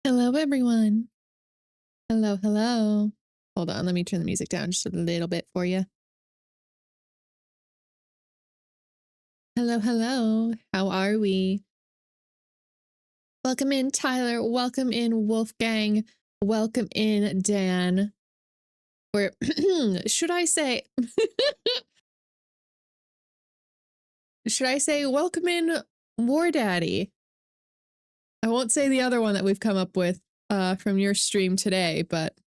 Hello, everyone. Hello, hello. Hold on, let me turn the music down just a little bit for you. Hello, hello. How are we? Welcome in, Tyler. Welcome in, Wolfgang. Welcome in, Dan. Or should I say, welcome in, War Daddy? I won't say the other one that we've come up with from your stream today, but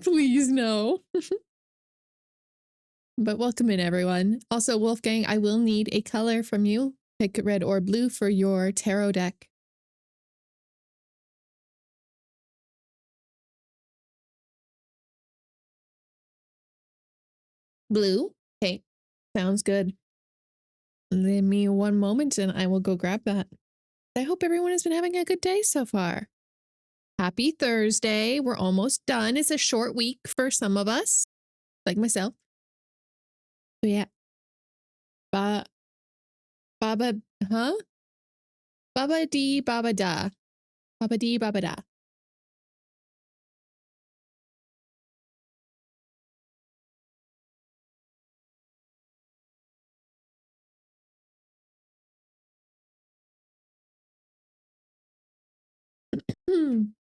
please no. But welcome in, everyone. Also, Wolfgang, I will need a color from you. Pick red or blue for your tarot deck. Blue? Okay, sounds good. Give me one moment and I will go grab that. I hope everyone has been having a good day so far. Happy Thursday. We're almost done. It's a short week for some of us, like myself. But yeah. Baba, huh? Baba dee baba da. Baba dee baba da.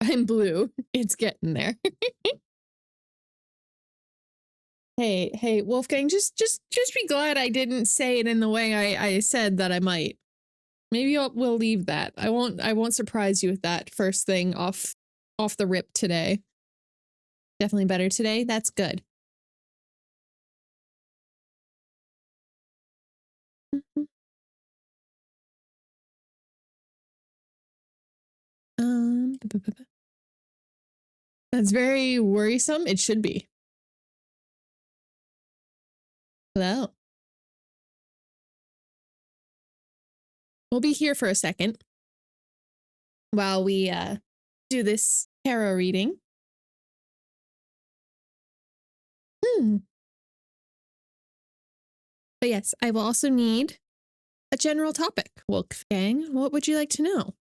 I'm blue. It's getting there. Hey, Wolfgang, just be glad I didn't say it in the way I said that I might. Maybe we'll leave that. I won't surprise you with that first thing off the rip today. Definitely better today. That's good. That's very worrisome. It should be. Hello. We'll be here for a second while we do this tarot reading. But yes, I will also need a general topic. Wolfgang, what would you like to know?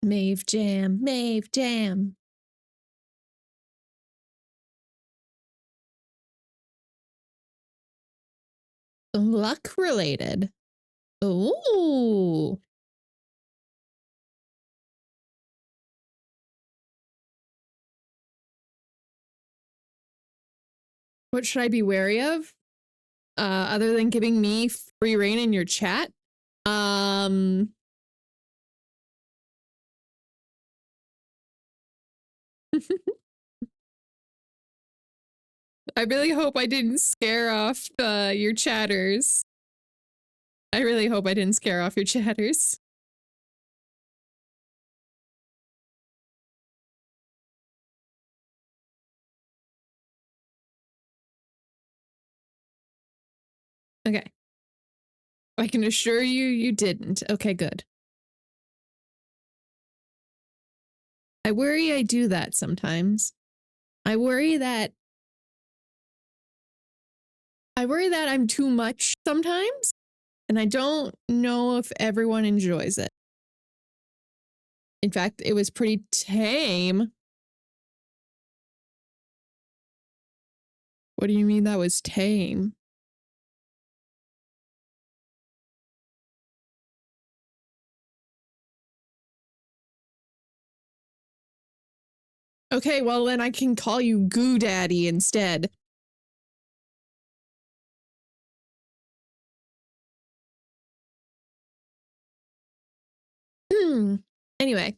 Mave jam, Mave jam. Luck related. Ooh. What should I be wary of? Other than giving me free reign in your chat? I really hope I didn't scare off your chatters. I really hope I didn't scare off your chatters. Okay. I can assure you, you didn't. Okay, good. I worry I do that sometimes. I worry that I'm too much sometimes, and I don't know if everyone enjoys it. In fact, it was pretty tame. What do you mean that was tame? Okay, well then I can call you Goo Daddy instead. Anyway,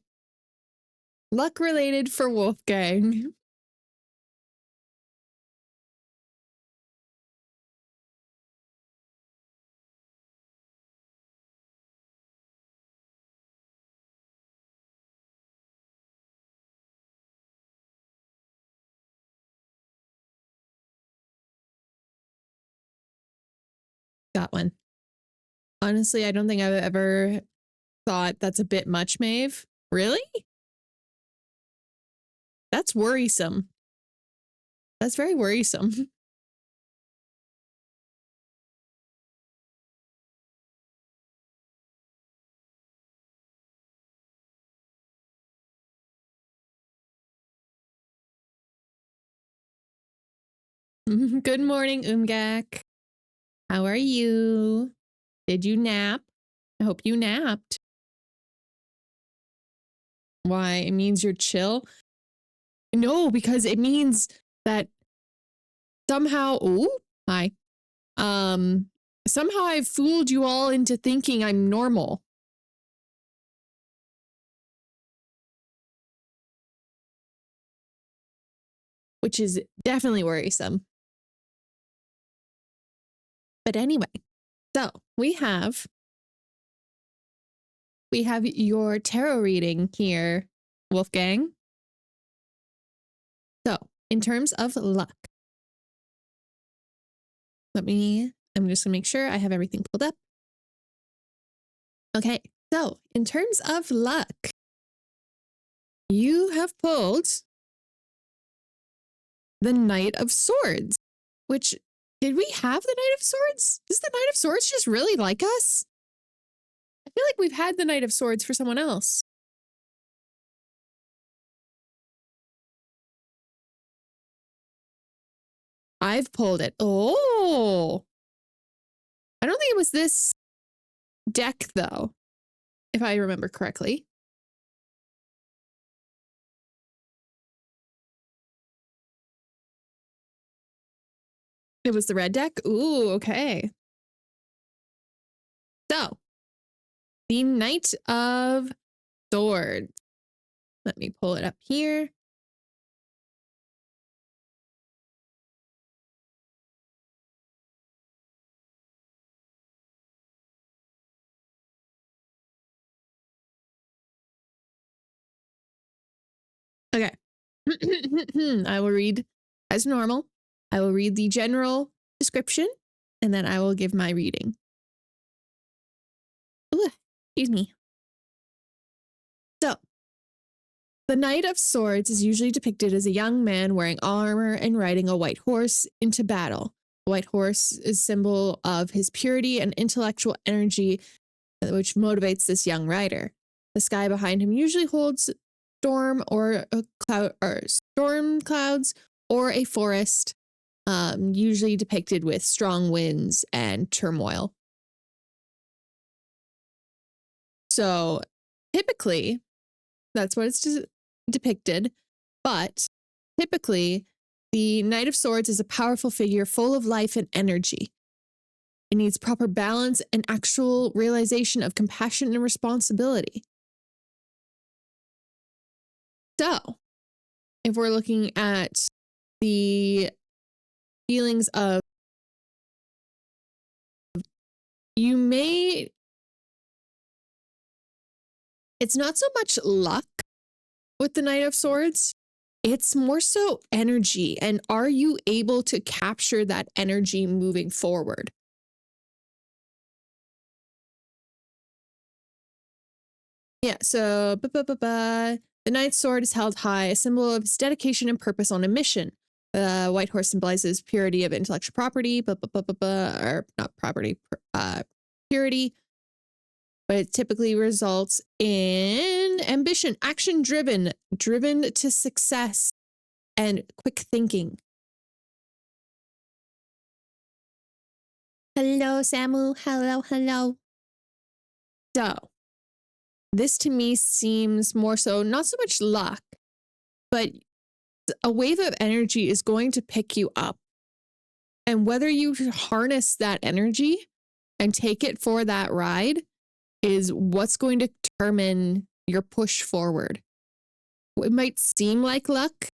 luck related for Wolfgang. Got one. Honestly, I don't think I've ever thought that's a bit much, Maeve. Really? That's worrisome. That's very worrisome. Good morning, Umgak. How are you? Did you nap? I hope you napped. Why? It means you're chill? No, because it means that somehow, oh, hi. Somehow I've fooled you all into thinking I'm normal. Which is definitely worrisome. But anyway, so we have your tarot reading here, Wolfgang. So, in terms of luck, I'm just gonna make sure I have everything pulled up. Okay, so in terms of luck, you have pulled the Knight of Swords, which, did we have the Knight of Swords? Does the Knight of Swords just really like us? I feel like we've had the Knight of Swords for someone else. I've pulled it. Oh, I don't think it was this deck though, if I remember correctly. It was the red deck? Ooh, okay. So, the Knight of Swords. Let me pull it up here. Okay. I will read as normal. I will read the general description and then I will give my reading. Ooh, excuse me. So, the Knight of Swords is usually depicted as a young man wearing armor and riding a white horse into battle. The white horse is a symbol of his purity and intellectual energy, which motivates this young rider. The sky behind him usually holds storm or a cloud or storm clouds or a forest, usually depicted with strong winds and turmoil. So typically, that's what it's depicted, but typically the Knight of Swords is a powerful figure full of life and energy. It needs proper balance and actual realization of compassion and responsibility. So, if we're looking at the feelings of, it's not so much luck with the Knight of Swords, it's more so energy. And are you able to capture that energy moving forward? Yeah, so the Knight's sword is held high, a symbol of his dedication and purpose on a mission. The white horse symbolizes purity of intellectual property, or not property, purity. But it typically results in ambition, action driven to success, and quick thinking. Hello, Samu. Hello. So, this to me seems more so, not so much luck, but a wave of energy is going to pick you up. And whether you harness that energy and take it for that ride is what's going to determine your push forward. It might seem like luck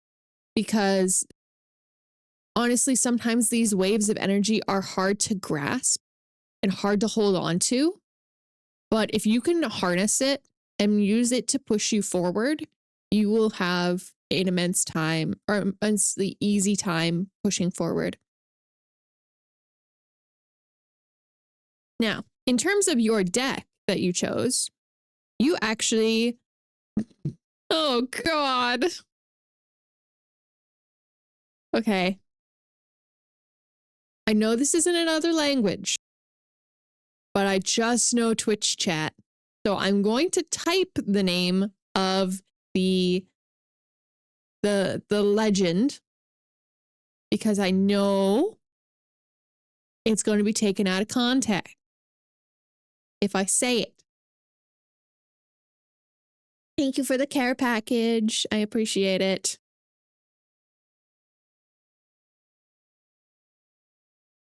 because honestly, sometimes these waves of energy are hard to grasp and hard to hold on to. But if you can harness it and use it to push you forward, you will have an immensely easy time pushing forward. Now, in terms of your deck that you chose, you actually... Oh, God. Okay. I know this isn't another language, but I just know Twitch chat. So I'm going to type the name of the legend because I know it's going to be taken out of context if I say it. Thank you for the care package. I appreciate it.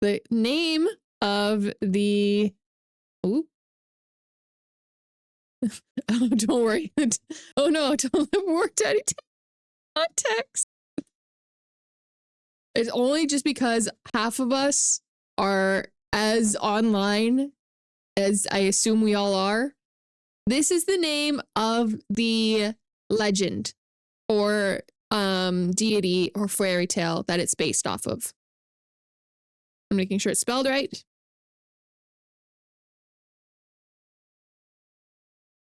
The name of the... Ooh. Oh, don't worry. Oh no, don't work to any context. It's only just because half of us are as online as I assume we all are. This is the name of the legend or deity or fairy tale that it's based off of. I'm making sure it's spelled right.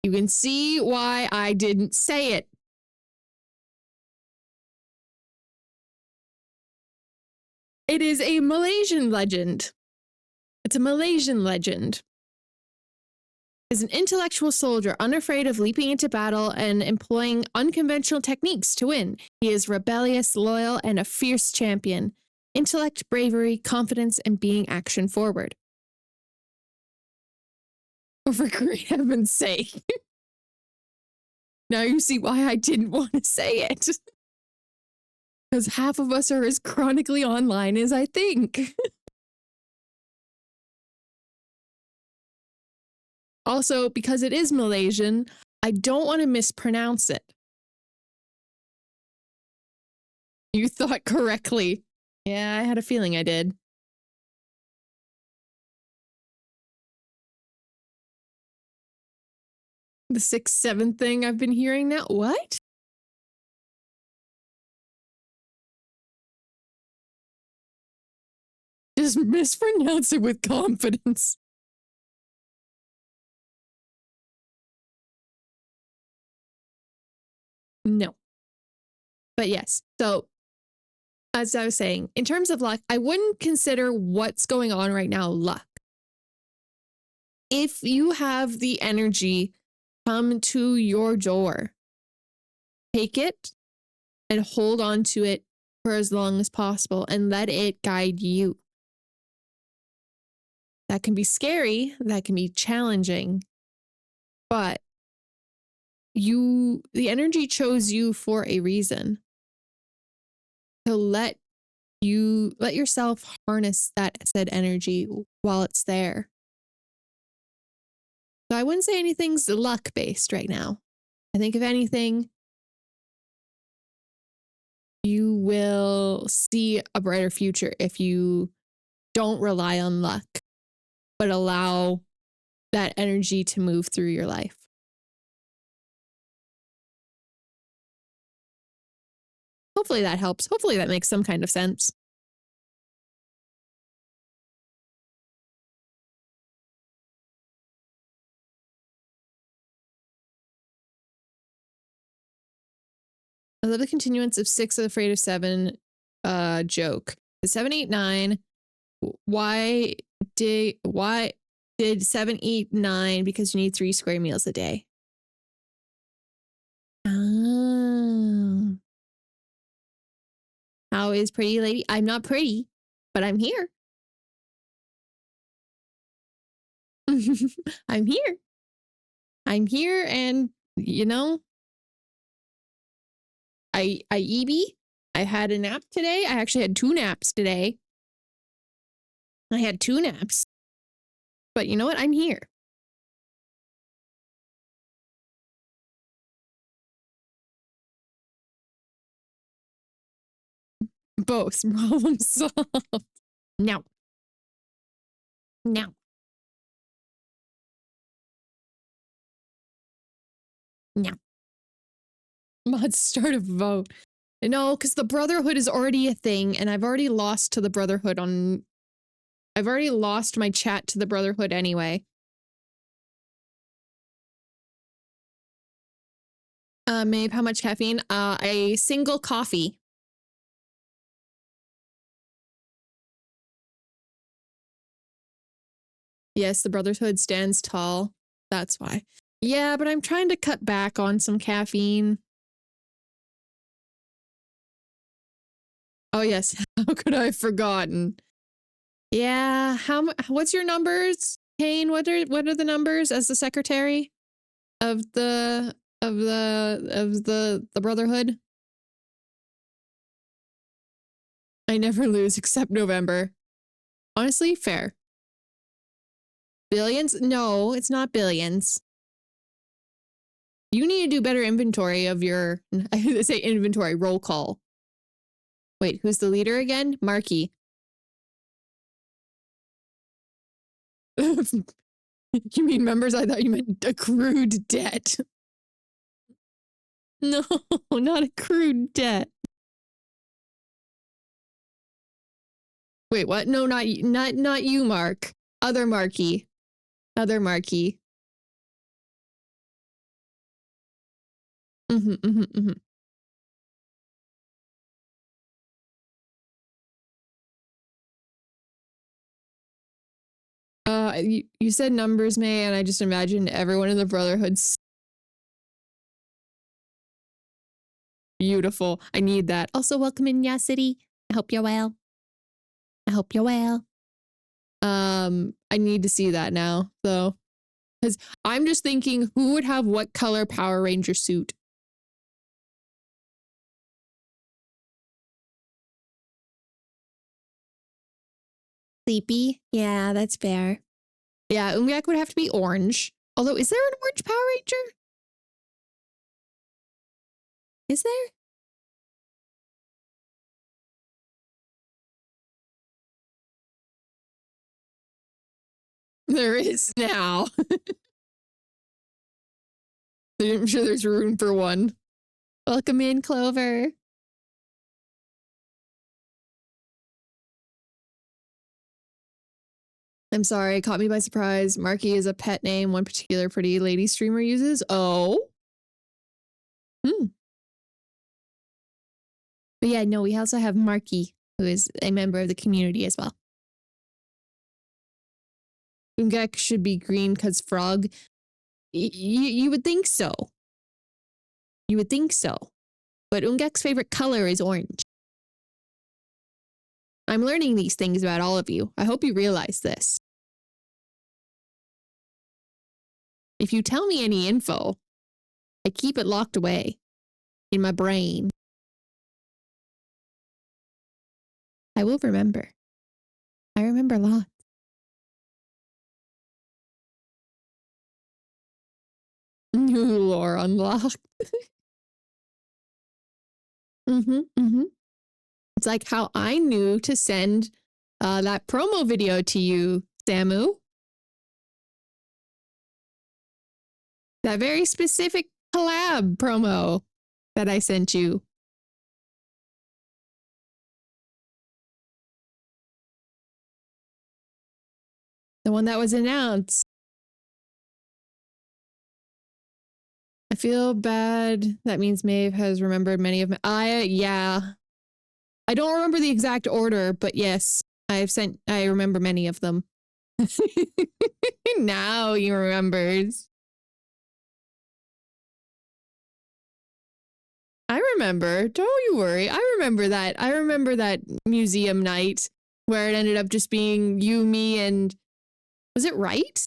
You can see why I didn't say it. It is a Malaysian legend. It's a Malaysian legend. Is an intellectual soldier unafraid of leaping into battle and employing unconventional techniques to win. He is rebellious, loyal, and a fierce champion. Intellect, bravery, confidence, and being action forward. Oh, for great heaven's sake. Now you see why I didn't want to say it. Because half of us are as chronically online as I think. Also, because it is Malaysian, I don't want to mispronounce it. You thought correctly. Yeah, I had a feeling I did. The 6-7 thing I've been hearing now. What? Just mispronounce it with confidence. No. But yes, so as I was saying, in terms of luck, I wouldn't consider what's going on right now luck. If you have the energy come to your door, take it and hold on to it for as long as possible and let it guide you. That can be scary, that can be challenging, but the energy chose you for a reason. So let yourself harness that said energy while it's there. So I wouldn't say anything's luck based right now. I think if anything, you will see a brighter future if you don't rely on luck, but allow that energy to move through your life. Hopefully that helps. Hopefully that makes some kind of sense. I love the continuance of 6 afraid of 7 joke. The 7, 8, 9. Why did 7 eat 9? Because you need 3 square meals a day. Oh. How is pretty lady? I'm not pretty, but I'm here. I'm here. I'm here, and you know, I had a nap today. I actually had 2 naps today. I had 2 naps. But you know what? I'm here. Both. Problem solved. No. No. No. Let's start a vote. No, because the Brotherhood is already a thing, and I've already lost to the Brotherhood on I've already lost my chat to the Brotherhood anyway. Maeve, how much caffeine? A single coffee. Yes, the Brotherhood stands tall. That's why. Yeah, but I'm trying to cut back on some caffeine. Oh yes, how could I have forgotten? Yeah, what's your numbers, Kane? What are the numbers as the secretary of the Brotherhood? I never lose except November. Honestly, fair. Billions? No, it's not billions. You need to do better inventory of your, I say inventory, roll call. Wait, who's the leader again? Marky. You mean members? I thought you meant accrued debt. No, not accrued debt. Wait, what? No, not you, Mark. Other Marky. Other Marky. You said numbers, May, and I just imagined everyone in the Brotherhood's beautiful. I need that. Also, welcome in, Ya City. I hope you're well. I hope you're well. I need to see that now, though. Because I'm just thinking, who would have what color Power Ranger suit? Sleepy? Yeah, that's fair. Yeah, Umiak would have to be orange. Although, is there an orange Power Ranger? Is there? There is now. I'm sure there's room for one. Welcome in, Clover. I'm sorry, caught me by surprise. Marky is a pet name one particular pretty lady streamer uses. Oh. But yeah, no, we also have Marky, who is a member of the community as well. Ungek should be green because frog. You would think so. You would think so. But Ungek's favorite color is orange. I'm learning these things about all of you. I hope you realize this. If you tell me any info, I keep it locked away in my brain. I will remember. I remember lots. New lore unlocked. It's like how I knew to send that promo video to you, Samu. That very specific collab promo that I sent you. The one that was announced. I feel bad. That means Maeve has remembered many of my... yeah. I don't remember the exact order, but yes, I remember many of them. Now he remembers. I remember. Don't you worry. I remember that. I remember that museum night where it ended up just being you, me, and... Was it right?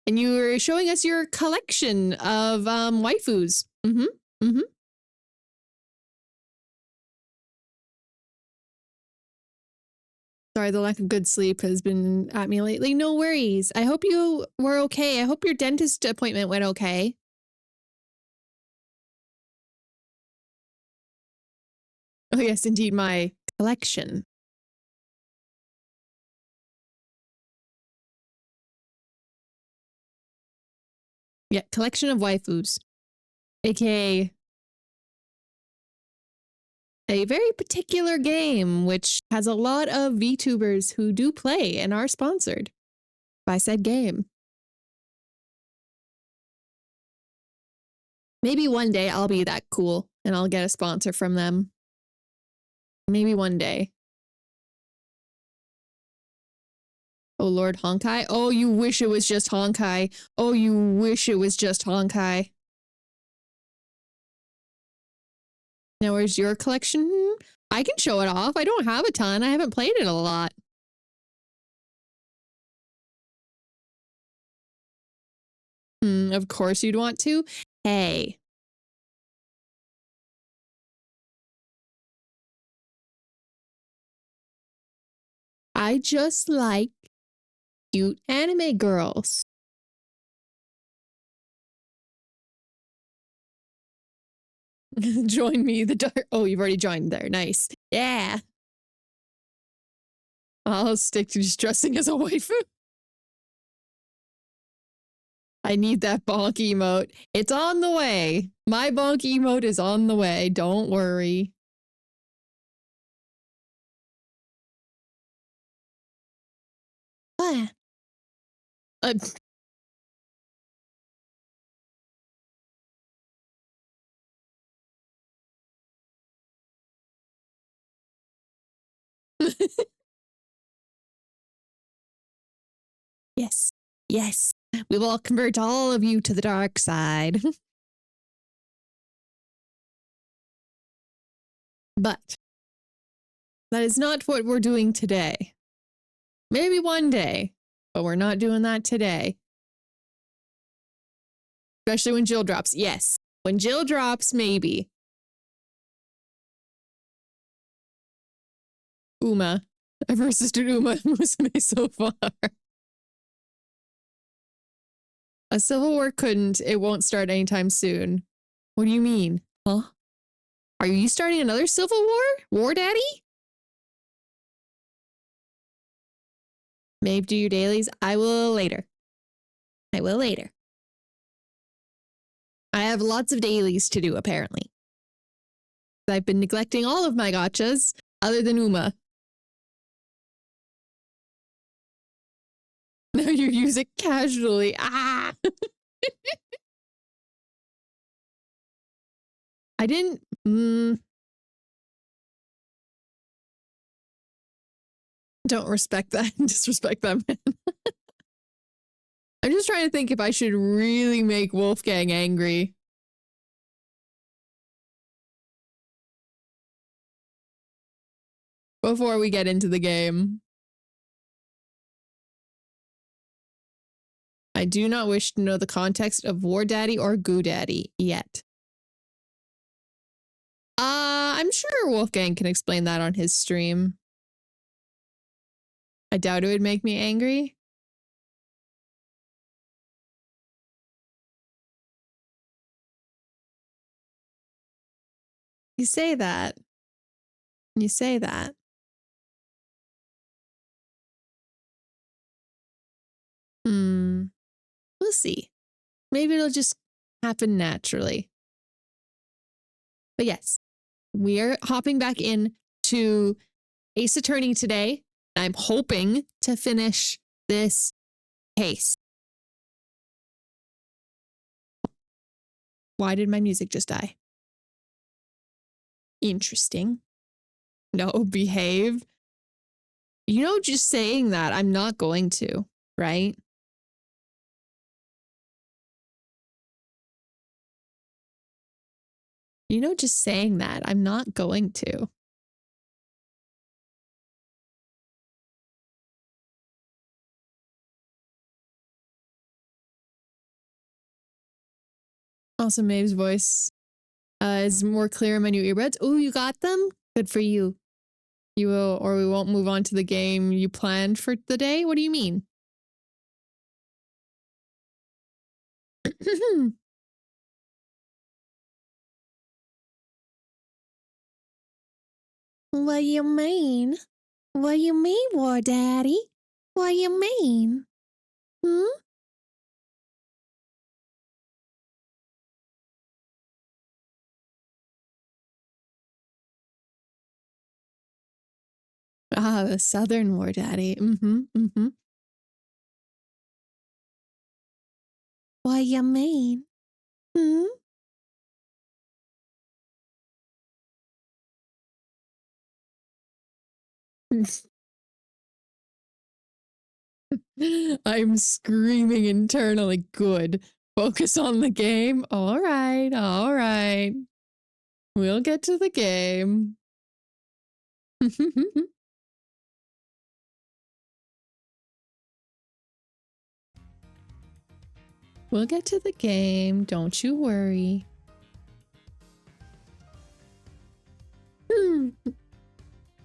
And you were showing us your collection of waifus. Sorry, the lack of good sleep has been at me lately. No worries. I hope you were okay. I hope your dentist appointment went okay. Oh yes, indeed, my collection. Yeah, collection of waifus. AKA A very particular game, which has a lot of VTubers who do play and are sponsored by said game. Maybe one day I'll be that cool and I'll get a sponsor from them. Maybe one day. Oh, Lord Honkai. Oh, you wish it was just Honkai. Oh, you wish it was just Honkai. Now, where's your collection? I can show it off. I don't have a ton. I haven't played it a lot. Of course you'd want to. Hey. I just like cute anime girls. Join me, the dark. Oh, you've already joined there. Nice. Yeah. I'll stick to just dressing as a waifu. I need that bonk emote. It's on the way. My bonk emote is on the way. Don't worry. What? Yes. Yes. We will convert all of you to the dark side. But that is not what we're doing today. Maybe one day, but we're not doing that today. Especially when Jill drops. Yes. When Jill drops, maybe. Uma. I've resisted Uma and Musume so far. A civil war couldn't. It won't start anytime soon. What do you mean? Huh? Are you starting another civil war? War daddy? Maybe do your dailies. I will later. I will later. I have lots of dailies to do, apparently. I've been neglecting all of my gachas, other than Uma. Now you use it casually. Ah! I didn't... Don't respect that. Disrespect that man. I'm just trying to think if I should really make Wolfgang angry. Before we get into the game. I do not wish to know the context of War Daddy or Goo Daddy yet. I'm sure Wolfgang can explain that on his stream. I doubt it would make me angry. You say that. You say that. We'll see. Maybe it'll just happen naturally. But yes, we are hopping back in to Ace Attorney today. I'm hoping to finish this case. Why did my music just die? Interesting. No, behave. You know, just saying that, I'm not going to, right? You know, just saying that, I'm not going to. Also, Maeve's voice is more clear in my new earbuds. Oh, you got them? Good for you. You will, or we won't move on to the game you planned for the day? What do you mean? What you mean? What you mean, War Daddy? What you mean? Ah, the Southern War Daddy. Mm-hmm. What you mean? Hmm? I'm screaming internally. Good. Focus on the game. All right. All right. We'll get to the game. We'll get to the game. Don't you worry.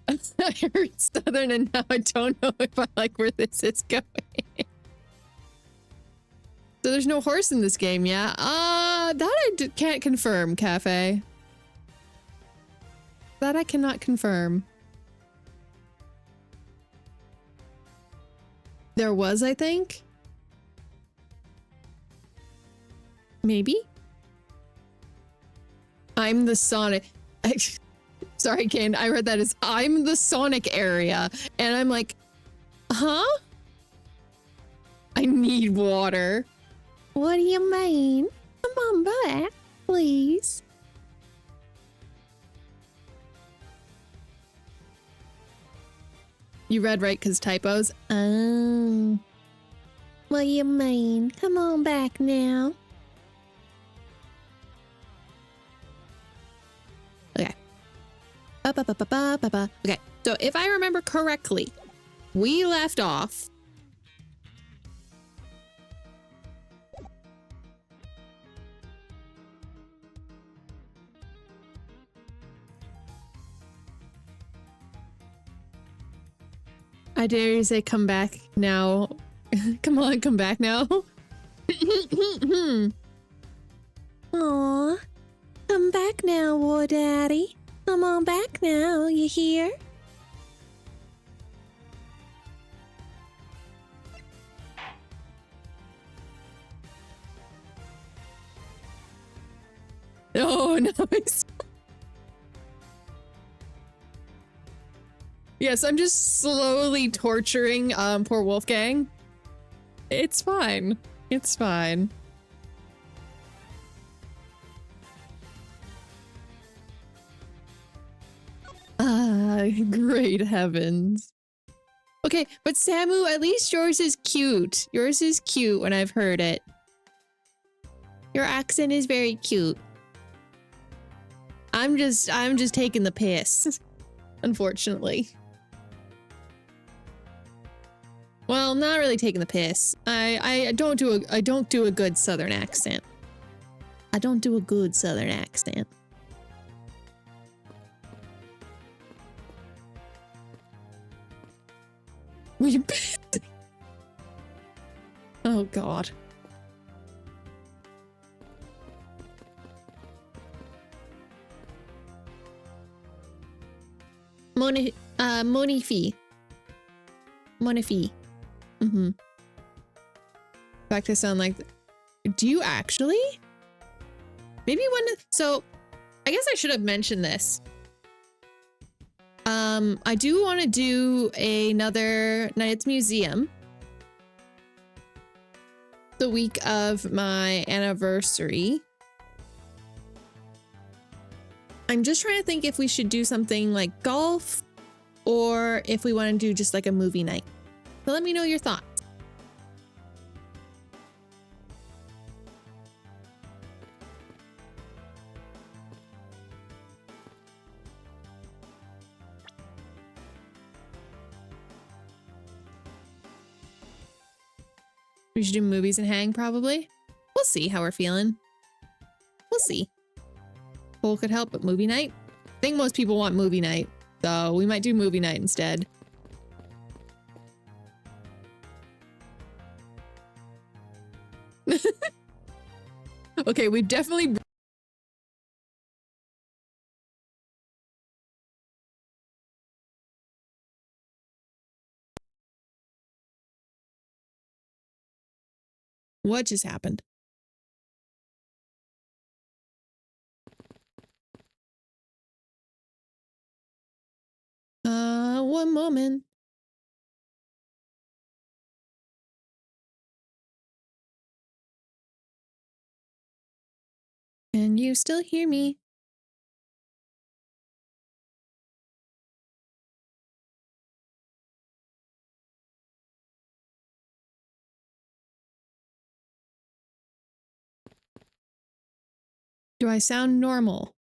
I heard Southern and now I don't know if I like where this is going. So there's no horse in this game, yeah? That I can't confirm, Cafe. That I cannot confirm. There was, I think. Maybe? I'm the Sonic. Sorry, Kane. I read that as I'm the Sonic area. And I'm like, huh? I need water. What do you mean? Come on back, please. You read right because typos? Oh. What do you mean? Come on back now. Okay. Okay, so if I remember correctly, we left off. I dare you say come back now. Come on, come back now. Aw, come back now, War Daddy. Come on back now, you hear? Oh, nice. Yes, I'm just slowly torturing poor Wolfgang. It's fine. It's fine. Ah, great heavens. Okay, but Samu, at least yours is cute. Yours is cute when I've heard it. Your accent is very cute. I'm just taking the piss, unfortunately. Well, not really taking the piss. I don't do a good Southern accent. I don't do a good Southern accent. We Oh God. Monifi. Mm-hmm. Back to sound like, do you actually? Maybe so I guess I should have mentioned this. I do want to do another Night's Museum the week of my anniversary. I'm just trying to think if we should do something like golf or if we want to do just like a movie night. So let me know your thoughts. We should do movies and hang, probably. We'll see how we're feeling. We'll see. Poll could help, but movie night? I think most people want movie night, so we might do movie night instead. Okay, we've definitely... What just happened? one moment. Can you still hear me? Do I sound normal?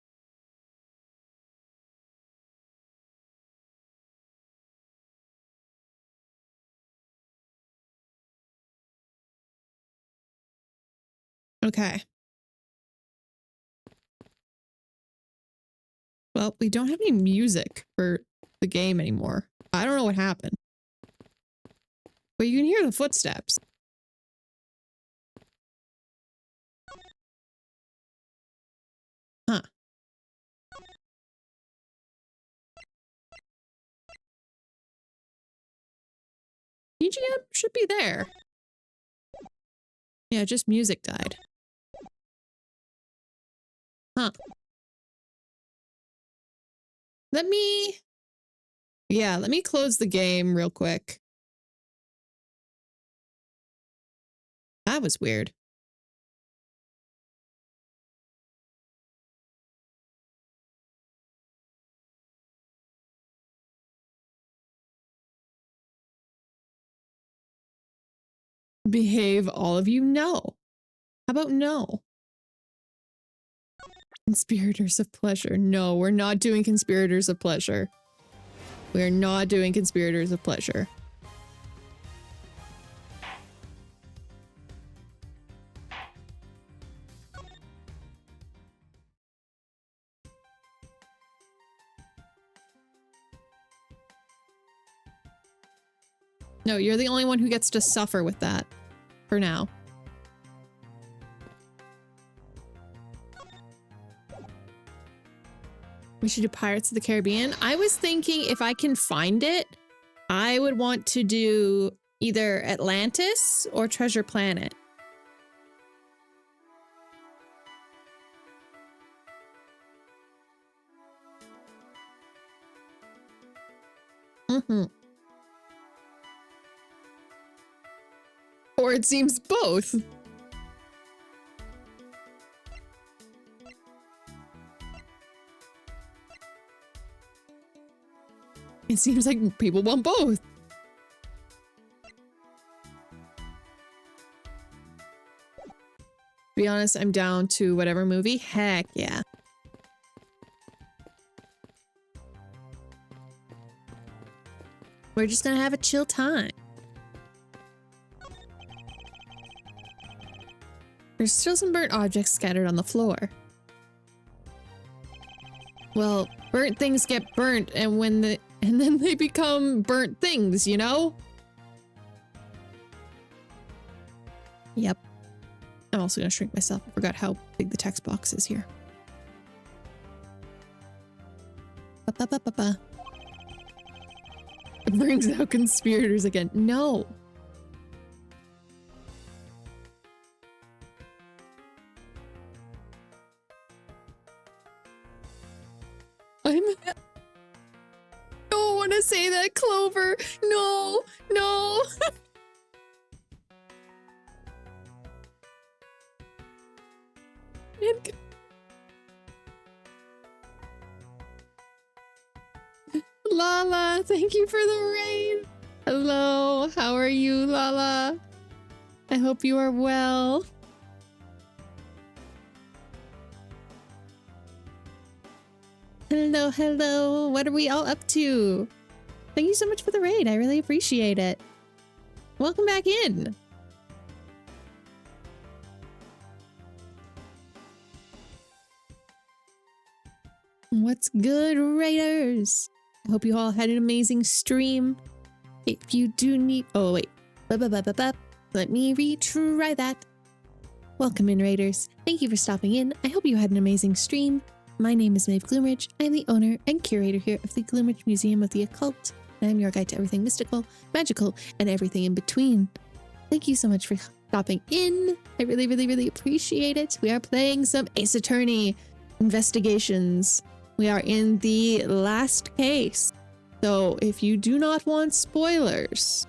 Okay. Well, we don't have any music for the game anymore. I don't know what happened. But you can hear the footsteps. Huh. EGM should be there. Yeah, just music died. Huh. Let me close the game real quick. That was weird. Behave, all of you? No. How about no? Conspirators of pleasure. No, we're not doing conspirators of pleasure. We're not doing conspirators of pleasure. No, you're the only one who gets to suffer with that. For now. We should do Pirates of the Caribbean. I was thinking if I can find it, I would want to do either Atlantis or Treasure Planet. Or it seems both. It seems like people want both. To be honest, I'm down to whatever movie. Heck yeah. We're just gonna have a chill time. There's still some burnt objects scattered on the floor. Well, burnt things get burnt and then they become burnt things, you know? Yep. I'm also gonna shrink myself. I forgot how big the text box is here. Ba-ba-ba-ba-ba. It brings out conspirators again. No. I don't want to say that, Clover. No, no. Lala, thank you for the rain. Hello, how are you, Lala? I hope you are well. Hello, hello. What are we all up to? Thank you so much for the raid. I really appreciate it. Welcome back in. What's good, raiders? I hope you all had an amazing stream. If you do need... Oh, wait. Let me retry that. Welcome in, raiders. Thank you for stopping in. I hope you had an amazing stream. My name is Maeve Gloomridge. I'm the owner and curator here of the Gloomridge Museum of the Occult. And I'm your guide to everything mystical, magical, and everything in between. Thank you so much for stopping in. I really, really, really appreciate it. We are playing some Ace Attorney investigations. We are in the last case. So if you do not want spoilers,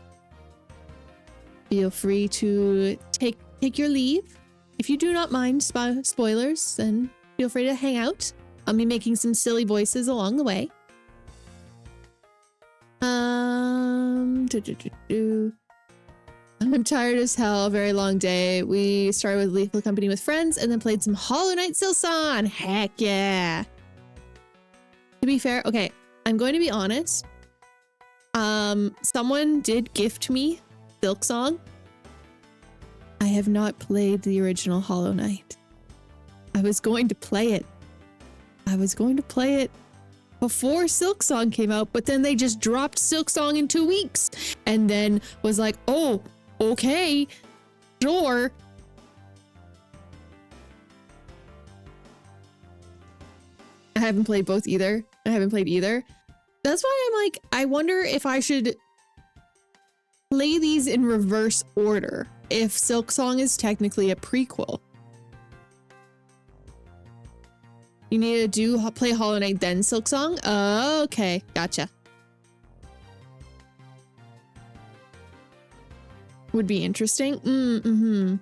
feel free to take your leave. If you do not mind spoilers, then feel free to hang out. I'll be making some silly voices along the way. I'm tired as hell. Very long day. We started with Lethal Company with friends and then played some Hollow Knight Silksong. Heck yeah. To be fair, okay, I'm going to be honest. Someone did gift me Silksong. I have not played the original Hollow Knight. I was going to play it. Before Silksong came out, but then they just dropped Silksong in 2 weeks and then was like, oh, okay, sure. I haven't played both either. That's why I'm like, I wonder if I should play these in reverse order if Silksong is technically a prequel. You need to play Hollow Knight then Silksong? Oh, okay, gotcha. Would be interesting.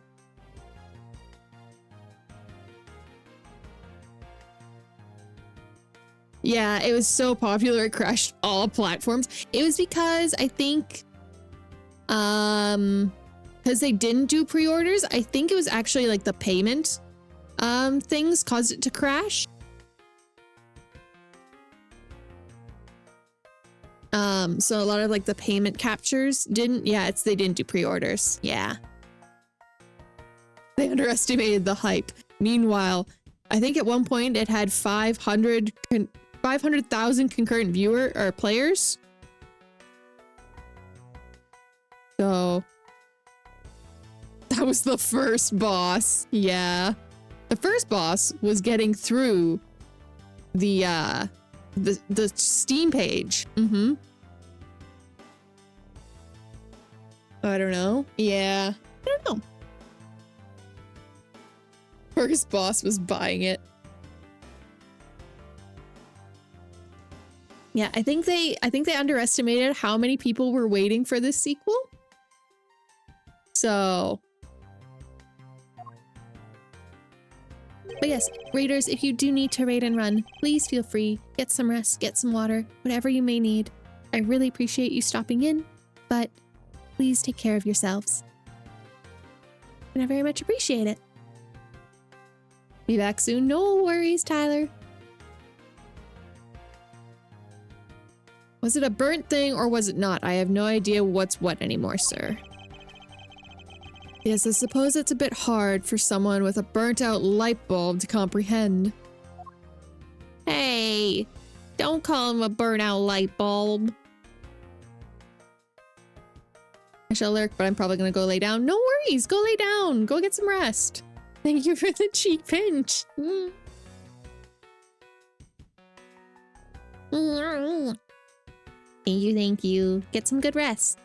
Yeah, it was so popular it crashed all platforms. It was because I think because they didn't do pre-orders. I think it was actually like the payment things caused it to crash. So a lot of like the payment captures didn't, they didn't do pre-orders. Yeah. They underestimated the hype. Meanwhile, I think at one point it had 500,000 concurrent viewer or players. So that was the first boss. Yeah. The first boss was getting through the Steam page. I don't know. Yeah. I don't know. First boss was buying it. Yeah, I think they underestimated how many people were waiting for this sequel. So but yes, raiders, if you do need to raid and run, please feel free. Get some rest, get some water, whatever you may need. I really appreciate you stopping in, but please take care of yourselves. And I very much appreciate it. Be back soon. No worries, Tyler. Was it a burnt thing or was it not? I have no idea what's what anymore, sir. Yes, I suppose it's a bit hard for someone with a burnt out light bulb to comprehend. Hey, don't call him a burnt out light bulb. I shall lurk, but I'm probably gonna go lay down. No worries, go lay down. Go get some rest. Thank you for the cheek pinch. Thank you. Get some good rest.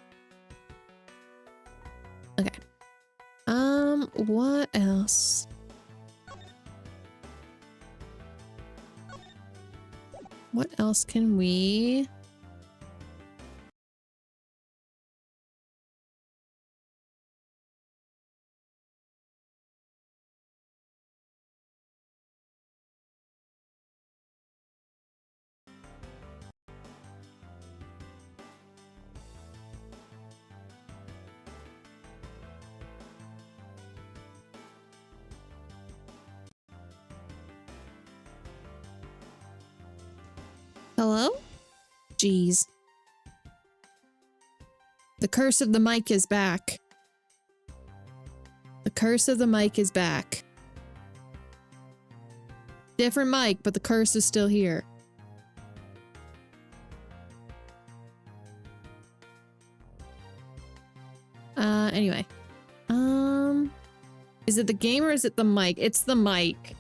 Okay. What else? What else can we... Hello? Jeez. The curse of the mic is back. The curse of the mic is back. Different mic, but the curse is still here. Anyway. Is it the game or is it the mic? It's the mic.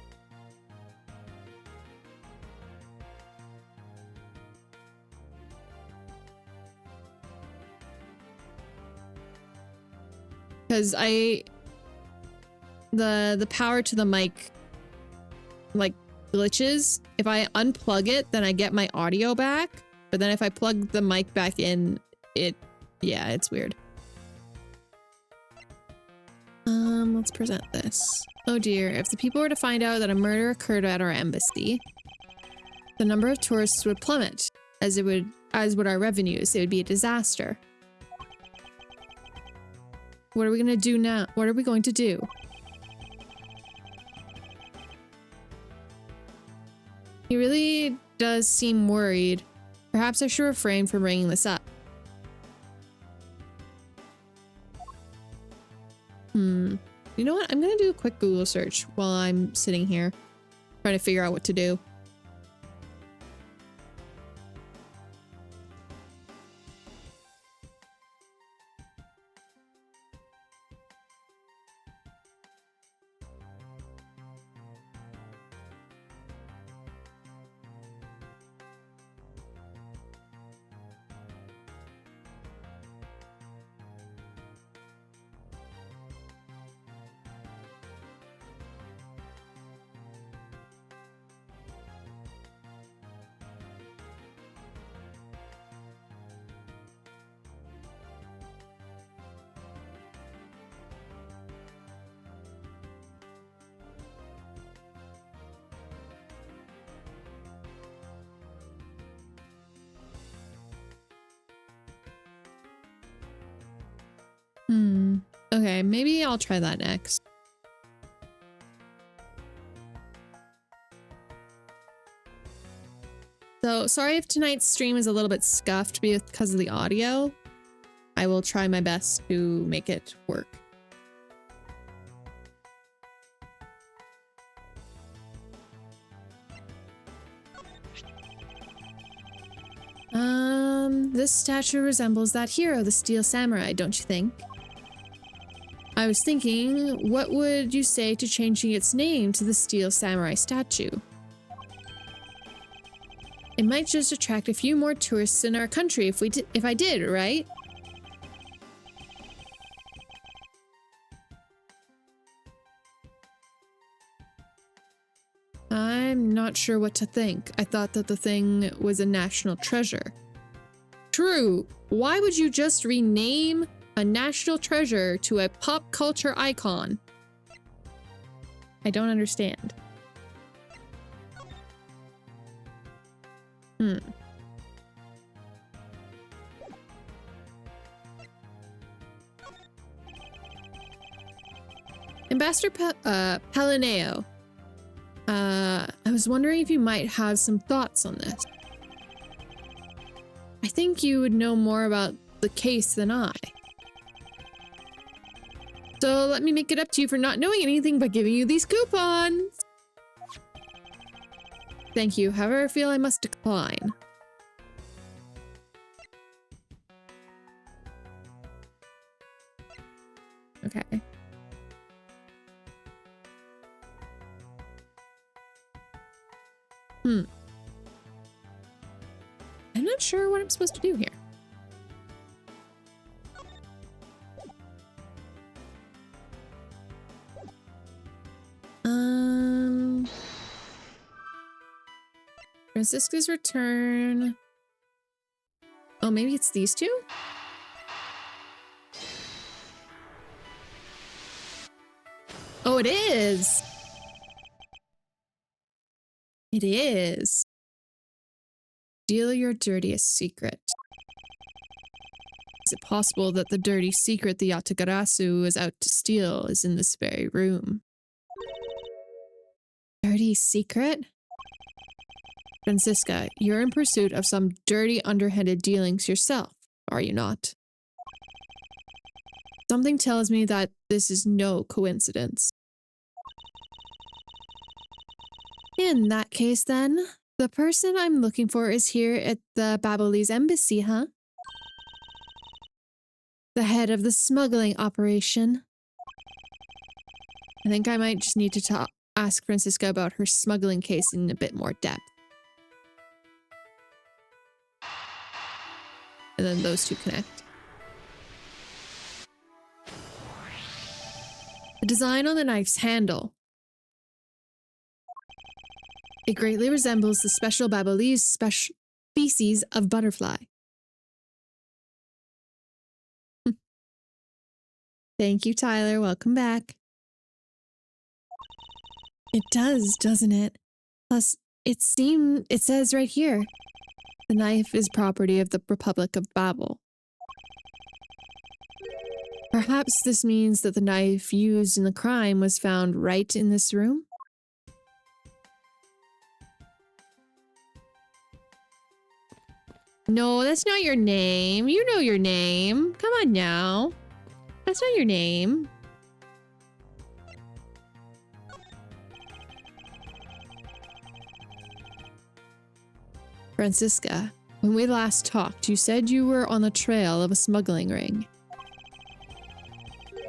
Because the power to the mic like glitches. If I unplug it, then I get my audio back. But then if I plug the mic back in, yeah, it's weird. Let's present this. Oh dear, if the people were to find out that a murder occurred at our embassy, the number of tourists would plummet, as would our revenues. It would be a disaster. What are we gonna do now? What are we going to do? He really does seem worried. Perhaps I should refrain from bringing this up. You know what? I'm gonna do a quick Google search while I'm sitting here trying to figure out what to do. Okay, maybe I'll try that next. So, sorry if tonight's stream is a little bit scuffed because of the audio. I will try my best to make it work. This statue resembles that hero, the Steel Samurai, don't you think? I was thinking, what would you say to changing its name to the Steel Samurai statue? It might just attract a few more tourists in our country if I did, right? I'm not sure what to think. I thought that the thing was a national treasure. True. Why would you just rename a national treasure to a pop culture icon? I don't understand. Ambassador Palineo. I was wondering if you might have some thoughts on this. I think you would know more about the case than I. So let me make it up to you for not knowing anything by giving you these coupons. Thank you. However, I feel I must decline. Okay. I'm not sure what I'm supposed to do here. Francisca's return. Oh, maybe it's these two? Oh, it is. It is. Steal your dirtiest secret. Is it possible that the dirty secret the Yatagaratch-you is out to steal is in this very room? Dirty secret? Francisca, you're in pursuit of some dirty underhanded dealings yourself, are you not? Something tells me that this is no coincidence. In that case then, the person I'm looking for is here at the Babalese embassy, huh? The head of the smuggling operation. I think I might just need to ask Francisca about her smuggling case in a bit more depth. And then those two connect. The design on the knife's handle. It greatly resembles the special Babalese species of butterfly. Thank you, Tyler. Welcome back. It does, doesn't it? Plus, it says right here, the knife is property of the Republic of Babel. Perhaps this means that the knife used in the crime was found right in this room? No, that's not your name. You know your name. Come on now. That's not your name. Francisca, when we last talked, you said you were on the trail of a smuggling ring.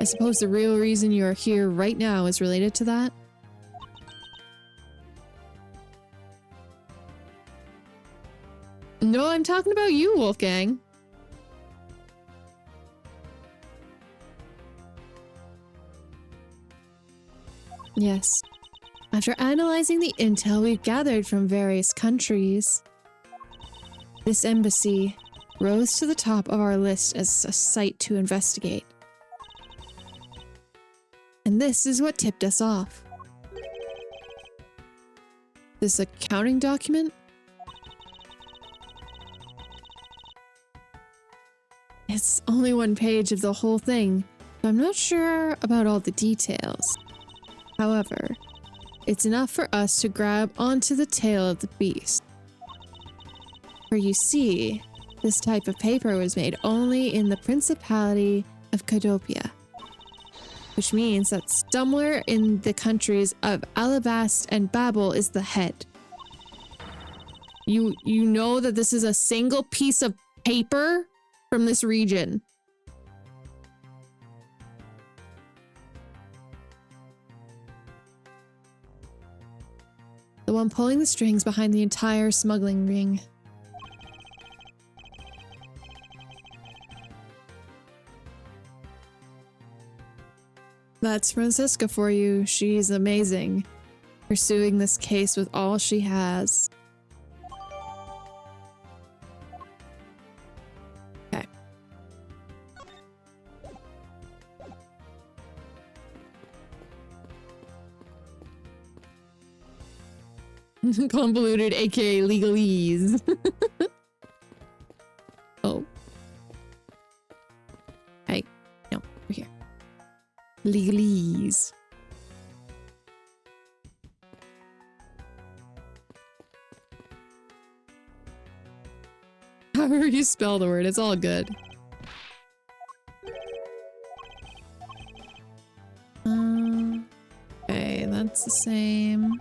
I suppose the real reason you are here right now is related to that? No, I'm talking about you, Wolfgang. Yes. After analyzing the intel we've gathered from various countries, this embassy rose to the top of our list as a site to investigate. And this is what tipped us off. This accounting document? It's only one page of the whole thing, so I'm not sure about all the details. However, it's enough for us to grab onto the tail of the beast. For you see, this type of paper was made only in the Principality of Cadopia, which means that somewhere in the countries of Alabast and Babel is the head. You know that this is a single piece of paper from this region. The one pulling the strings behind the entire smuggling ring. That's Francisca for you. She's amazing. Pursuing this case with all she has. Okay. Convoluted, aka legalese. Oh. Hey. No, over here. Legalese. However you spell the word, it's all good. Okay, that's the same.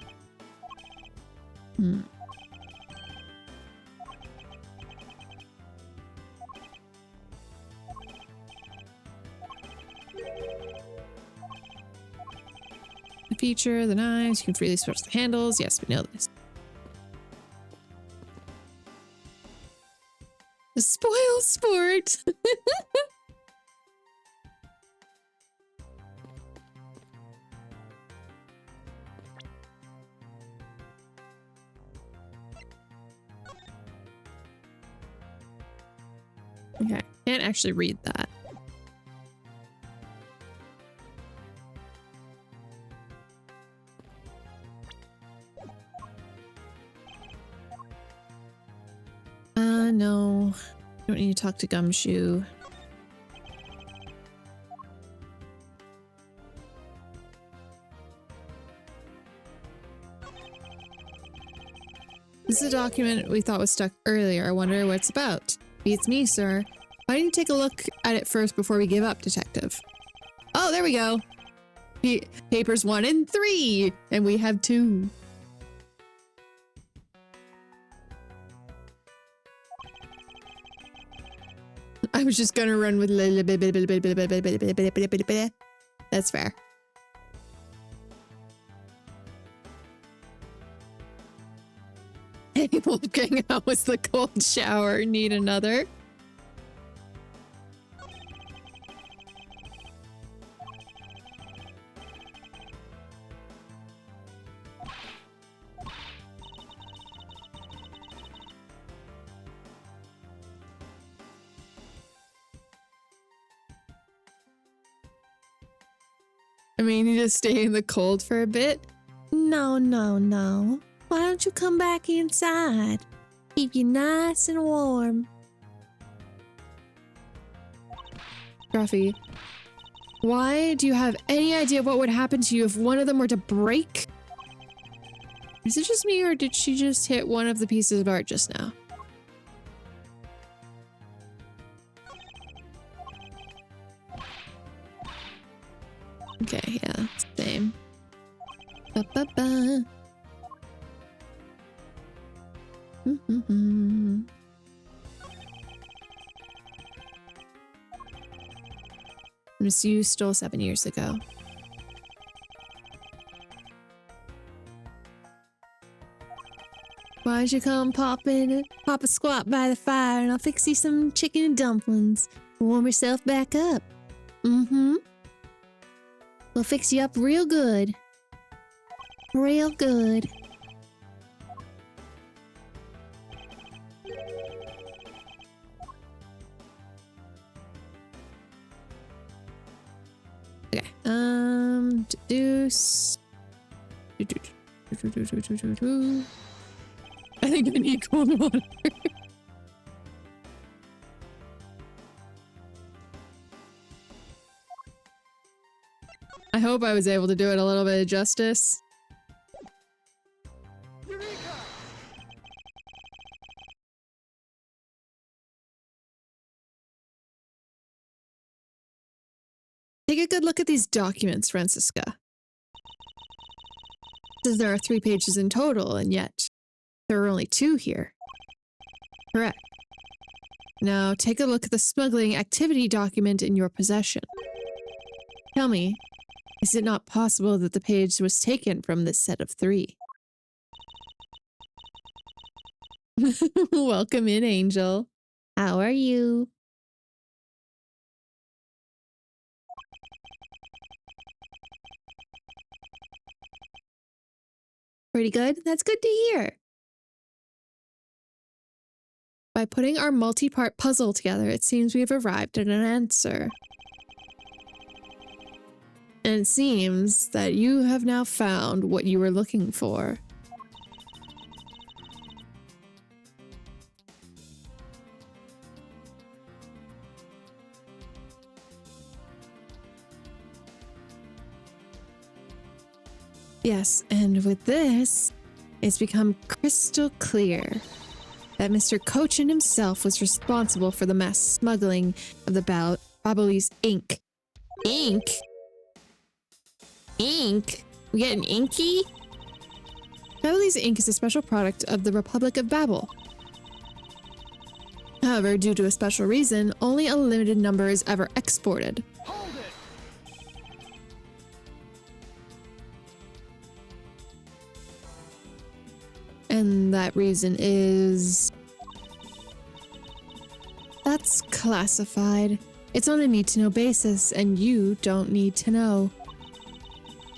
The feature, the knives, you can freely switch the handles. Yes, we know this. The spoil sport! Okay, can't actually read that. No. Don't need to talk to Gumshoe. This is a document we thought was stuck earlier. I wonder what it's about. Beats me, sir. Why don't you take a look at it first before we give up, detective? Oh, there we go. Papers 1 and 3, and we have 2. I was just gonna run with that's fair. Hey, Wolfgang, how was the cold shower? Need another? I mean, you just stay in the cold for a bit. No, no, no. Why don't you come back inside? Keep you nice and warm. Gruffy, why do you have any idea what would happen to you if one of them were to break? Is it just me, or did she just hit one of the pieces of art just now? Okay, yeah, same. Ba-ba-ba. Miss you stole 7 years ago. Why'd you come pop a squat by the fire and I'll fix you some chicken and dumplings. Warm yourself back up. Mm-hmm. We'll fix you up real good. Real good. Okay. Deduce. I think I need cold water. I hope I was able to do it a little bit of justice. Take a good look at these documents, Francisca. Says there are 3 pages in total, and yet there are only 2 here. Correct. Now take a look at the smuggling activity document in your possession. Tell me, is it not possible that the page was taken from this set of 3? Welcome in, Angel. How are you? Pretty good? That's good to hear. By putting our multi-part puzzle together, it seems we have arrived at an answer. And it seems that you have now found what you were looking for. Yes, and with this, it's become crystal clear that Mr. Cochin himself was responsible for the mass smuggling of the Babolis ink. Ink? Ink? We get an inky? Babolis ink is a special product of the Republic of Babel. However, due to a special reason, only a limited number is ever exported. And that reason is... That's classified. It's on a need-to-know basis, and you don't need to know.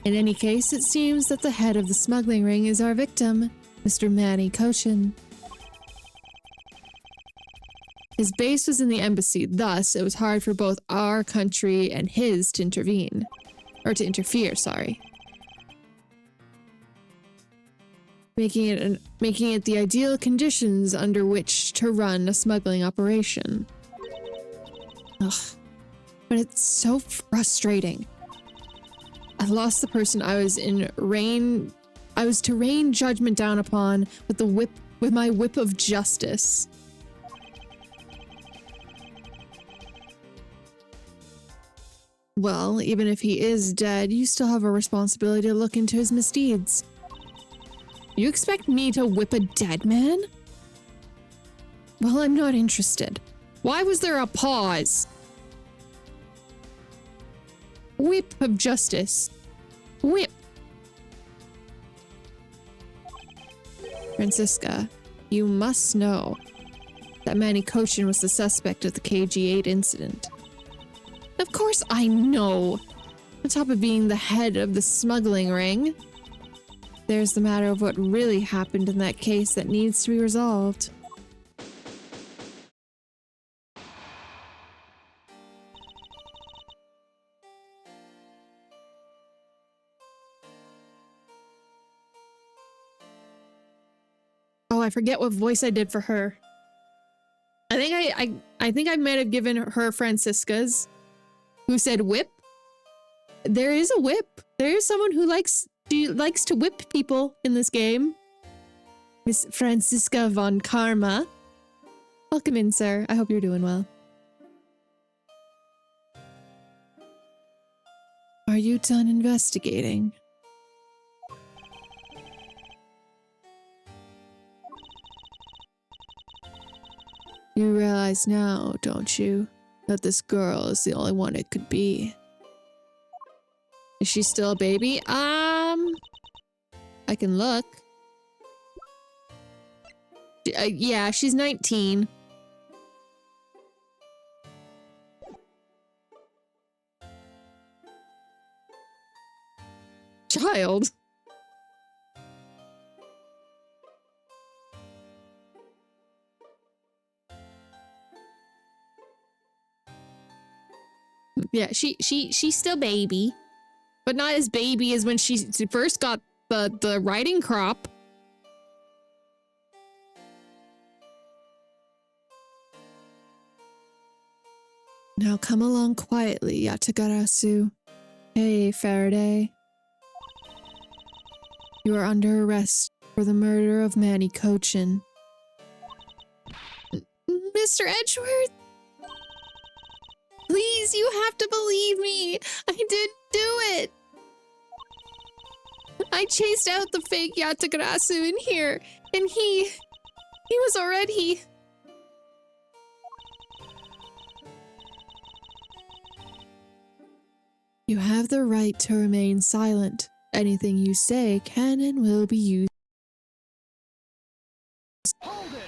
In any case, it seems that the head of the smuggling ring is our victim, Mr. Manny Cochin. His base was in the embassy, thus it was hard for both our country and his to intervene. Or to interfere, sorry. Making it the ideal conditions under which to run a smuggling operation. Ugh. But it's so frustrating. I lost the person I was to rain judgment down upon with my whip of justice. Well, even if he is dead, you still have a responsibility to look into his misdeeds. You expect me to whip a dead man? Well, I'm not interested. Why was there a pause? Whip of justice. Whip. Francisca, you must know that Manny Cochin was the suspect of the KG-8 incident. Of course I know. On top of being the head of the smuggling ring, there's the matter of what really happened in that case that needs to be resolved. I forget what voice I did for her. I think I might have given her Francisca's, who said whip. There is a whip. There is someone who likes to whip people in this game. Miss Francisca von Karma. Welcome in, sir. I hope you're doing well. Are you done investigating? You realize now, don't you, that this girl is the only one it could be? Is she still a baby? I can look. Yeah, she's 19. Child. Yeah, she's still baby, but not as baby as when she first got the riding crop. Now come along quietly, Yatagarasu. Hey, Faraday. You are under arrest for the murder of Manny Cochin. Mr. Edgeworth? Please, you have to believe me. I didn't do it. I chased out the fake Yatagarasu in here, and he was already... You have the right to remain silent. Anything you say can and will be used. Hold it!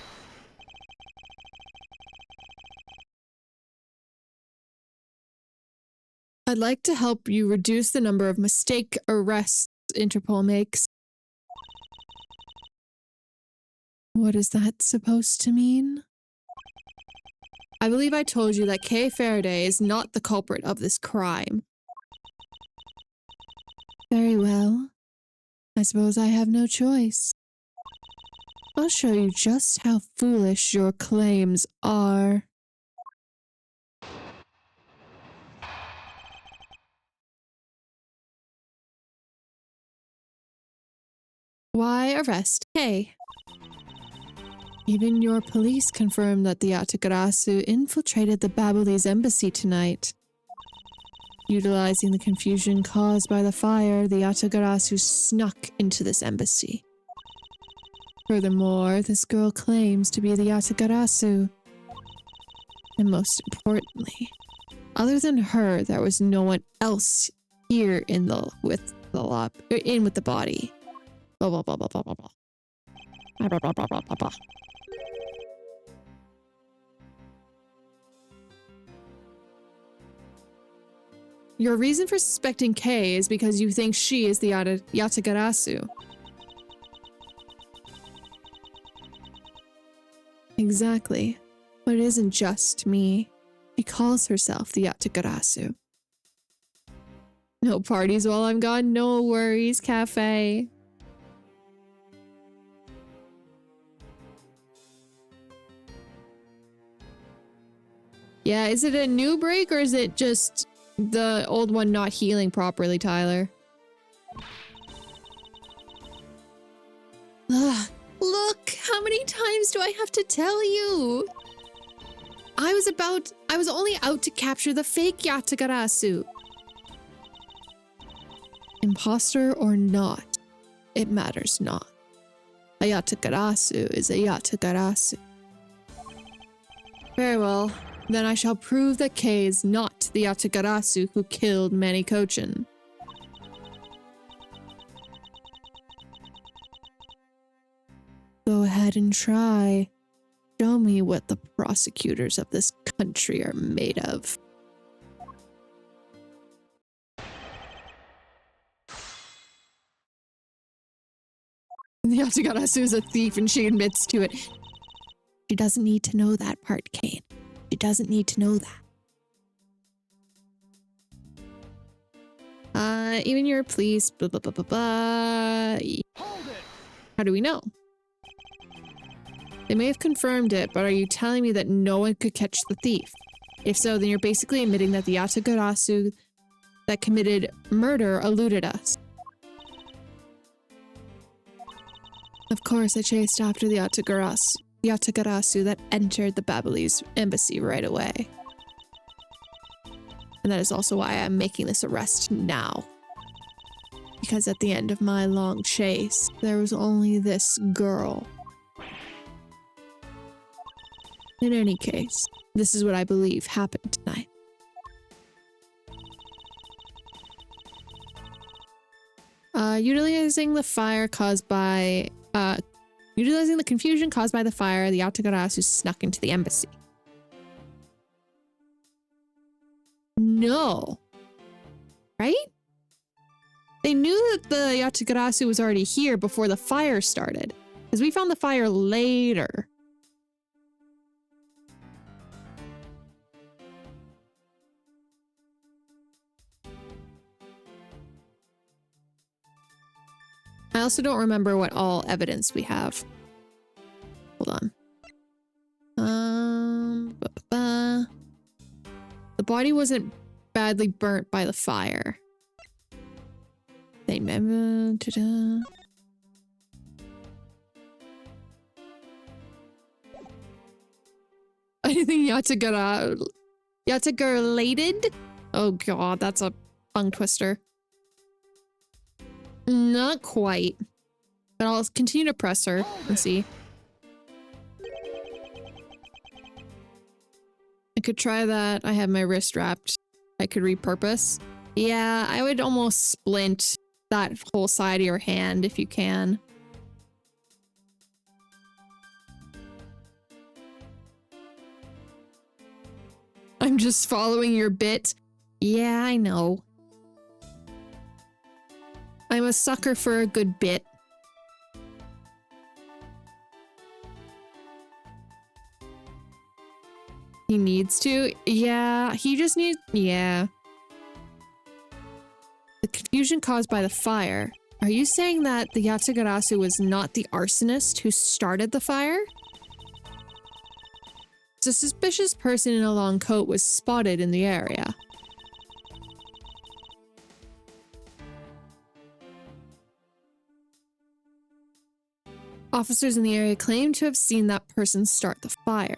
I'd like to help you reduce the number of mistake arrests Interpol makes. What is that supposed to mean? I believe I told you that Kay Faraday is not the culprit of this crime. Very well. I suppose I have no choice. I'll show you just how foolish your claims are. Why arrest Kay? Even your police confirmed that the Yatagarasu infiltrated the Babyliss embassy tonight. Utilizing the confusion caused by the fire, the Yatagarasu snuck into this embassy. Furthermore, this girl claims to be the Yatagarasu. And most importantly, other than her, there was no one else here with the body. Blah blah blah blah blah blah blah. Blah blah blah blah blah blah blah. Your reason for suspecting Kay is because you think she is the Yatagarasu. Exactly. But it isn't just me. She calls herself the Yatagarasu. No parties while I'm gone, no worries, Cafe. Yeah, is it a new break or is it just the old one not healing properly, Tyler? Ugh, look, how many times do I have to tell you? I was only out to capture the fake Yatagarasu. Imposter or not, it matters not. A Yatagarasu is a Yatagarasu. Very well. Then I shall prove that Kay is not the Yatagarasu who killed Manny Cochin. Go ahead and try. Show me what the prosecutors of this country are made of. The Yatagarasu is a thief and she admits to it. She doesn't need to know that part, Kane. She doesn't need to know that. Even your police, blah, blah, blah, blah, blah. Hold it. How do we know? They may have confirmed it, but are you telling me that no one could catch the thief? If so, then you're basically admitting that the Yatagaratch-you that committed murder eluded us. Of course, I chased after the Yatagaratch-you that entered the Babalese embassy right away. And that is also why I'm making this arrest now. Because at the end of my long chase, there was only this girl. In any case, this is what I believe happened tonight. Utilizing the confusion caused by the fire, the Yatagaratch-you snuck into the embassy. No. Right? They knew that the Yatagaratch-you was already here before the fire started, because we found the fire later. I also don't remember what all evidence we have. Hold on. The body wasn't badly burnt by the fire. They remember. Anything Yatagarated? Oh god, that's a tongue twister. Not quite. But I'll continue to press her and see. I could try that. I have my wrist wrapped. I could repurpose. Yeah, I would almost splint that whole side of your hand if you can. I'm just following your bit. Yeah, I know. I'm a sucker for a good bit. He needs to? Yeah, he just needs... Yeah. The confusion caused by the fire. Are you saying that the Yatagaratch-you was not the arsonist who started the fire? A suspicious person in a long coat was spotted in the area. Officers in the area claim to have seen that person start the fire.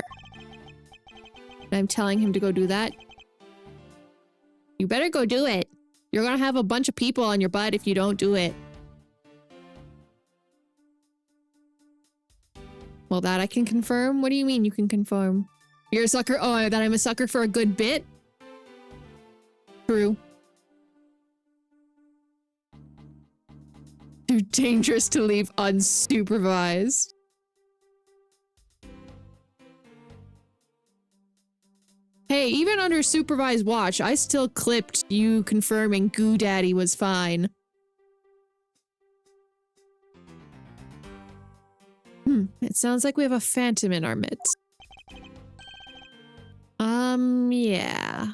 And I'm telling him to go do that. You better go do it. You're gonna have a bunch of people on your butt if you don't do it. Well, that I can confirm. What do you mean you can confirm? You're a sucker? Oh, that I'm a sucker for a good bit? True. Too dangerous to leave unsupervised. Hey, even under supervised watch, I still clipped you confirming Goo Daddy was fine. It sounds like we have a phantom in our midst. Yeah.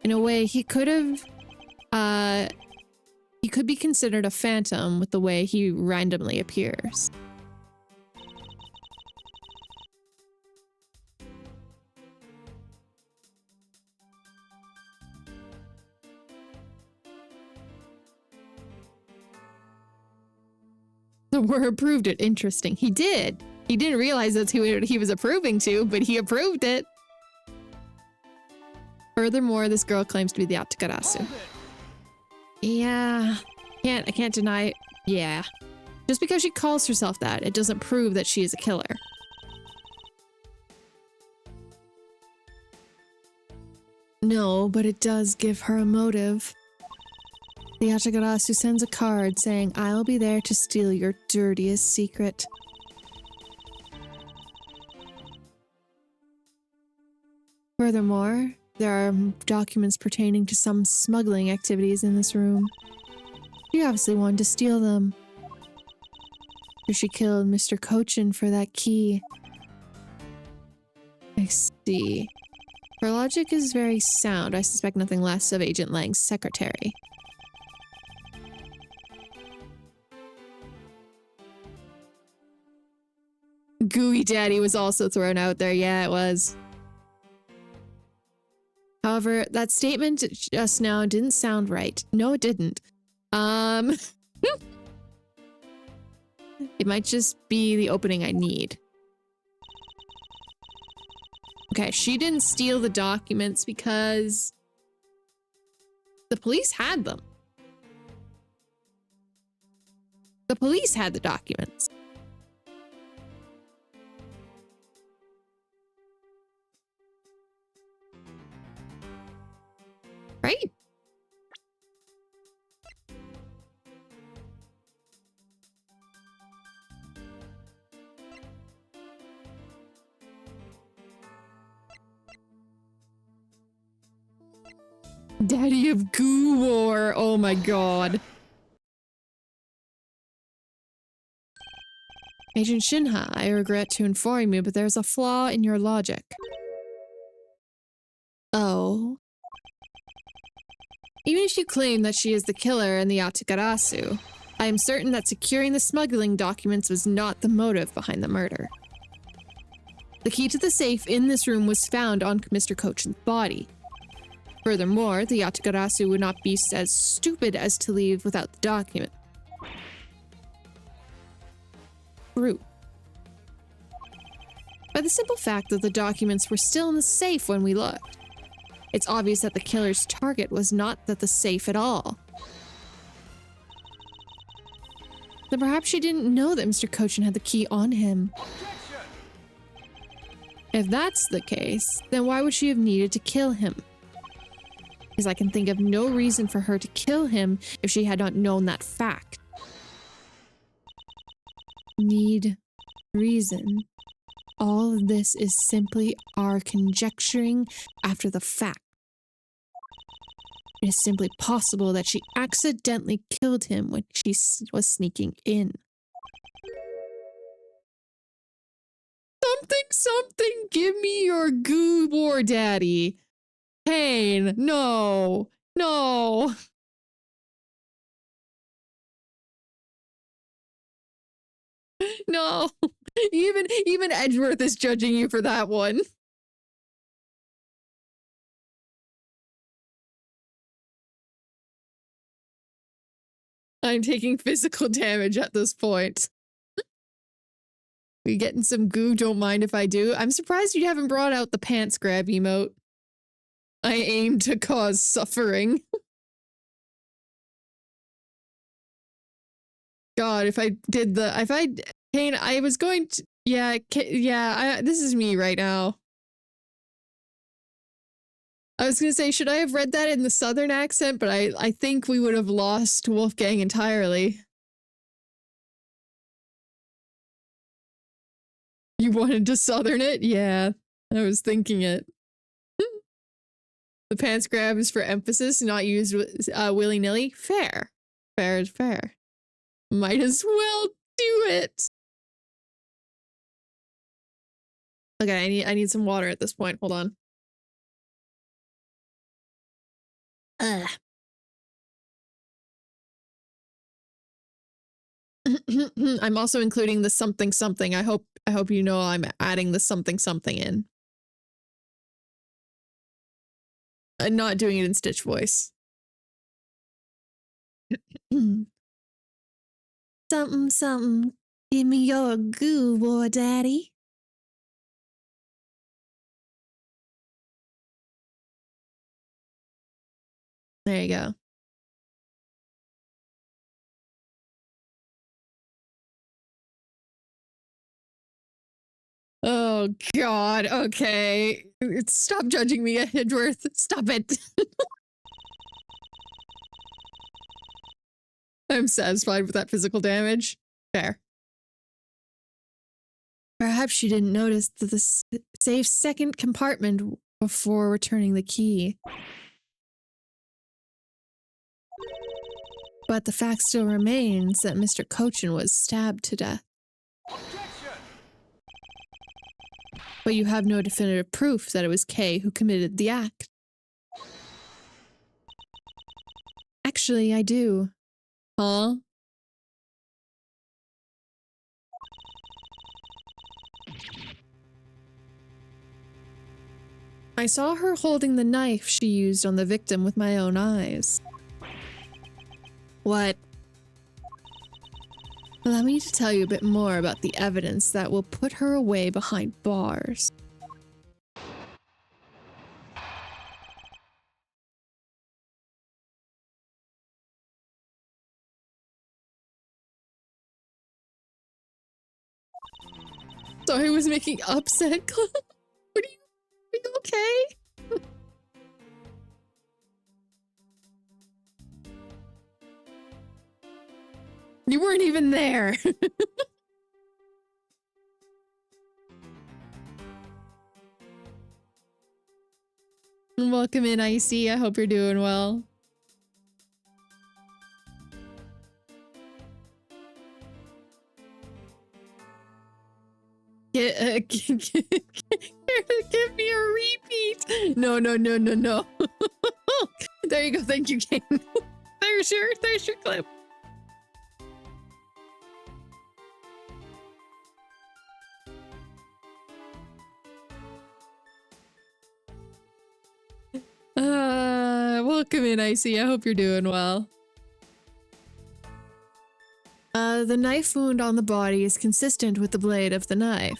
In a way, he could have, he could be considered a phantom with the way he randomly appears. The word approved it. Interesting. He did. He didn't realize that's who he was approving to, but he approved it. Furthermore, this girl claims to be the Yatagaratch-you. Yeah. I can't deny it. Yeah. Just because she calls herself that, it doesn't prove that she is a killer. No, but it does give her a motive. The Yatagaratch-you sends a card saying, "I'll be there to steal your dirtiest secret." Furthermore, there are documents pertaining to some smuggling activities in this room. She obviously wanted to steal them. Or she killed Mr. Cochin for that key. I see. Her logic is very sound. I suspect nothing less of Agent Lang's secretary. Gooey Daddy was also thrown out there. Yeah, it was. However, that statement just now didn't sound right. No, it didn't. It might just be the opening I need. Okay, she didn't steal the documents because the police had them. The police had the documents. Right? Daddy of Goo War. Oh my god. Agent Shinha, I regret to inform you, but there's a flaw in your logic. Oh. Even if you claim that she is the killer in the Yatagaratch-you, I am certain that securing the smuggling documents was not the motive behind the murder. The key to the safe in this room was found on Mr. Cochin's body. Furthermore, the Yatagaratch-you would not be as stupid as to leave without the document. True. By the simple fact that the documents were still in the safe when we looked, it's obvious that the killer's target was not the safe at all. Then perhaps she didn't know that Mr. Cochin had the key on him. If that's the case, then why would she have needed to kill him? Because I can think of no reason for her to kill him if she had not known that fact. Need reason. All of this is simply our conjecturing after the fact. It is simply possible that she accidentally killed him when she was sneaking in. Something, give me your Goo War Daddy. Pain, no, no. No, even Edgeworth is judging you for that one. I'm taking physical damage at this point. We getting some goo, don't mind if I do. I'm surprised you haven't brought out the pants grab emote. I aim to cause suffering. God, if I Kane, I was going to, this is me right now. I was gonna say, should I have read that in the southern accent, but I think we would have lost Wolfgang entirely. You wanted to southern it? Yeah, I was thinking it. The pants grab is for emphasis, not used willy-nilly. Fair. Fair is fair. Might as well do it. Okay, I need some water at this point. Hold on. I'm also including the something something. I hope you know I'm adding the something something in. I'm not doing it in Stitch voice. Something, something. Give me your Goo War Daddy. There you go. Oh God, okay. Stop judging me, Edgeworth. Stop it. I'm satisfied with that physical damage. Fair. Perhaps she didn't notice the safe second compartment before returning the key. But the fact still remains that Mr. Cochin was stabbed to death. But you have no definitive proof that it was Kay who committed the act. Actually, I do. Huh? I saw her holding the knife she used on the victim with my own eyes. What? Allow me to tell you a bit more about the evidence that will put her away behind bars. Sorry, I was making upset. Are you okay? You weren't even there. Welcome in, Icy. I hope you're doing well. Give me a repeat. No. There you go. Thank you, King. There's your clip. Welcome in, Icy. I hope you're doing well. The knife wound on the body is consistent with the blade of the knife.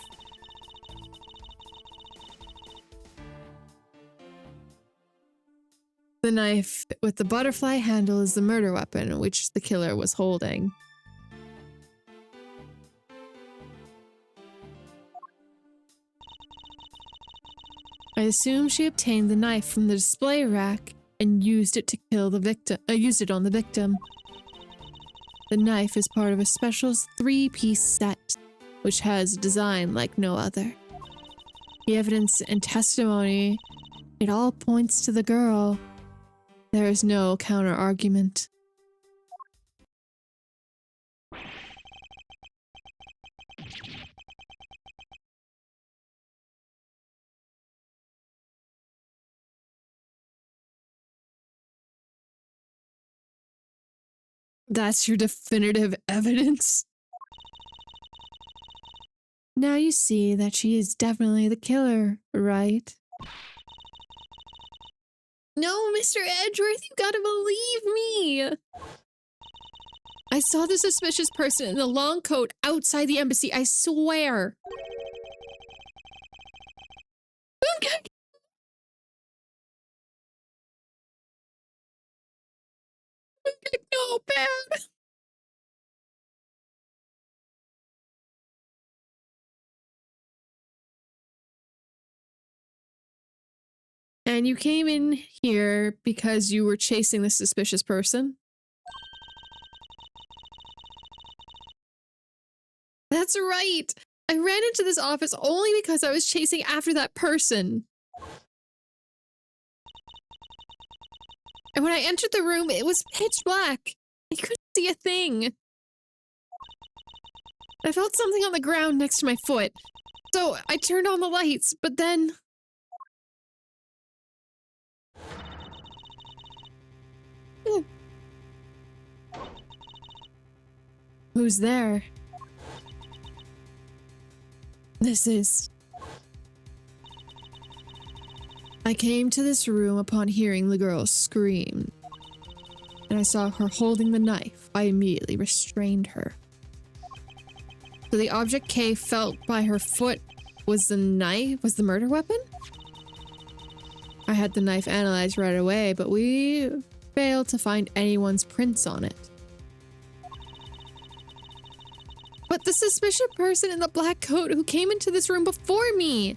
The knife with the butterfly handle is the murder weapon, which the killer was holding. I assume she obtained the knife from the display rack and used it to kill the victim. Used it on the victim. The knife is part of a special 3-piece set, which has a design like no other. The evidence and testimony, it all points to the girl. There is no counter-argument. That's your definitive evidence? Now you see that she is definitely the killer, right? No, Mr. Edgeworth, you gotta believe me! I saw the suspicious person in the long coat outside the embassy, I swear! No, bad! And you came in here because you were chasing the suspicious person? That's right! I ran into this office only because I was chasing after that person. And when I entered the room, it was pitch black. I couldn't see a thing. I felt something on the ground next to my foot. So I turned on the lights, but then... Who's there? This is... I came to this room upon hearing the girl scream. And I saw her holding the knife. I immediately restrained her. So the object K felt by her foot was the knife? Was the murder weapon? I had the knife analyzed right away, but we failed to find anyone's prints on it. But the suspicious person in the black coat who came into this room before me!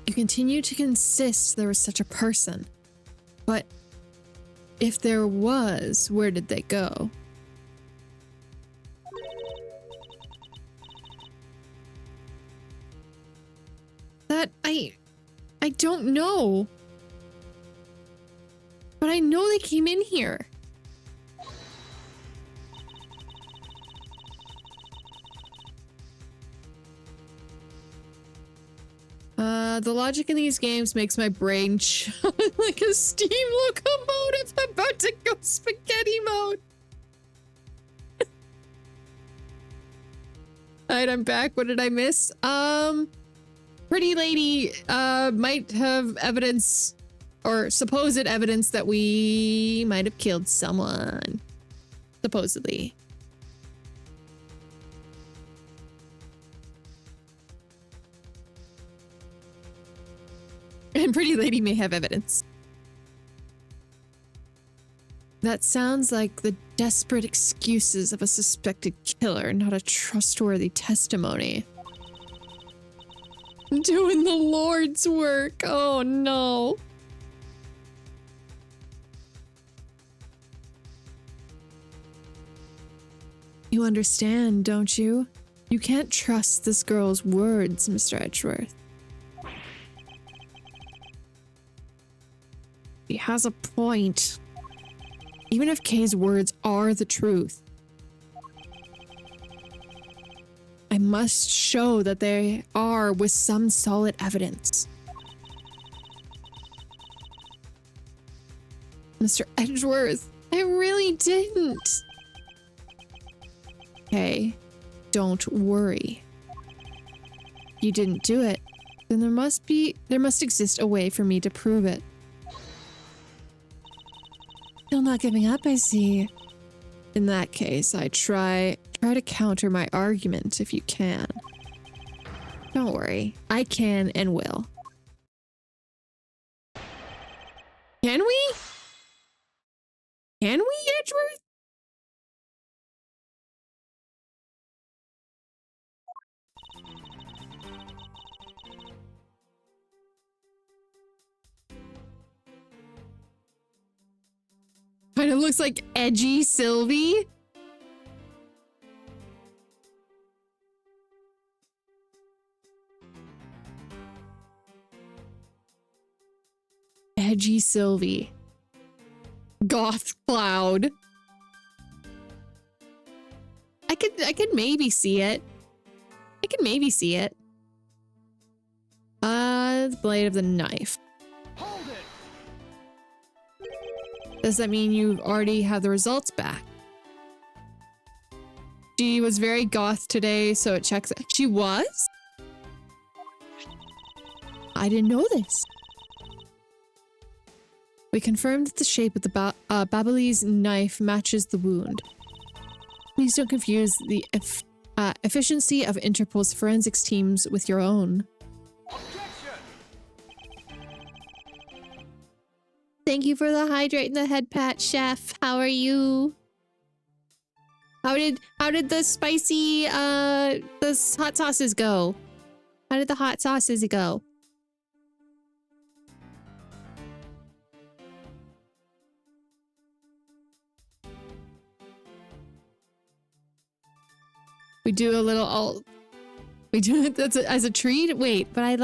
You continue to insist there was such a person. But if there was, where did they go? That I don't know. But I know they came in here. The logic in these games makes my brain chug like a steam locomotive about to go spaghetti mode. Alright, I'm back. What did I miss? Pretty lady might have evidence or supposed evidence that we might have killed someone. Supposedly. And pretty lady may have evidence. That sounds like the desperate excuses of a suspected killer, not a trustworthy testimony. Doing the Lord's work. Oh no. You understand, don't you? You can't trust this girl's words, Mr. Edgeworth. He has a point. Even if Kay's words are the truth, I must show that they are with some solid evidence. Mr. Edgeworth, I really didn't. Kay, don't worry. You didn't do it, then there must exist a way for me to prove it. Still not giving up, I see. In that case, I try to counter my argument if you can. Don't worry, I can and will. Can we? Can we, Edgeworth? Kind of looks like edgy Sylvie. Edgy Sylvie. Goth Cloud. I could maybe see it. I could maybe see it. The blade of the knife. Hold it. Does that mean you already have the results back? She was very goth today, so it checks. She was? I didn't know this. We confirmed that the shape of the Babyliss knife matches the wound. Please don't confuse the efficiency of Interpol's forensics teams with your own. Objection. Thank you for the hydrate and the head pat, chef. How are you? How did the spicy the hot sauces go? How did the hot sauces go? We do a little we do it as a treat. Wait, But I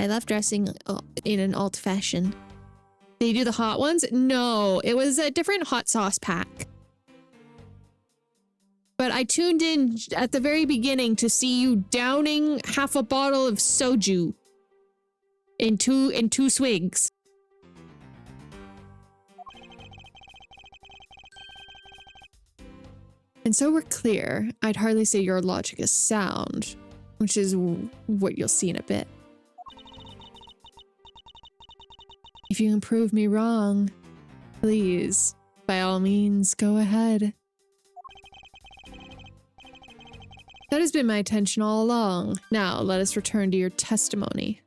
love dressing in an alt fashion. they do the hot ones? No, it was a different hot sauce pack. But I tuned in at the very beginning to see you downing half a bottle of soju in two swigs. And so we're clear. I'd hardly say your logic is sound, which is what you'll see in a bit. If you can prove me wrong, please, by all means, go ahead. That has been my intention all along. Now, let us return to your testimony.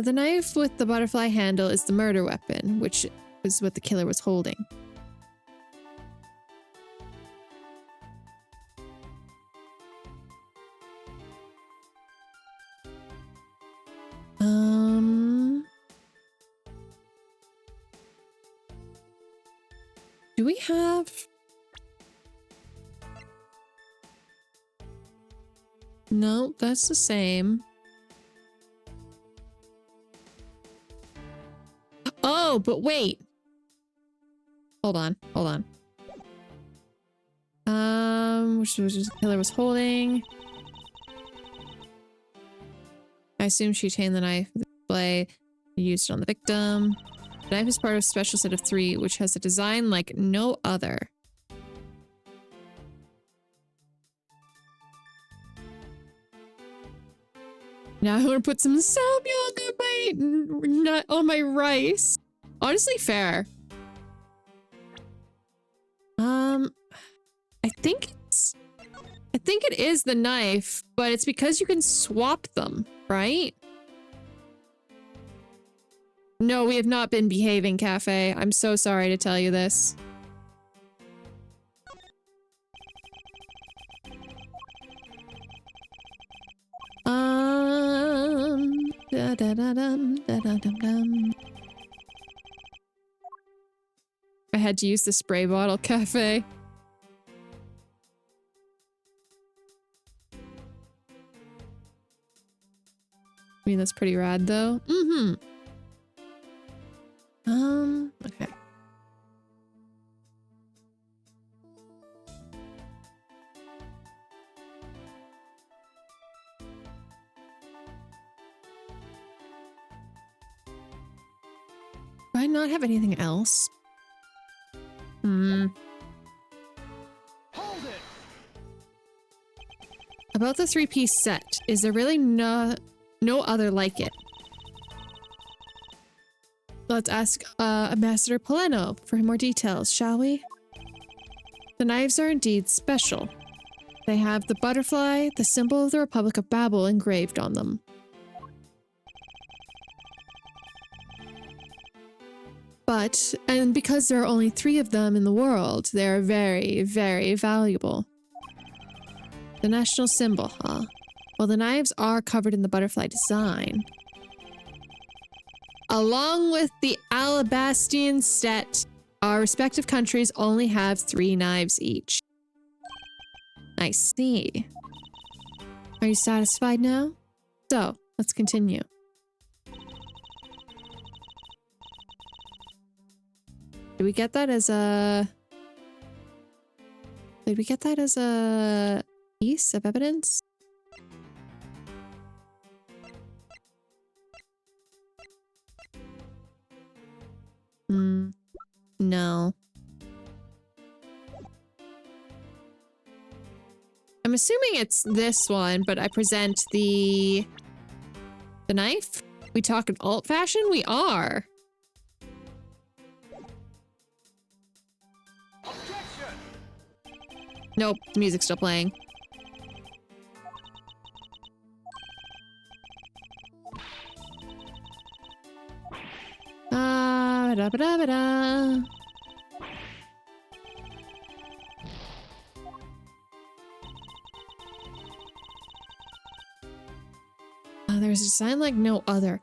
The knife with the butterfly handle is the murder weapon, which was what the killer was holding. Do we have... No, that's the same. Oh, but wait. Hold on. Which the killer was holding. I assume she retained the knife in the display, used it on the victim. The knife is part of a special set of 3, which has a design like no other. Now I want to put some samyang on my rice. Honestly, fair. I think it is the knife, but it's because you can swap them, right? No, we have not been behaving, Cafe. I'm so sorry to tell you this. I had to use the spray bottle, Cafe. I mean, that's pretty rad, though. Mm-hmm. Okay. Do I not have anything else? Hold it. About the 3-piece set, is there really no other like it? Let's ask Ambassador Poleno for more details, shall we? The knives are indeed special. They have the butterfly, the symbol of the Republic of Babel, engraved on them. And because there are only 3 of them in the world, they are very, very valuable. The national symbol, huh? Well, the knives are covered in the butterfly design. Along with the Alabastian set, our respective countries only have 3 knives each. I see. Are you satisfied now? So, let's continue. Did we get that as a... Did we get that as a piece of evidence? No. I'm assuming it's this one, but I present the knife? We talking alt fashion? We are. Objection. Nope, the music's still playing. Da-ba-da-ba-da. There's a design like no other.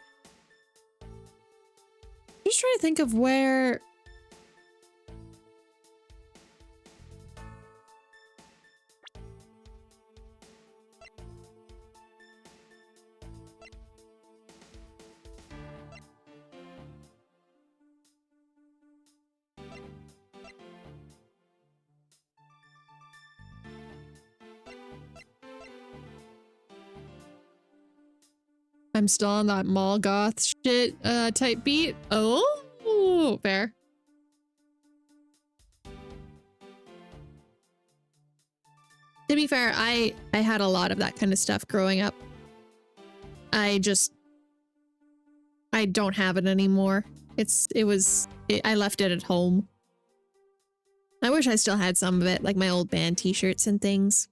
I'm just trying to think of where... I'm still on that mall goth shit type beat. Oh, fair. To be fair, I had a lot of that kind of stuff growing up. I don't have it anymore. I left it at home. I wish I still had some of it, like my old band t-shirts and things.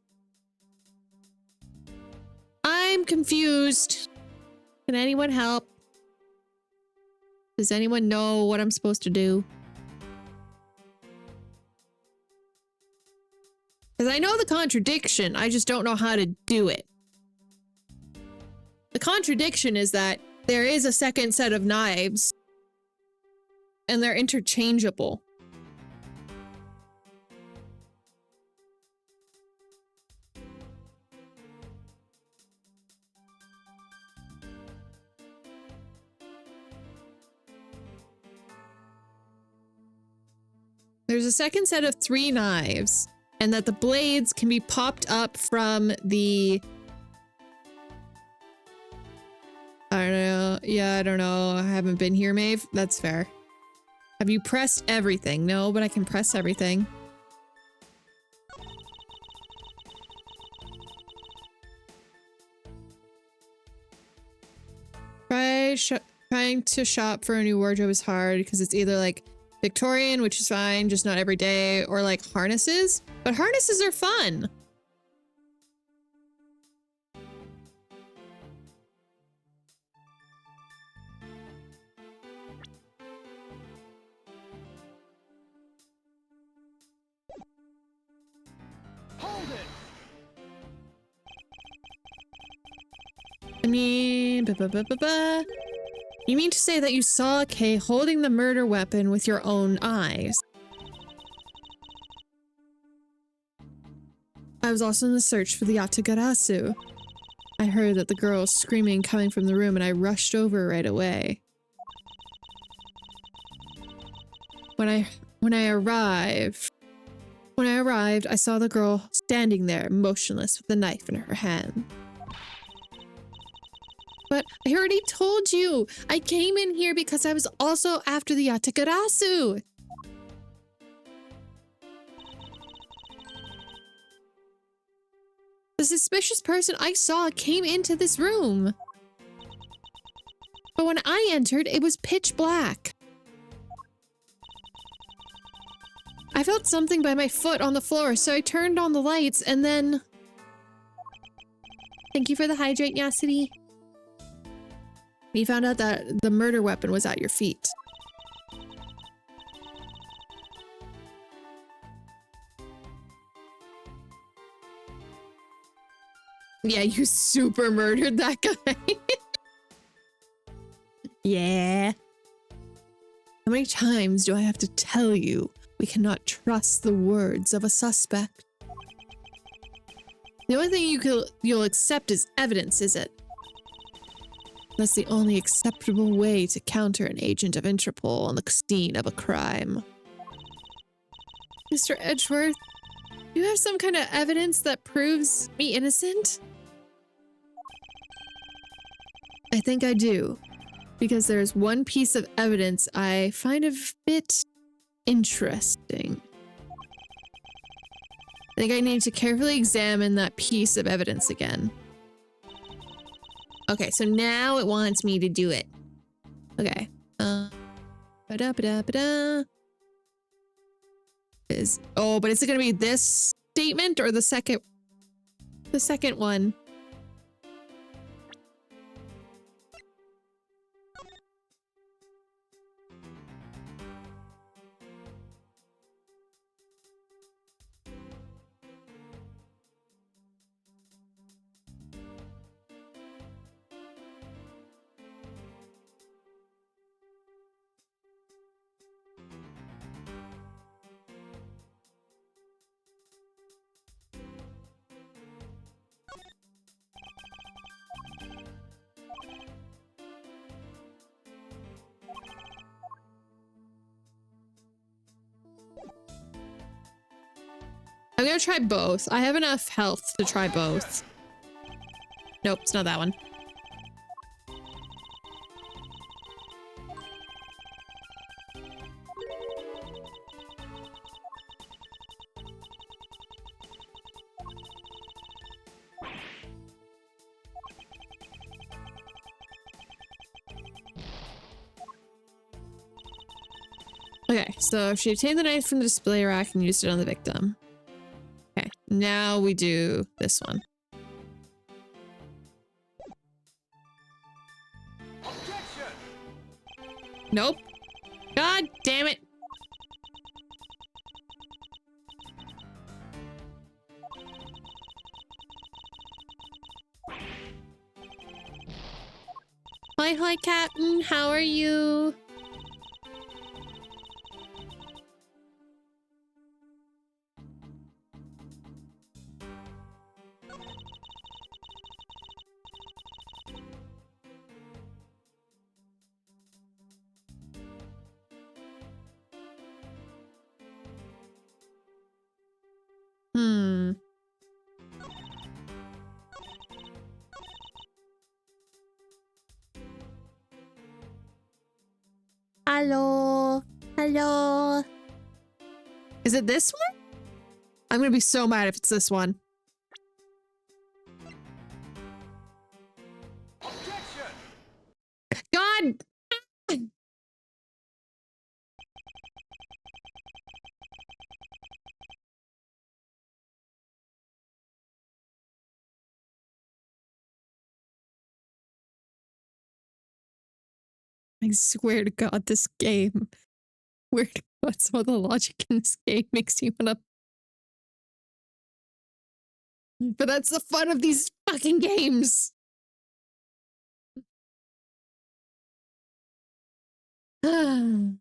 I'm confused. Can anyone help? Does anyone know what I'm supposed to do? Because I know the contradiction, I just don't know how to do it. The contradiction is that there is a second set of knives and they're interchangeable. There's a second set of 3 knives, and that the blades can be popped up from the... I don't know. Yeah, I don't know. I haven't been here, Maeve. That's fair. Have you pressed everything? No, but I can press everything. Trying to shop for a new wardrobe is hard because it's either like Victorian, which is fine, just not every day, or like harnesses. But harnesses are fun. Hold it! I mean, You mean to say that you saw Kay holding the murder weapon with your own eyes? I was also in the search for the Yatagaratch-you. I heard that the girl was screaming coming from the room and I rushed over right away. When I arrived, I saw the girl standing there, motionless with a knife in her hand. But I already told you, I came in here because I was also after the Yatagaratch-you. The suspicious person I saw came into this room. But when I entered, it was pitch black. I felt something by my foot on the floor, so I turned on the lights and then... Thank you for the hydrate, Yasity. We found out that the murder weapon was at your feet. Yeah, you super murdered that guy. Yeah. How many times do I have to tell you we cannot trust the words of a suspect? The only thing you'll accept as evidence, is it? That's the only acceptable way to counter an agent of Interpol on the scene of a crime. Mr. Edgeworth, do you have some kind of evidence that proves me innocent? I think I do, because there's one piece of evidence I find a bit interesting. I think I need to carefully examine that piece of evidence again. Okay, so now it wants me to do it. Okay. Oh, but is it gonna be this statement or the second one? I'm gonna try both. I have enough health to try both. Nope, it's not that one. Okay, so she obtained the knife from the display rack and used it on the victim. Okay, now we do this one. Objection! Nope. God damn it. Hi, Captain. How are you? Hello. Hello. Is it this one? I'm gonna be so mad if it's this one. Objection! God! I swear to God, this game. Swear to God, some of the logic in this game makes me wanna. But that's the fun of these fucking games. So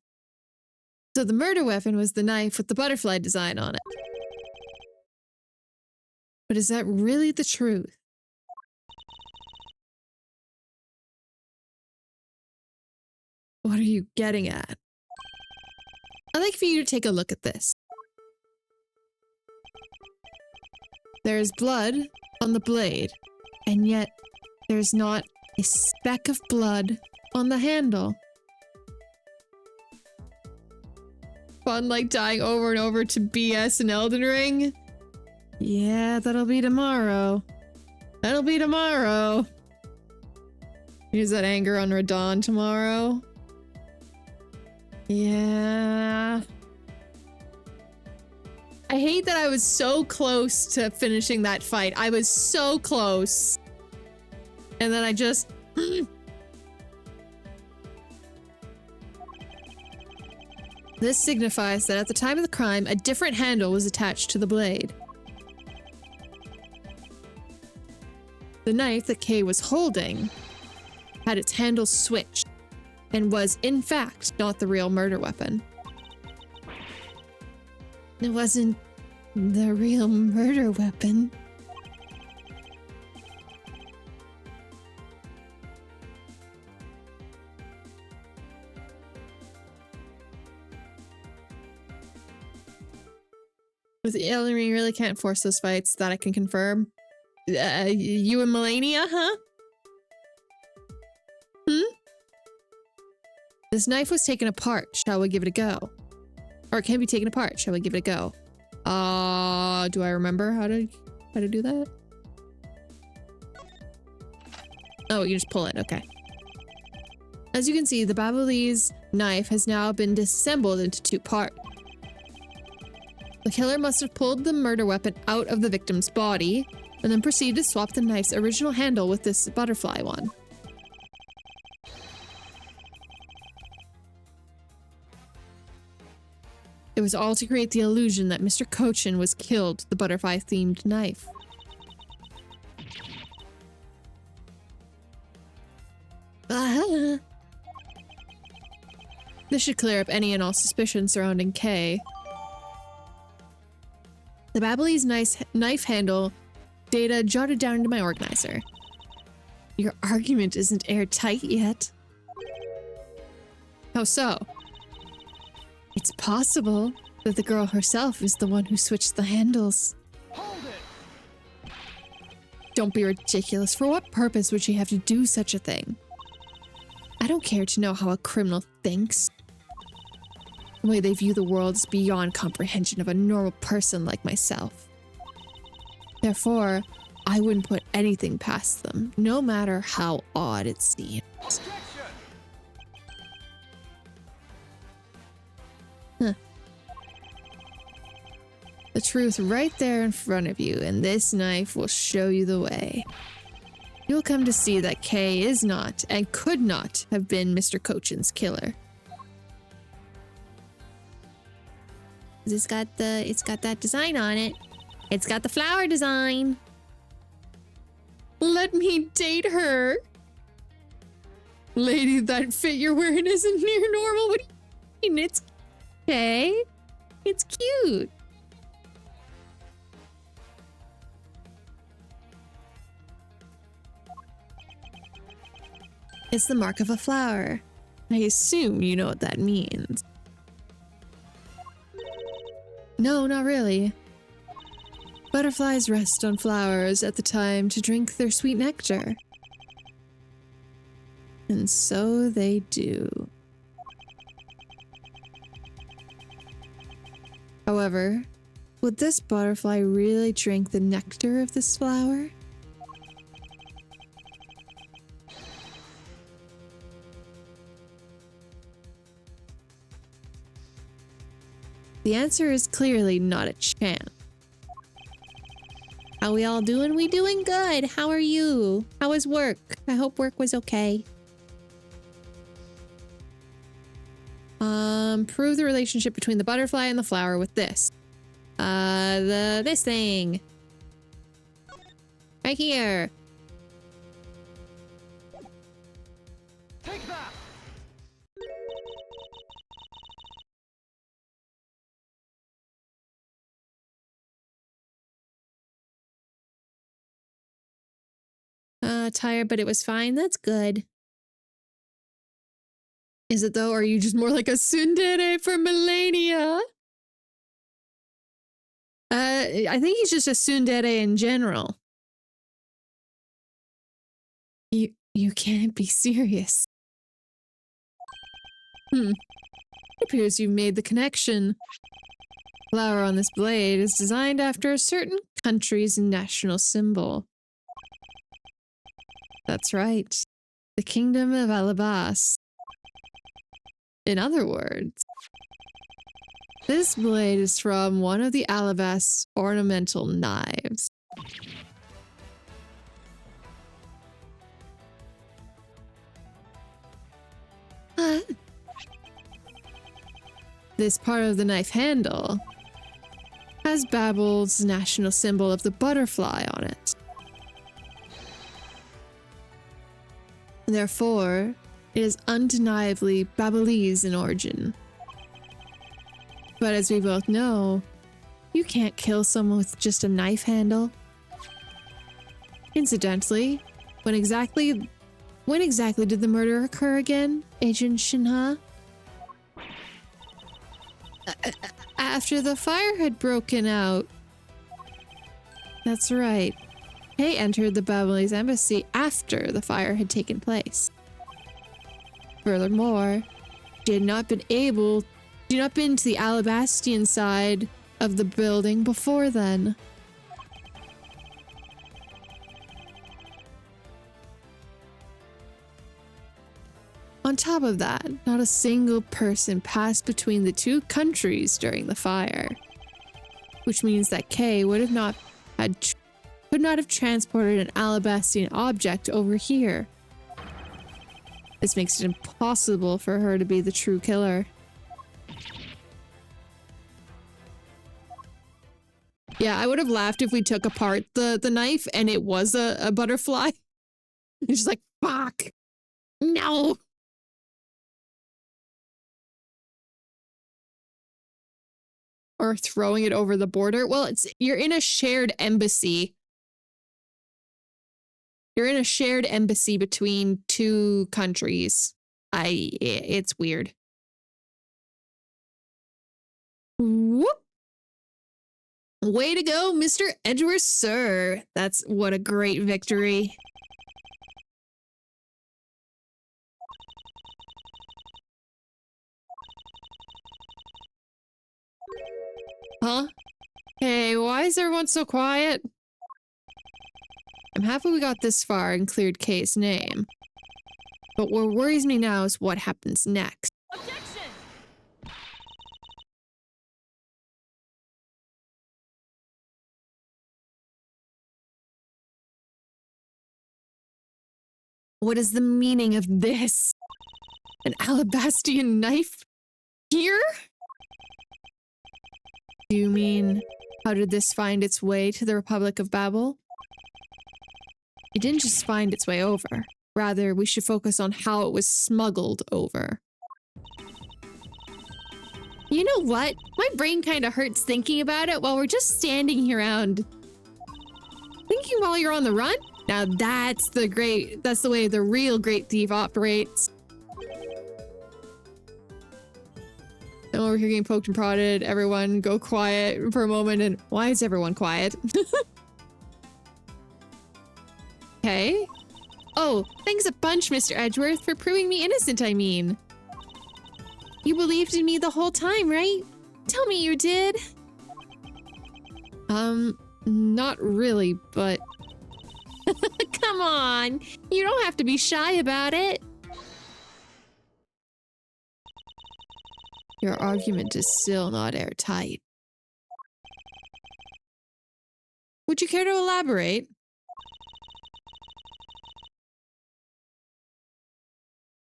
the murder weapon was the knife with the butterfly design on it. But is that really the truth? What are you getting at? I'd like for you to take a look at this. There is blood on the blade, and yet there's not a speck of blood on the handle. Fun like dying over and over to BS and Elden Ring? Yeah, that'll be tomorrow. That'll be tomorrow. Use that anger on Radon tomorrow. Yeah. I hate that I was so close to finishing that fight. I was so close. And then I just... This signifies that at the time of the crime, a different handle was attached to the blade. The knife that Kay was holding had its handle switched and was, in fact, not the real murder weapon. It wasn't the real murder weapon. With Elden Ring, you really can't force those fights, that I can confirm. You and Melania, huh? This knife was taken apart. Shall we give it a go? Or it can be taken apart. Shall we give it a go? Do I remember how to do that? Oh, you just pull it. Okay. As you can see, the Babyliss knife has now been disassembled into two parts. The killer must have pulled the murder weapon out of the victim's body and then proceeded to swap the knife's original handle with this butterfly one. It was all to create the illusion that Mr. Cochin was killed with the butterfly-themed knife. This should clear up any and all suspicion surrounding Kay. The Babyliss knife handle data jotted down into my organizer. Your argument isn't airtight yet. How so? It's possible that the girl herself is the one who switched the handles. Hold it! Don't be ridiculous. For what purpose would she have to do such a thing? I don't care to know how a criminal thinks. The way they view the world is beyond comprehension of a normal person like myself. Therefore, I wouldn't put anything past them, no matter how odd it seems. Objection! The truth right there in front of you, and this knife will show you the way. You'll come to see that Kay is not, and could not, have been Mr. Cochin's killer. It's got that design on it. It's got the flower design. Let me date her. Lady, that fit you're wearing isn't near normal. What do you mean? It's okay. It's cute. It's the mark of a flower. I assume you know what that means. No, not really. Butterflies rest on flowers at the time to drink their sweet nectar. And so they do. However, would this butterfly really drink the nectar of this flower? The answer is clearly not a chance. How we all doing? We doing good. How are you? How was work? I hope work was okay. Prove the relationship between the butterfly and the flower with this. This thing. Right here. Take that! Tired, but it was fine. That's good. Is it though? Or are you just more like a tsundere for millennia? I think he's just a tsundere in general. You can't be serious. It appears you've made the connection. Flower on this blade is designed after a certain country's national symbol. That's right. The Kingdom of Alabas. In other words, this blade is from one of the Alabas ornamental knives. This part of the knife handle has Babel's national symbol of the butterfly on it. Therefore, it is undeniably Babelese in origin. But as we both know, you can't kill someone with just a knife handle. Incidentally, when exactly did the murder occur again, Agent Shinha? After the fire had broken out. That's right. Kay entered the Babelese embassy after the fire had taken place. Furthermore, she had not been to the Alabastian side of the building before then. On top of that, not a single person passed between the two countries during the fire, which means that Kay could not have transported an Alabastian object over here. This makes it impossible for her to be the true killer. Yeah, I would have laughed if we took apart the knife and it was a butterfly. It's just like, fuck. No. Or throwing it over the border. Well, you're in a shared embassy. You're in a shared embassy between two countries. It's weird. Whoop. Way to go, Mr. Edgeworth, sir. What a great victory. Huh? Hey, why is everyone so quiet? I'm happy we got this far and cleared Kay's name. But what worries me now is what happens next. Objection! What is the meaning of this? An Alabastian knife? Here? Do you mean, how did this find its way to the Republic of Babel? It didn't just find its way over. Rather, we should focus on how it was smuggled over. You know what? My brain kind of hurts thinking about it while we're just standing here around. Thinking while you're on the run? Now that's the way the real great thief operates. I'm over here getting poked and prodded. Everyone go quiet for a moment. And why is everyone quiet? Okay. Oh, thanks a bunch, Mr. Edgeworth, for proving me innocent, I mean. You believed in me the whole time, right? Tell me you did. Not really, but Come on, you don't have to be shy about it. your argument is still not airtight. Would you care to elaborate?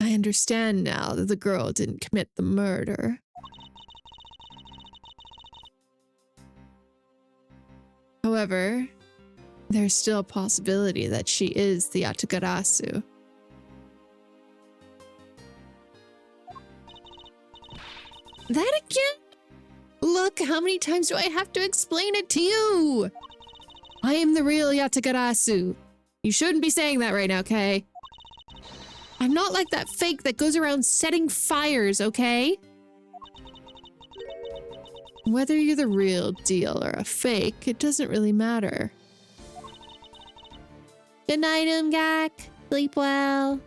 I understand now that the girl didn't commit the murder. However, there's still a possibility that she is the Yatagaratch-you. That again? Look, how many times do I have to explain it to you? I am the real Yatagaratch-you. You shouldn't be saying that right now, Kay. I'm not like that fake that goes around setting fires, okay? Whether you're the real deal or a fake, it doesn't really matter. Good night, Umgak. Sleep well.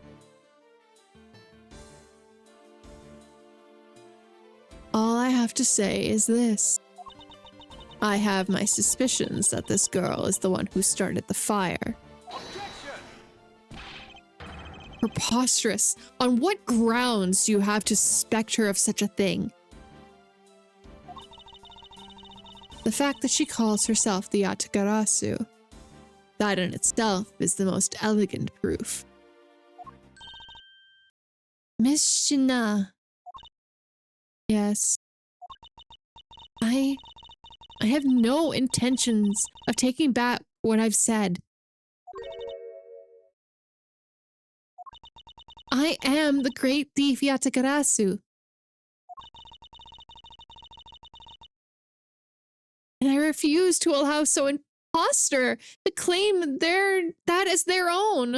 All I have to say is this. I have my suspicions that this girl is the one who started the fire. Preposterous. On what grounds do you have to suspect her of such a thing? The fact that she calls herself the Yatagaratch-you, that in itself is the most elegant proof. Miss Shina. Yes. I have no intentions of taking back what I've said. I am the great thief Yatagaratch-you. And I refuse to allow so imposter to claim that as their own.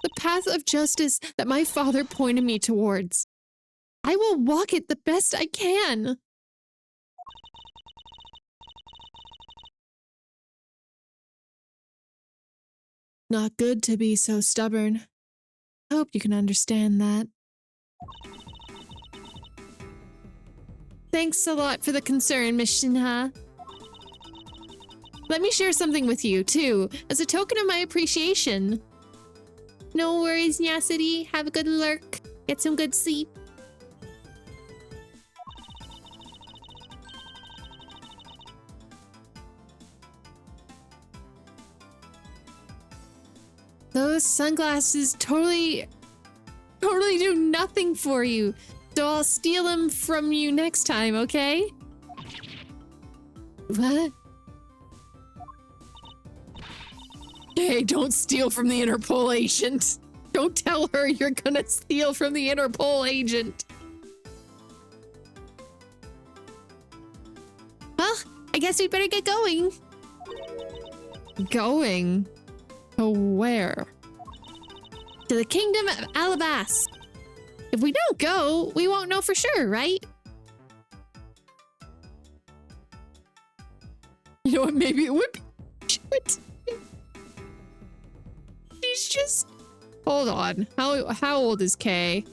The path of justice that my father pointed me towards. I will walk it the best I can. Not good to be so stubborn. I hope you can understand that. Thanks a lot for the concern, Miss Shinha. Let me share something with you, too, as a token of my appreciation. No worries, Nyasity. Have a good lurk. Get some good sleep. Those sunglasses totally do nothing for you. So I'll steal them from you next time, okay? What? Hey, don't steal from the Interpol agent. Don't tell her you're gonna steal from the Interpol agent. Well, I guess we'd better get going. Going? To where? To the Kingdom of Alabas. If we don't go, we won't know for sure, right? You know what, maybe it would be... She's just... Hold on. How old is Kay?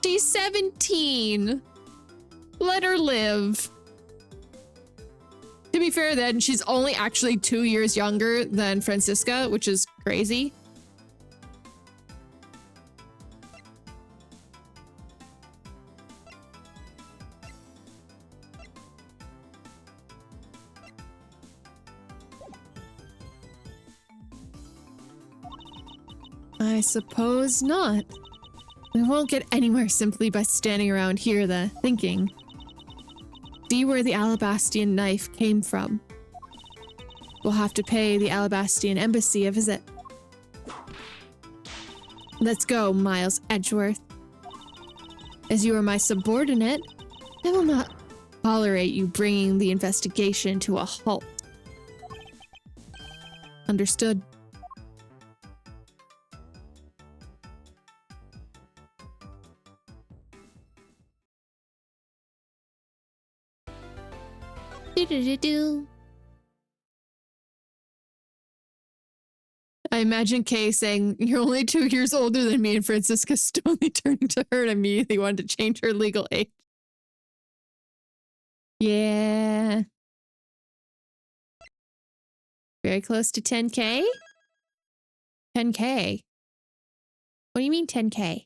She's 17. Let her live. To be fair then, she's only actually 2 years younger than Francisca, which is crazy. I suppose not. We won't get anywhere simply by standing around here, thinking. See where the Alabastian knife came from. We'll have to pay the Alabastian embassy a visit. Let's go, Miles Edgeworth. As you are my subordinate, I will not tolerate you bringing the investigation to a halt. Understood. Do-do-do-do. I imagine Kay saying, "You're only 2 years older than me," and Francisca slowly turning to her and immediately wanted to change her legal age. Yeah. Very close to 10K? 10K? What do you mean 10K?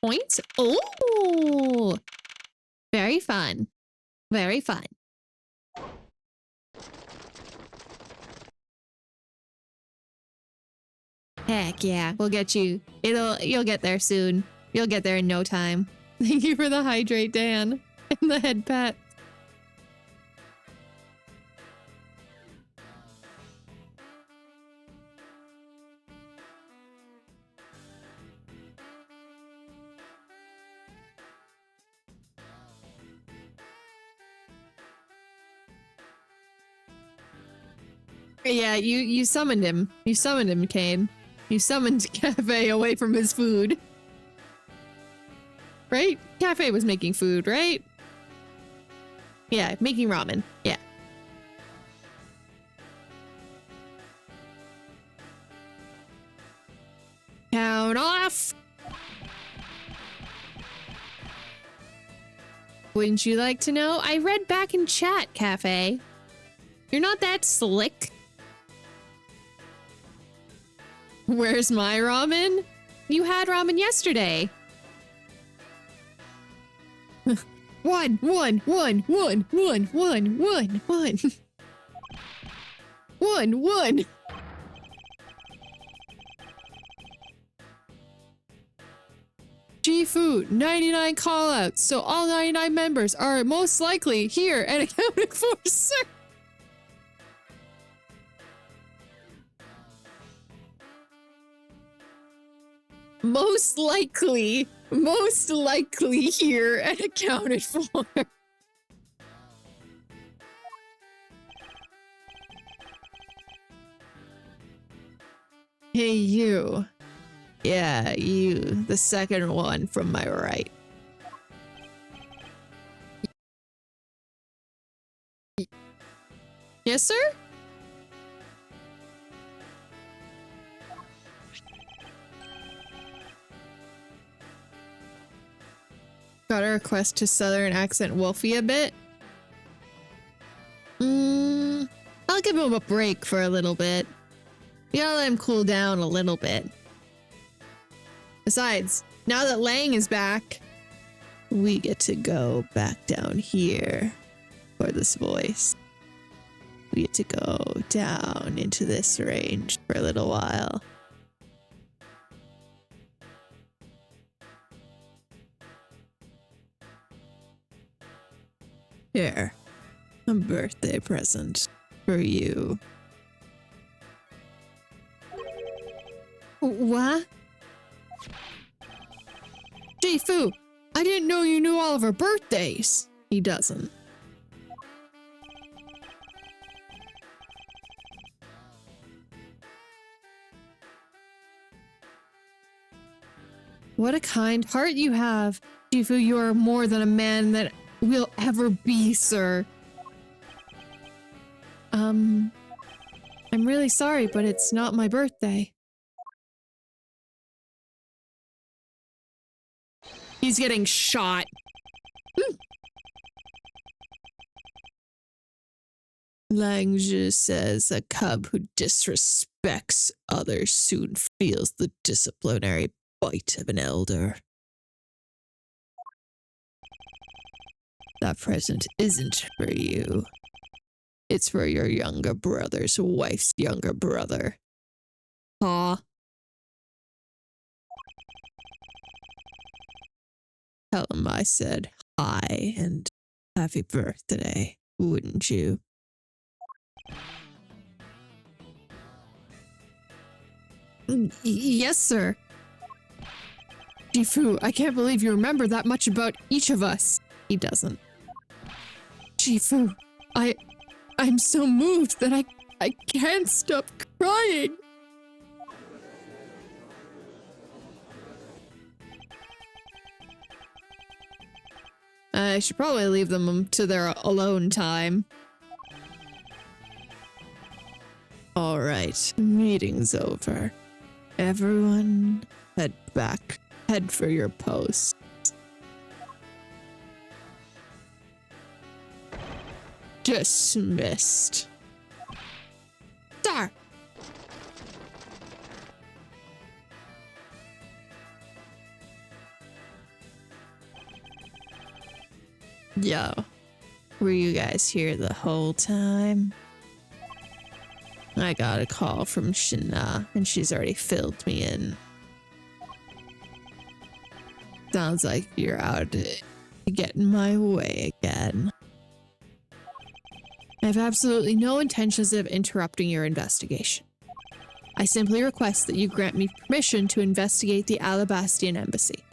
Points? Oh! Very fun. Very fun. Heck yeah, we'll get you. You'll get there soon. You'll get there in no time. Thank you for the hydrate, Dan. And the head pat. Yeah, you summoned him. You summoned him, Kane. You summoned Cafe away from his food. Right? Cafe was making food, right? Yeah, making ramen. Yeah. Count off! Wouldn't you like to know? I read back in chat, Cafe. You're not that slick. Where's my ramen? You had ramen yesterday. One. G-Food, 99 callouts, so all 99 members are most likely here and accounted for, sir. Most likely here and accounted for. Hey, you. Yeah, you, the second one from my right. Yes, sir? Got a request to southern accent Wolfie a bit. I'll give him a break for a little bit. You gotta let him cool down a little bit. Besides, now that Lang is back, we get to go back down here for this voice. We get to go down into this range for a little while. Here, a birthday present for you. What? Jifu, I didn't know you knew all of her birthdays. He doesn't. What a kind heart you have. Jifu, you are more than a man that will ever be, sir. I'm really sorry, but it's not my birthday. He's getting shot. Langzhi says a cub who disrespects others soon feels the disciplinary bite of an elder. That present isn't for you. It's for your younger brother's wife's younger brother. Aw. Tell him I said hi and happy birthday, wouldn't you? Yes, sir. Jifu, I can't believe you remember that much about each of us. He doesn't. Jifu, I'm so moved that I can't stop crying. I should probably leave them to their alone time. All right, meeting's over. Everyone, head back. Head for your post. Dismissed. Sir. Yo, were you guys here the whole time? I got a call from Shana, and she's already filled me in. Sounds like you're out to get in my way again. I have absolutely no intentions of interrupting your investigation. I simply request that you grant me permission to investigate the Alabastian embassy.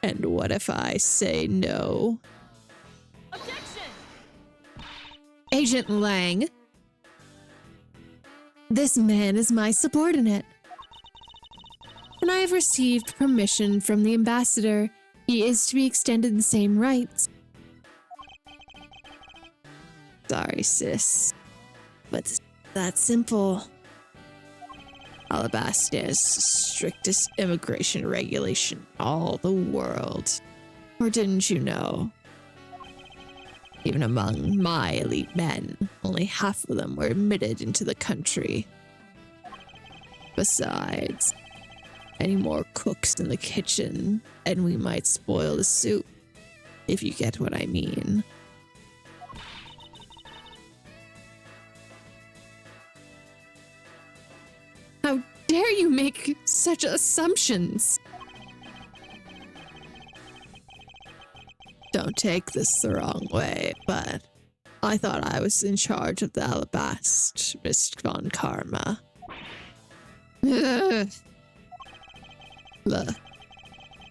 And what if I say no? Objection! Agent Lang, this man is my subordinate. And I have received permission from the ambassador. He is to be extended the same rights. Sorry, sis, but it's that simple. Alabastia's strictest immigration regulation in all the world. Or didn't you know? Even among my elite men, only half of them were admitted into the country. Besides, any more cooks in the kitchen, and we might spoil the soup, if you get what I mean. How dare you make such assumptions? Don't take this the wrong way, but I thought I was in charge of the Alabast, Miss Von Karma. Ugh. Look,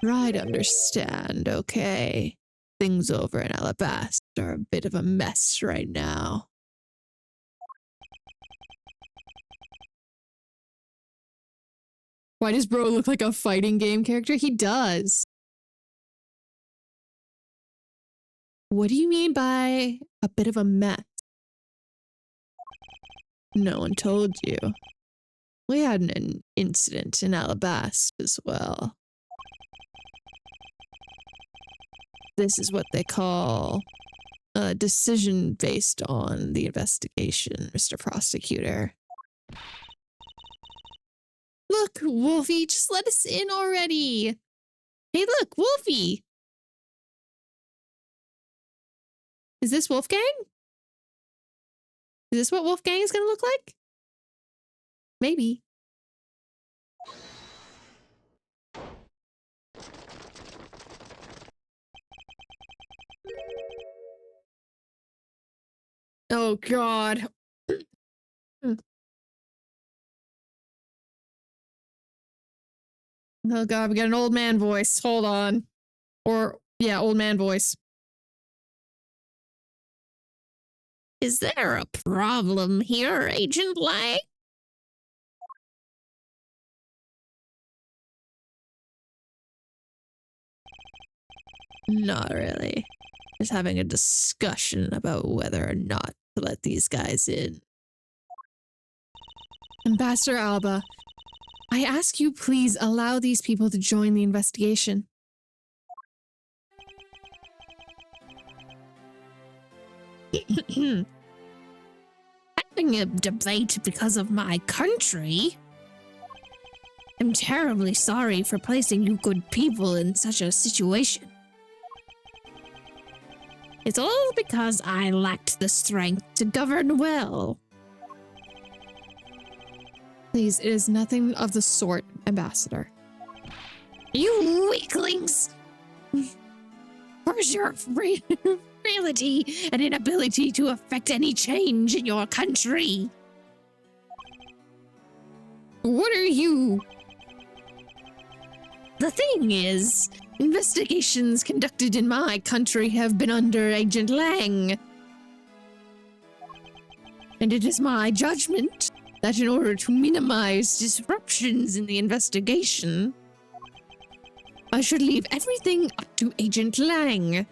try to understand, okay? Things over in Alabast are a bit of a mess right now. Why does bro look like a fighting game character? He does. What do you mean by a bit of a mess? No one told you. We had an incident in Alabast as well. This is what they call a decision based on the investigation, Mr. Prosecutor. Look, Wolfie, just let us in already. Hey, look, Wolfie. Is this Wolfgang? Is this what Wolfgang is going to look like? Maybe. Oh, God. Oh, God, we got an old man voice. Hold on. Or, yeah, old man voice. Is there a problem here, Agent Lang? Not really. Just having a discussion about whether or not to let these guys in. Ambassador Alba, I ask you please allow these people to join the investigation. Having a debate because of my country? I'm terribly sorry for placing you good people in such a situation. It's all because I lacked the strength to govern well. Please, it is nothing of the sort, Ambassador. You weaklings! Where's your reality and inability to affect any change in your country? What are you? The thing is, Investigations conducted in my country have been under Agent Lang. And it is my judgment that in order to minimize disruptions in the investigation, I should leave everything up to Agent Lang.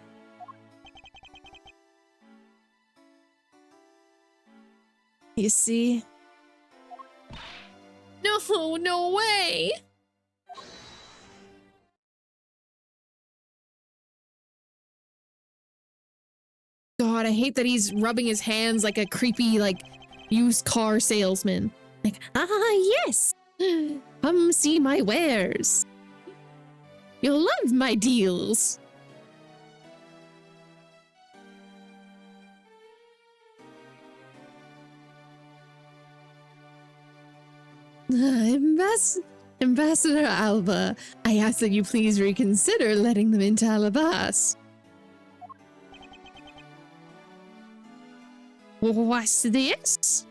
You see? No, no way! God, I hate that he's rubbing his hands like a creepy, like, used car salesman. Like, yes. Come see my wares. You'll love my deals. Ambassador Alba, I ask that you please reconsider letting them into Alabas. What's this?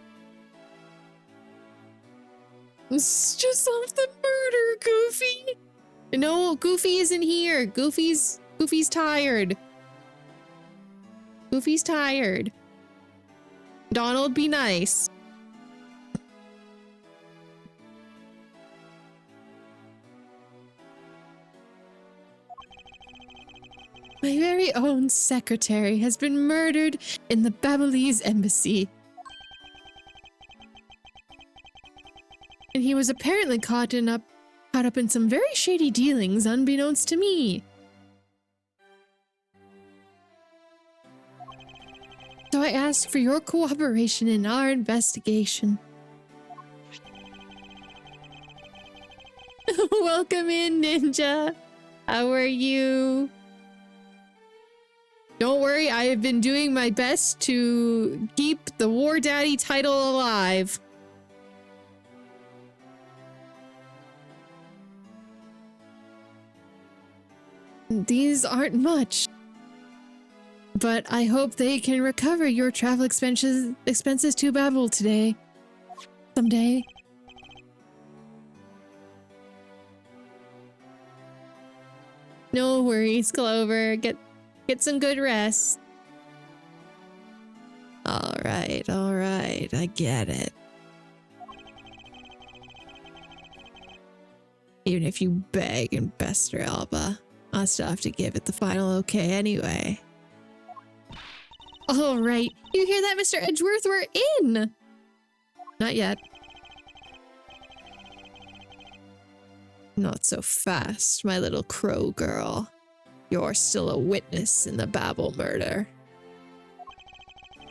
It's just off the murder, Goofy. No, Goofy isn't here. Goofy's tired. Goofy's tired. Donald, be nice. My very own secretary has been murdered in the Babylese embassy. And he was apparently caught up in some very shady dealings unbeknownst to me. So I ask for your cooperation in our investigation. Welcome in, Ninja. How are you? Don't worry, I have been doing my best to keep the War Daddy title alive. These aren't much, but I hope they can recover your travel expenses to Babel today. Someday. No worries, Clover. Get some good rest. All right, I get it. Even if you beg and pester Alba, I still have to give it the final okay anyway. All right, you hear that, Mr. Edgeworth? We're in. Not yet. Not so fast, my little crow girl. You're still a witness in the Babel murder.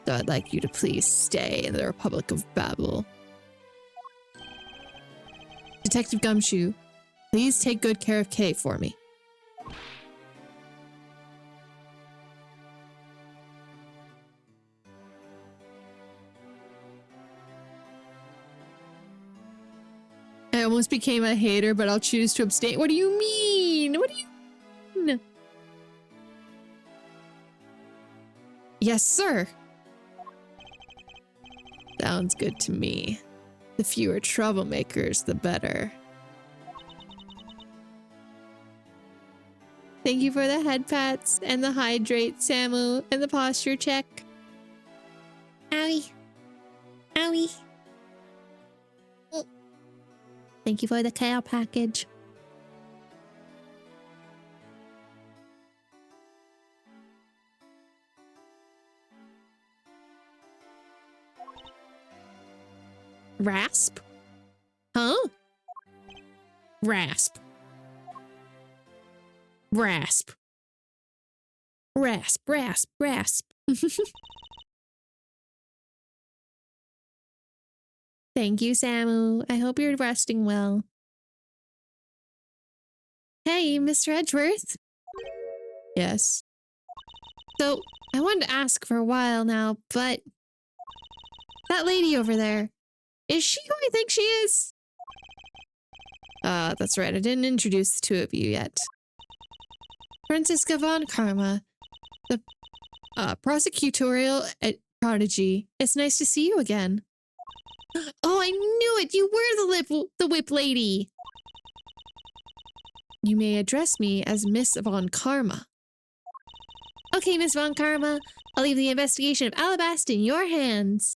So I'd like you to please stay in the Republic of Babel. Detective Gumshoe, please take good care of Kay for me. I almost became a hater, but I'll choose to abstain. What do you mean? What do you mean? Yes, sir. Sounds good to me. The fewer troublemakers, the better. Thank you for the head pats and the hydrate, Samu, and the posture check. Owie. Owie. Thank you for the care package. Rasp? Huh? Rasp. Rasp. Rasp, rasp, rasp. Thank you, Samu. I hope you're resting well. Hey, Mr. Edgeworth. Yes. So, I wanted to ask for a while now, but that lady over there, is she who I think she is? That's right. I didn't introduce the two of you yet. Franziska von Karma, the prosecutorial prodigy. It's nice to see you again. Oh, I knew it! You were the whip lady! You may address me as Miss Von Karma. Okay, Miss Von Karma. I'll leave the investigation of Alabasta in your hands.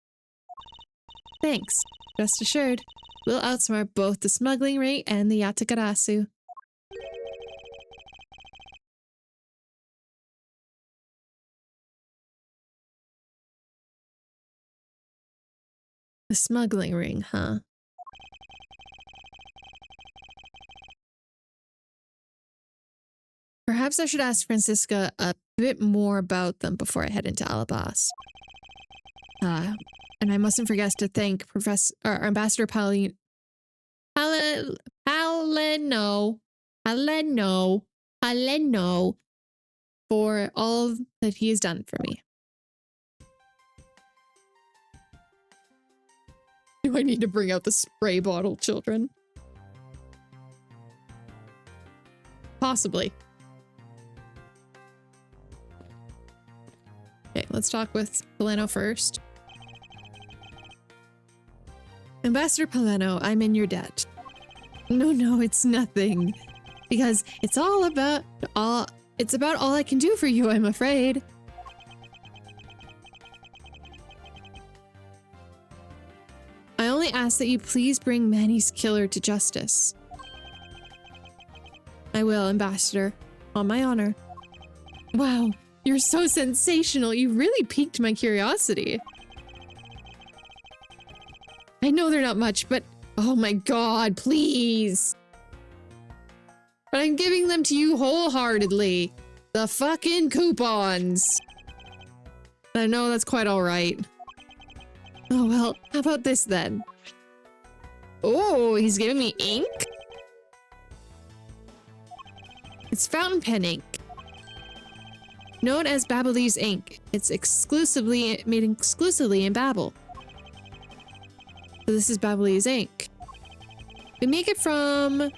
Thanks. Rest assured, we'll outsmart both the smuggling ring and the Yatagaratch-you. The smuggling ring, huh? Perhaps I should ask Franziska a a bit more about them before I head into Alabas. And I mustn't forget to thank Ambassador Paleno for all that he has done for me. Do I need to bring out the spray bottle, children? Possibly. Okay, let's talk with Paleno first. Ambassador Paleno, I'm in your debt. No, it's nothing. Because it's about all I can do for you, I'm afraid. I only ask that you please bring Manny's killer to justice. I will, Ambassador. On my honor. Wow, you're so sensational. You really piqued my curiosity. I know they're not much, but oh my god, please. But I'm giving them to you wholeheartedly. The fucking coupons. I know that's quite all right. Oh, well, how about this then? Oh, he's giving me ink? It's fountain pen ink. Known as Babbly's ink. It's made exclusively in Babel. So this is Babbly's ink. We make it from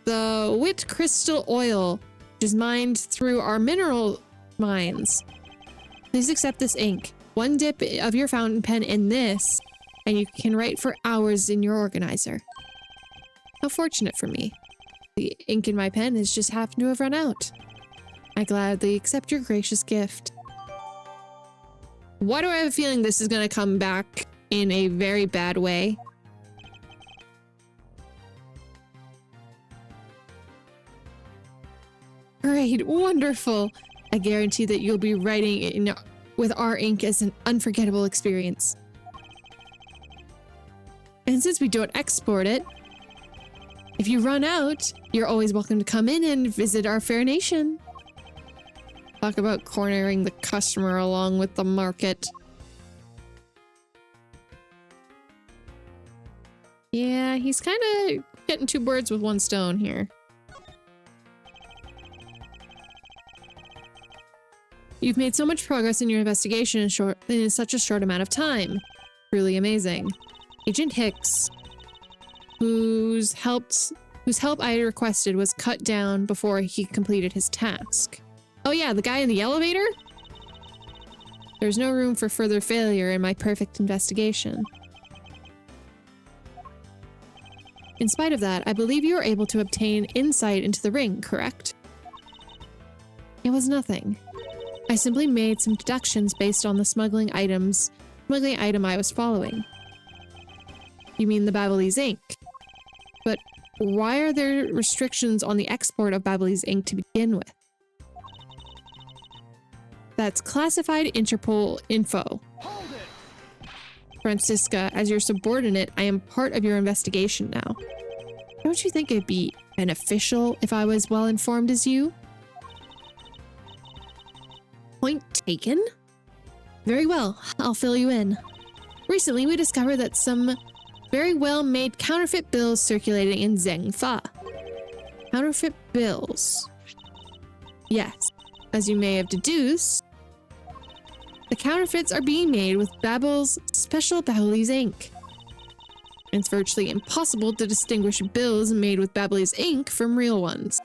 the wit crystal oil, which is mined through our mineral mines. Please accept this ink. One dip of your fountain pen in this, and you can write for hours in your organizer. How fortunate for me. The ink in my pen is just happened to have run out. I gladly accept your gracious gift. Why do I have a feeling this is going to come back in a very bad way? Great, wonderful. I guarantee that you'll be writing with our ink as an unforgettable experience. And since we don't export it, if you run out, you're always welcome to come in and visit our fair nation. Talk about cornering the customer along with the market. Yeah, he's kind of getting two birds with one stone here. You've made so much progress in your investigation in such a short amount of time. Really amazing. Agent Hicks, whose help I requested was cut down before he completed his task. Oh yeah, the guy in the elevator? There's no room for further failure in my perfect investigation. In spite of that, I believe you were able to obtain insight into the ring, correct? It was nothing. I simply made some deductions based on the smuggling item I was following. You mean the Babbly's ink? But why are there restrictions on the export of Babbly's ink to begin with? That's classified Interpol info. Hold it! Francisca, as your subordinate, I am part of your investigation now. Don't you think it'd be beneficial if I was well informed as you? Point taken? Very well, I'll fill you in. Recently, we discovered that some very well-made counterfeit bills circulating in Zhengfa. Counterfeit bills. Yes, as you may have deduced, the counterfeits are being made with Babel's special Babbly's ink. It's virtually impossible to distinguish bills made with Babbly's ink from real ones.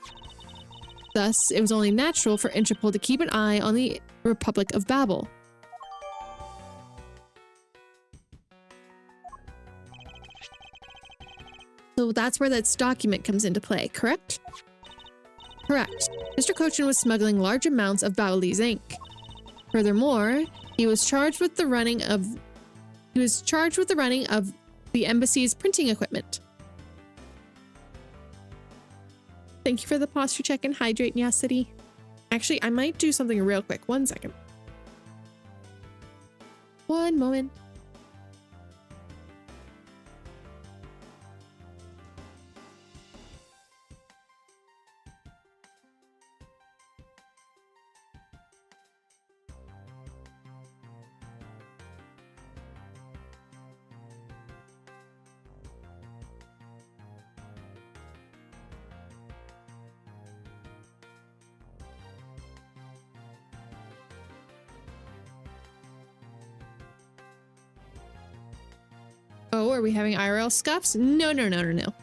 Thus, it was only natural for Interpol to keep an eye on the Republic of Babel. So that's where that document comes into play, correct? Correct. Mr. Cochin was smuggling large amounts of Babbly's ink. Furthermore, he was charged with the running of the embassy's printing equipment. Thank you for the posture check and hydrate, Nyasity. Actually, I might do something real quick. 1 second. One moment. Oh, are we having IRL scuffs? No, no, no, no, no.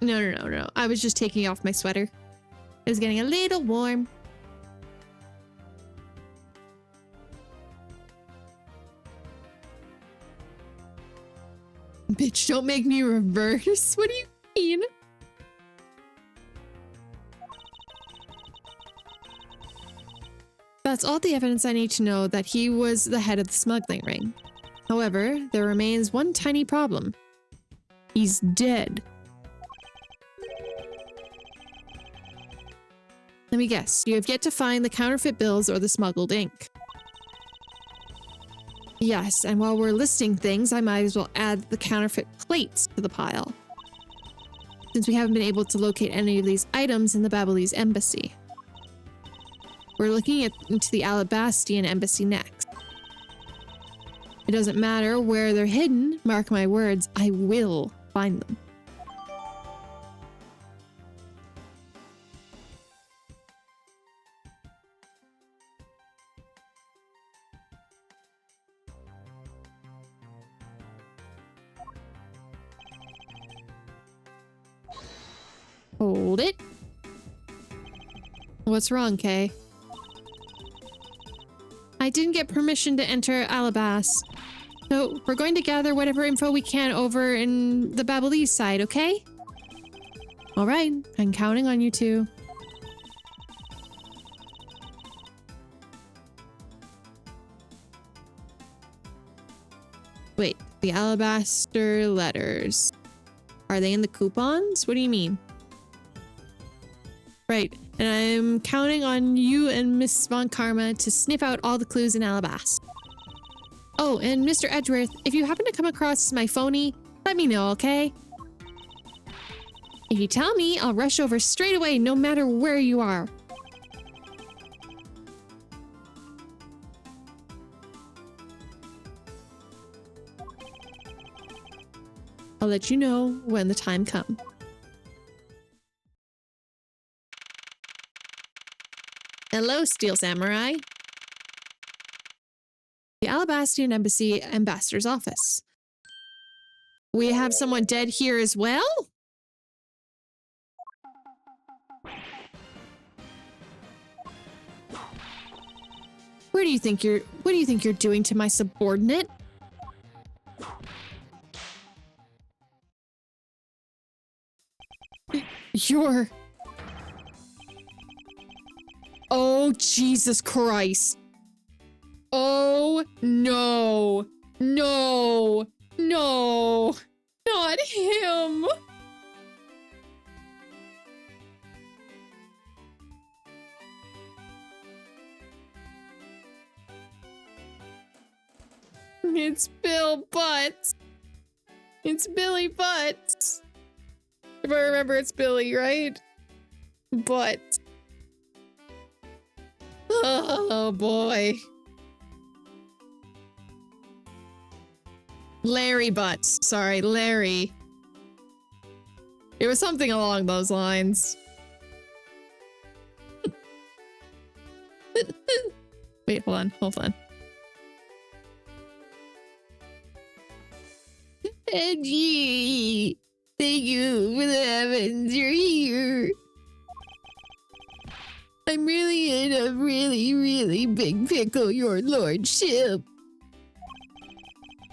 No, no, no, no. I was just taking off my sweater. It was getting a little warm. Bitch, don't make me reverse. What do you mean? That's all the evidence I need to know that he was the head of the smuggling ring. However, there remains one tiny problem. He's dead. Let me guess, you have yet to find the counterfeit bills or the smuggled ink. Yes, and while we're listing things, I might as well add the counterfeit plates to the pile, since we haven't been able to locate any of these items in the Babylonis embassy. We're looking into the Alabastian embassy next. It doesn't matter where they're hidden, mark my words, I will find them. Hold it. What's wrong, Kay? I didn't get permission to enter Alabas. So we're going to gather whatever info we can over in the Babylonis side, okay? All right, I'm counting on you two. Wait, the alabaster letters. Are they in the coupons? What do you mean? Right, and I'm counting on you and Miss Von Karma to sniff out all the clues in Alabas. Oh, and Mr. Edgeworth, if you happen to come across my phony, let me know, okay? If you tell me, I'll rush over straight away no matter where you are. I'll let you know when the time comes. Hello, Steel Samurai. The Alabastian Embassy Ambassador's Office. We have someone dead here as well? What do you think you're doing to my subordinate? You're... Oh, Jesus Christ. Oh, no. No. No. Not him. It's Bill Butts. It's Billy Butts. If I remember, it's Billy, right? But... Oh boy. Larry Butts. Sorry, Larry. It was something along those lines. Wait, hold on, hold on. Edgy! Thank you for the heavens, you're here. I'm really in a really big pickle, your lordship.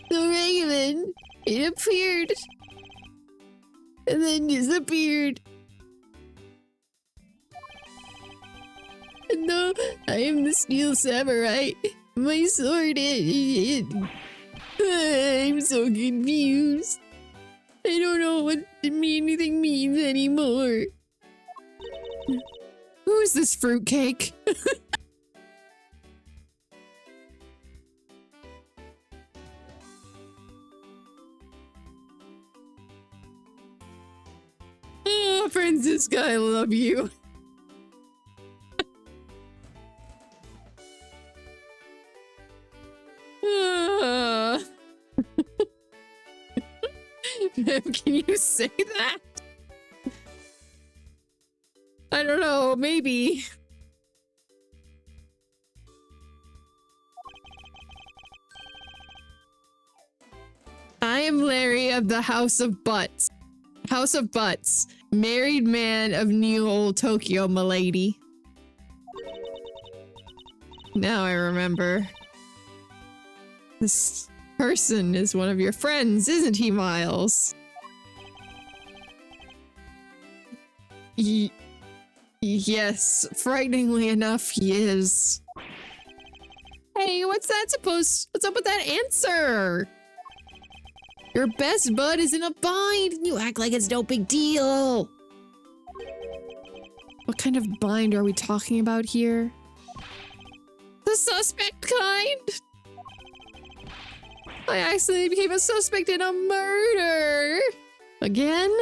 The raven, it appeared and then disappeared. And though I am the Steel Samurai, my sword I'm so confused. I don't know what anything means anymore. Who's this fruitcake? Oh, Francisca, I love you. Can you say that? I don't know, maybe. I am Larry of the House of Butts. House of Butts. Married man of New Old Tokyo, milady. Now I remember. This person is one of your friends, isn't he, Miles? Yes, frighteningly enough, he is. Hey, what's up with that answer? Your best bud is in a bind and you act like it's no big deal. What kind of bind are we talking about here? The suspect kind? I accidentally became a suspect in a murder. Again?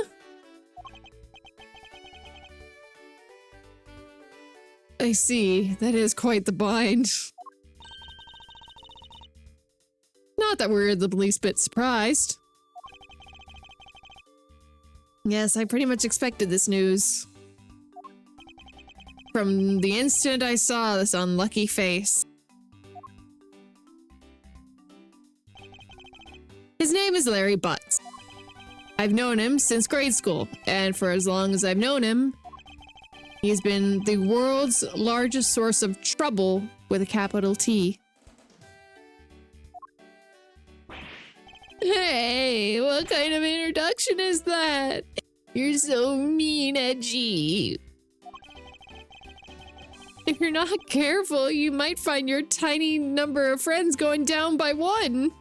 I see. That is quite the bind. Not that we're the least bit surprised. Yes, I pretty much expected this news. From the instant I saw this unlucky face. His name is Larry Butts. I've known him since grade school, and for as long as I've known him, he's been the world's largest source of trouble with a capital T. Hey, what kind of introduction is that? You're so mean, Edgy. If you're not careful, you might find your tiny number of friends going down by one.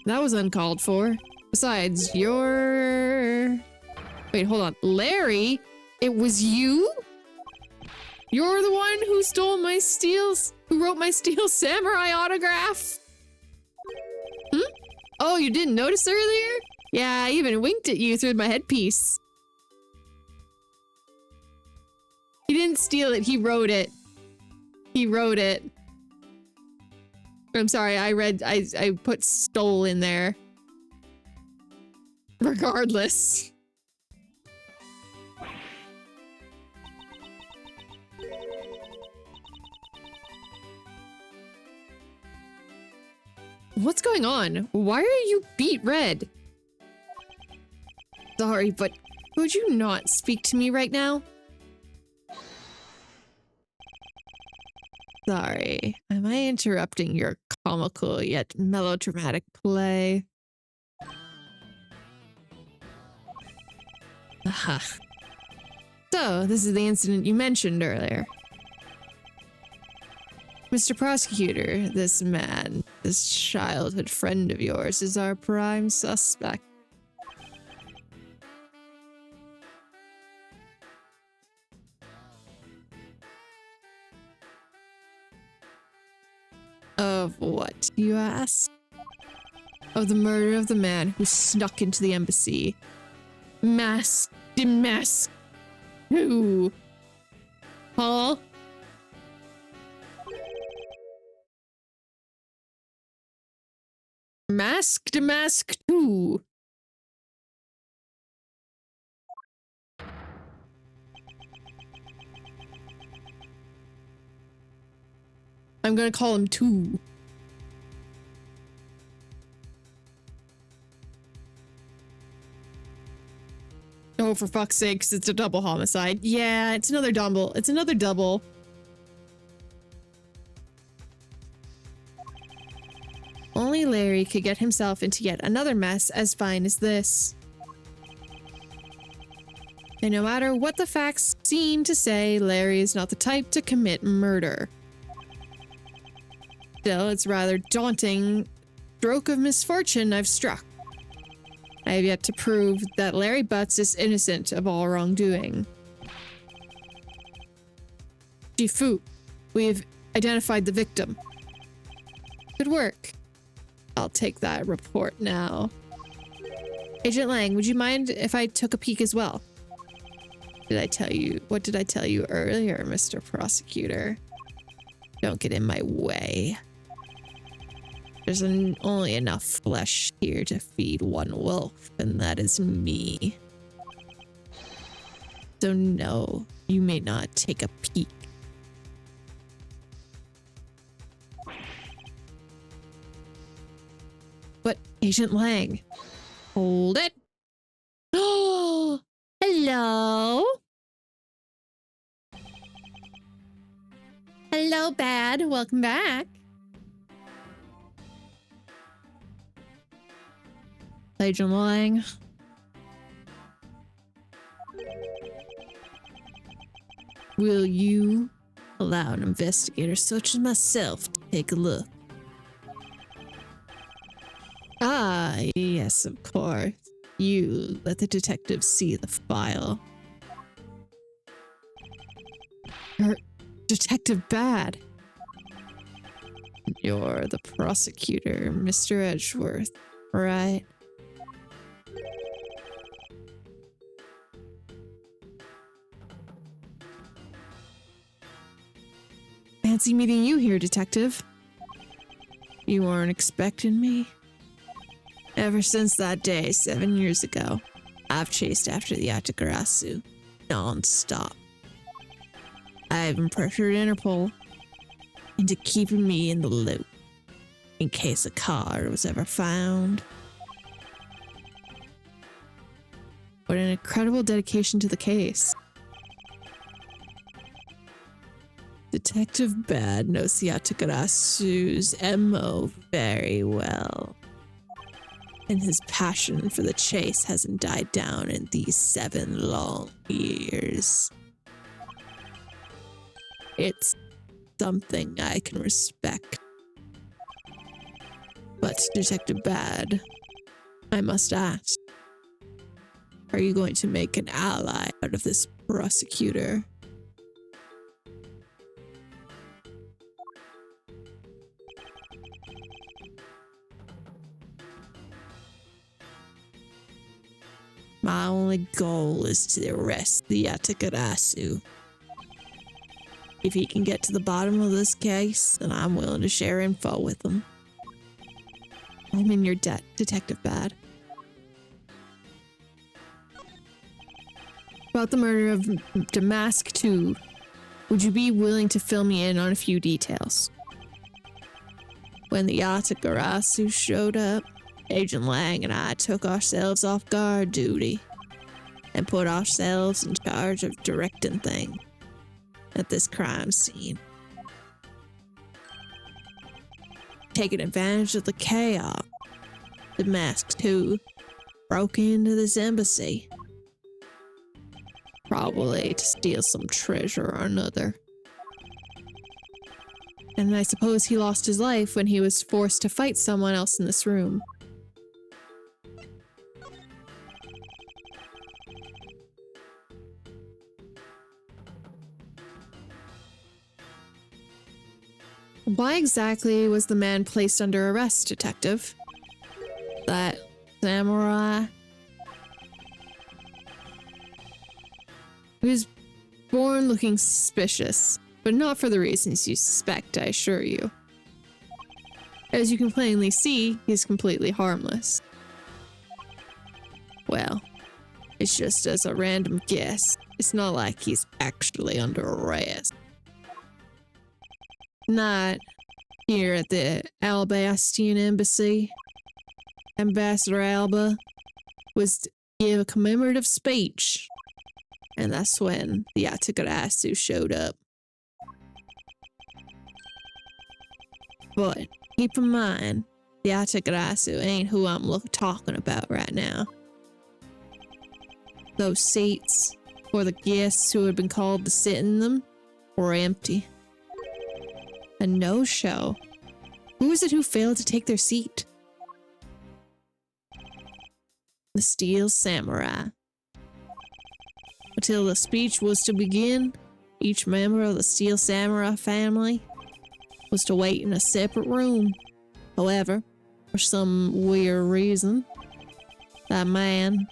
That was uncalled for. Besides, you're... Wait, hold on. Larry? It was you? You're the one who stole my who wrote my Steel Samurai autograph? Oh, you didn't notice earlier? Yeah, I even winked at you through my headpiece. He didn't steal it, he wrote it. He wrote it. I'm sorry, I put stole in there. Regardless. What's going on? Why are you beet red? Sorry, but could you not speak to me right now? Sorry, am I interrupting your comical yet melodramatic play? Aha. So, this is the incident you mentioned earlier. Mr. Prosecutor, this man, this childhood friend of yours, is our prime suspect. Of what, you ask? Of the murder of the man who snuck into the embassy. Masked. Who? Huh? Masked who? I'm gonna call him 2. Oh, for fuck's sakes, it's a double homicide. Yeah, it's another double. It's another double. Only Larry could get himself into yet another mess as fine as this. And no matter what the facts seem to say, Larry is not the type to commit murder. Still, it's rather daunting stroke of misfortune I've struck. I have yet to prove that Larry Butts is innocent of all wrongdoing. Jifu, we've identified the victim. Good work. I'll take that report now. Agent Lang, would you mind if I took a peek as well? What did I tell you earlier, Mr. Prosecutor? Don't get in my way. There's only enough flesh here to feed one wolf, and that is me. So no, you may not take a peek. Agent Lang. Hold it. Oh, hello. Hello, Bad. Welcome back. Agent Lang. Will you allow an investigator such as myself to take a look? Ah, yes, of course. You let the detective see the file. You're Detective Bad. You're the prosecutor, Mr. Edgeworth, right? Fancy meeting you here, Detective. You weren't expecting me? Ever since that day 7 years ago, I've chased after the Yatagaratch-you non-stop. I even pressured Interpol into keeping me in the loop in case a card was ever found. What an incredible dedication to the case. Detective Bad knows the Yatagaratch-yu's MO very well. And his passion for the chase hasn't died down in these 7 long years. It's something I can respect. But Detective Bad, I must ask, are you going to make an ally out of this prosecutor? My only goal is to arrest the Yatagaratch-you. If he can get to the bottom of this case, then I'm willing to share info with him. I'm in your debt, Detective Bad. About the murder of Damask 2, would you be willing to fill me in on a few details? When the Yatagaratch-you showed up, Agent Lang and I took ourselves off guard duty and put ourselves in charge of directing things at this crime scene. Taking advantage of the chaos, the Mask 2 broke into this embassy. Probably to steal some treasure or another. And I suppose he lost his life when he was forced to fight someone else in this room. Why exactly was the man placed under arrest, Detective? That samurai? He was born looking suspicious, but not for the reasons you suspect, I assure you. As you can plainly see, he's completely harmless. Well, it's just as a random guess. It's not like he's actually under arrest. Not here at the Albastian Embassy. Ambassador Alba was to give a commemorative speech, and that's when the Yatagaratch-you showed up. But keep in mind, the Yatagaratch-you ain't who I'm talking about right now. Those seats for the guests who had been called to sit in them were empty. A no-show. Who was it who failed to take their seat? The Steel Samurai. Until the speech was to begin, each member of the Steel Samurai family was to wait in a separate room. However, for some weird reason, that man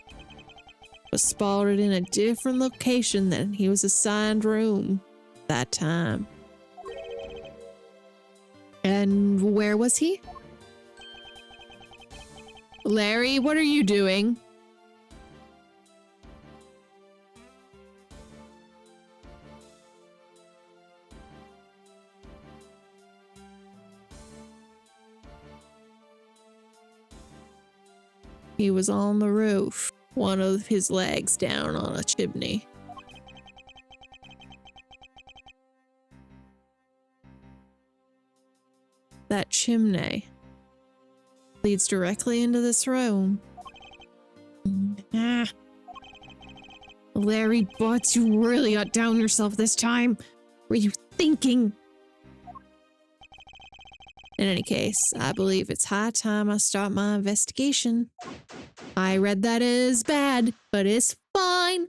was spotted in a different location than he was assigned room that time. And where was he? Larry, what are you doing? He was on the roof, one of his legs down on a chimney. That chimney leads directly into this room. Ah. Larry Butts, you really got down yourself this time. What were you thinking? In any case, I believe it's high time I start my investigation. I read that as bad, but it's fine.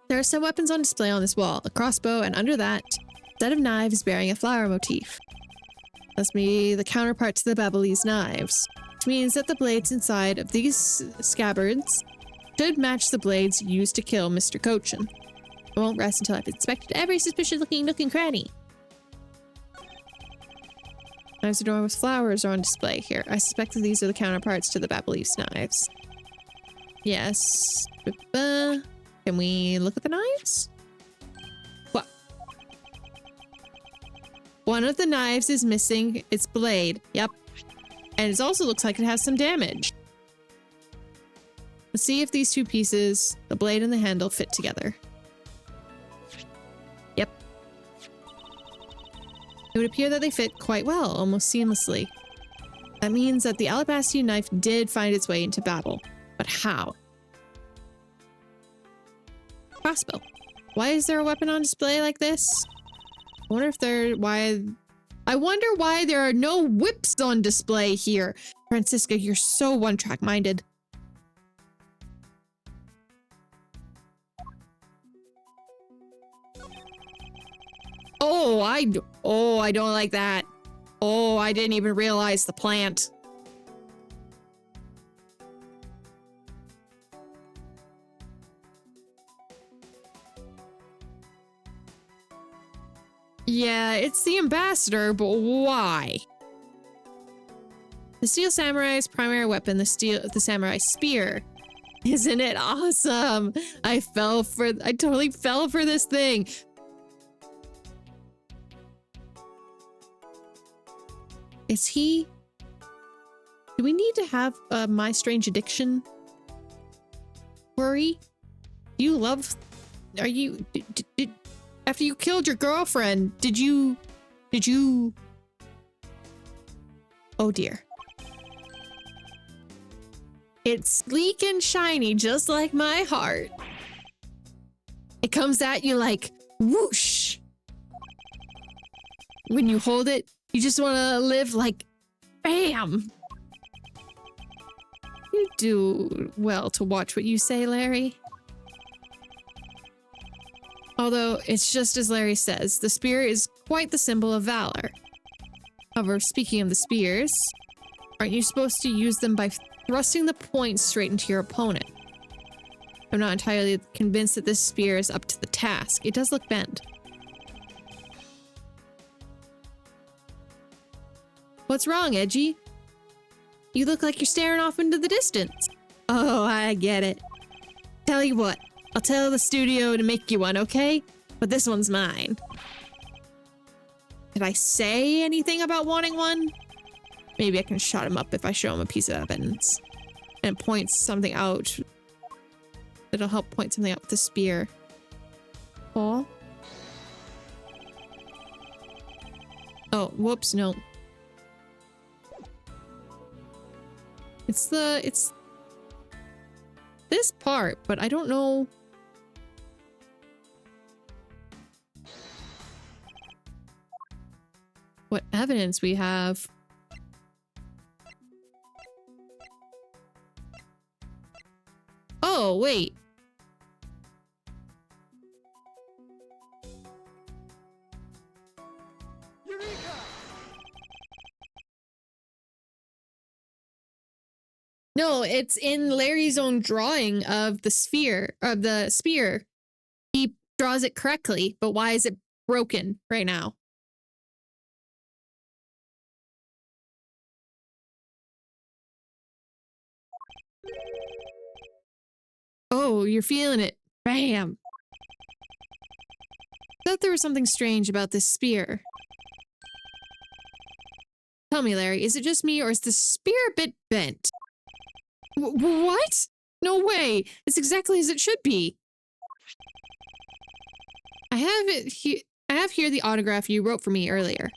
There are some weapons on display on this wall, a crossbow, and under that, a set of knives bearing a flower motif. Must be the counterpart to the Babyliss knives, which means that the blades inside of these scabbards should match the blades used to kill Mr. Cochin. I won't rest until I've inspected every suspicious-looking nook and cranny. Knives adorned with flowers are on display here. I suspect that these are the counterparts to the Babyliss knives. Yes. Can we look at the knives? What? One of the knives is missing its blade. Yep. And it also looks like it has some damage. Let's see if these two pieces, the blade and the handle, fit together. Yep. It would appear that they fit quite well, almost seamlessly. That means that the alabaster knife did find its way into Babel. But how? Crossbow. Why is there a weapon on display like this? I wonder why there are no whips on display here. Francisca, you're so one-track minded. Oh, I don't like that. Oh, I didn't even realize the plant. Yeah, it's the ambassador, but why? The steel samurai's primary weapon, the samurai spear. Isn't it awesome? I totally fell for this thing. Is he? Do we need to have a My Strange Addiction worry? Do you love? Are you? After you killed your girlfriend, did you? Oh dear. It's sleek and shiny, just like my heart. It comes at you like whoosh. When you hold it, you just want to live like bam. You do well to watch what you say, Larry. Although it's just as Larry says, the spear is quite the symbol of valor. However, speaking of the spears, aren't you supposed to use them by thrusting the point straight into your opponent? I'm not entirely convinced that this spear is up to the task. It does look bent. What's wrong, Edgy? You look like you're staring off into the distance. Oh, I get it. Tell you what, I'll tell the studio to make you one, okay? But this one's mine. Did I say anything about wanting one? Maybe I can shut him up if I show him a piece of evidence. And points something out. It'll help point something out with the spear. Oh. Oh, whoops, no. It's this part, but I don't know. What evidence we have. Oh, wait. No, it's in Larry's own drawing of the sphere, of the spear. He draws it correctly, but why is it broken right now? Oh, you're feeling it. Bam. thought there was something strange about this spear. Tell me, Larry, is it just me or is the spear a bit bent? What? No way. It's exactly as it should be. I have here the autograph you wrote for me earlier.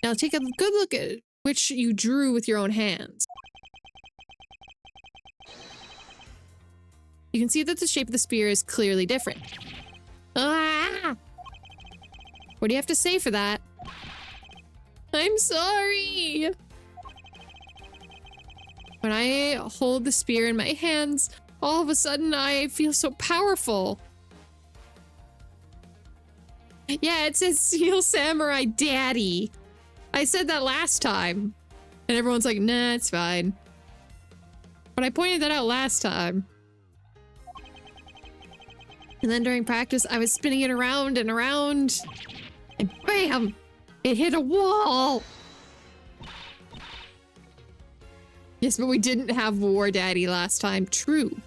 Now take a good look at which you drew with your own hands. You can see that the shape of the spear is clearly different. Ah! What do you have to say for that? I'm sorry. When I hold the spear in my hands, all of a sudden I feel so powerful. Yeah, it says Steel Samurai Daddy. I said that last time. And everyone's like, nah, it's fine. But I pointed that out last time. And then during practice, I was spinning it around and around. And bam! It hit a wall! Yes, but we didn't have War Daddy last time. True.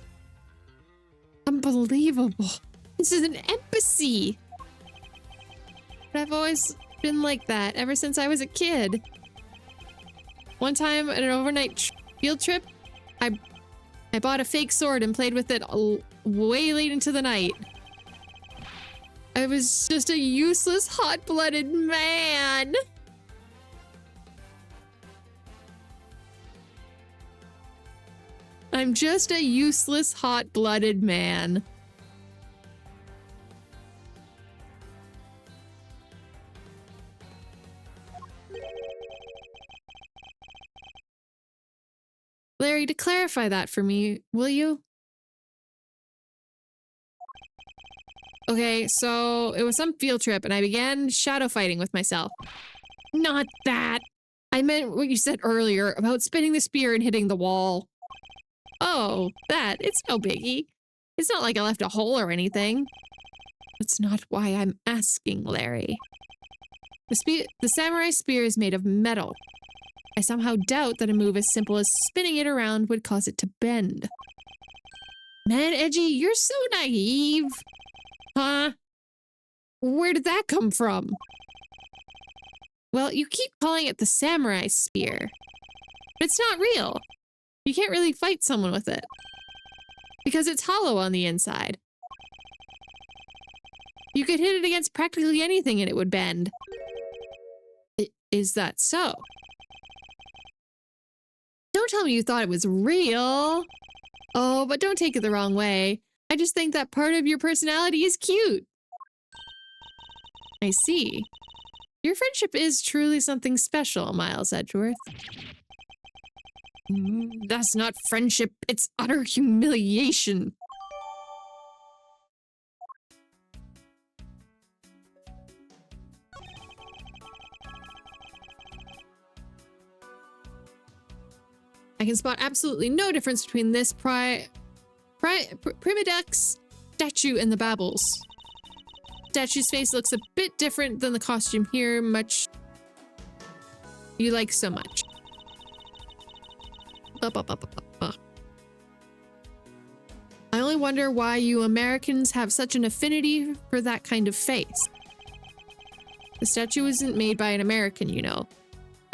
Unbelievable. This is an embassy. But I've always been like that ever since I was a kid. One time at an overnight field trip, I bought a fake sword and played with it way late into the night. I was just a useless, hot-blooded man. I'm just a useless, hot-blooded man. Larry, to clarify that for me, will you? Okay, so it was some field trip and I began shadow fighting with myself. Not that. I meant what you said earlier about spinning the spear and hitting the wall. Oh, that. It's no biggie. It's not like I left a hole or anything. That's not why I'm asking, Larry. The samurai spear is made of metal. I somehow doubt that a move as simple as spinning it around would cause it to bend. Man, Edgy, you're so naive. Huh? Where did that come from? Well, you keep calling it the samurai spear. But it's not real. You can't really fight someone with it. Because it's hollow on the inside. You could hit it against practically anything and it would bend. Is that so? Don't tell me you thought it was real. Oh, but don't take it the wrong way. I just think that part of your personality is cute. I see. Your friendship is truly something special, Miles Edgeworth. That's not friendship, it's utter humiliation. I can spot absolutely no difference between this Primidex statue and the Babbles. Statue's face looks a bit different than the costume here, much you like so much. I only wonder why you Americans have such an affinity for that kind of face. The statue isn't made by an American, you know.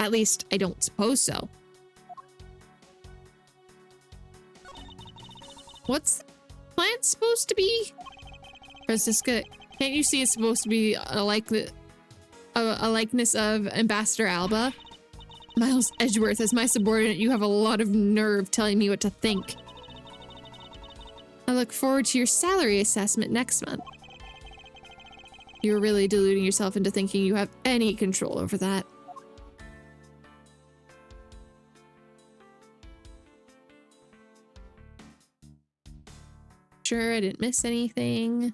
At least, I don't suppose so. What's the plant supposed to be? Francisca, can't you see it's supposed to be a likeness of Ambassador Alba? Miles Edgeworth, as my subordinate, you have a lot of nerve telling me what to think. I look forward to your salary assessment next month. You're really deluding yourself into thinking you have any control over that. Sure, I didn't miss anything.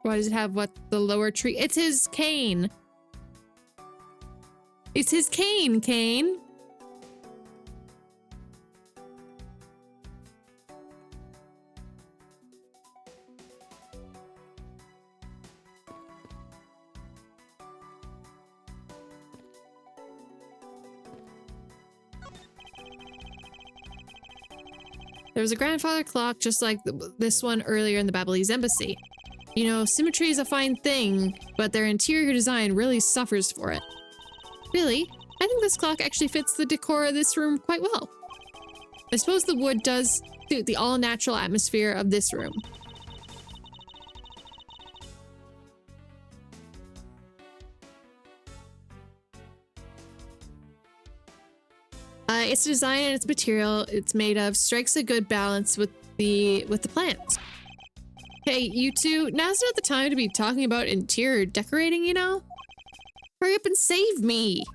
Why does it have what the lower tree? It's his cane. It's his cane, Kane. There was a grandfather clock just like this one earlier in the Babylese embassy. You know, symmetry is a fine thing, but their interior design really suffers for it. Really? I think this clock actually fits the decor of this room quite well. I suppose the wood does suit the all-natural atmosphere of this room. Its design and its material it's made of strikes a good balance with the plants. Hey, you two, now's not the time to be talking about interior decorating, you know? Hurry up and save me!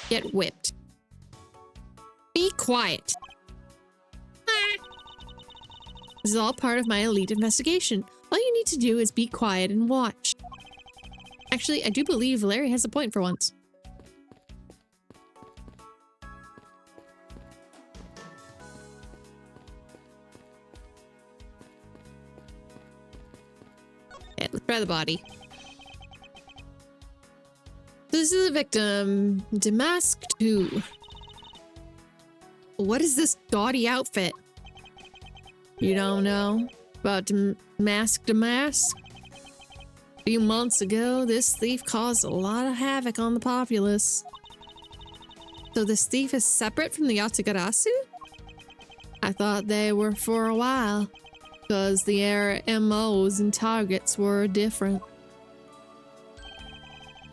Get whipped. Be quiet. This is all part of my elite investigation. All you need to do is be quiet and watch. Actually, I do believe Larry has a point for once. Okay, let's try the body. This is the victim, Damask 2. What is this gaudy outfit? You don't know about Damask? A few months ago, this thief caused a lot of havoc on the populace. So this thief is separate from the Yatagaratch-you? I thought they were for a while, because their MOs and targets were different.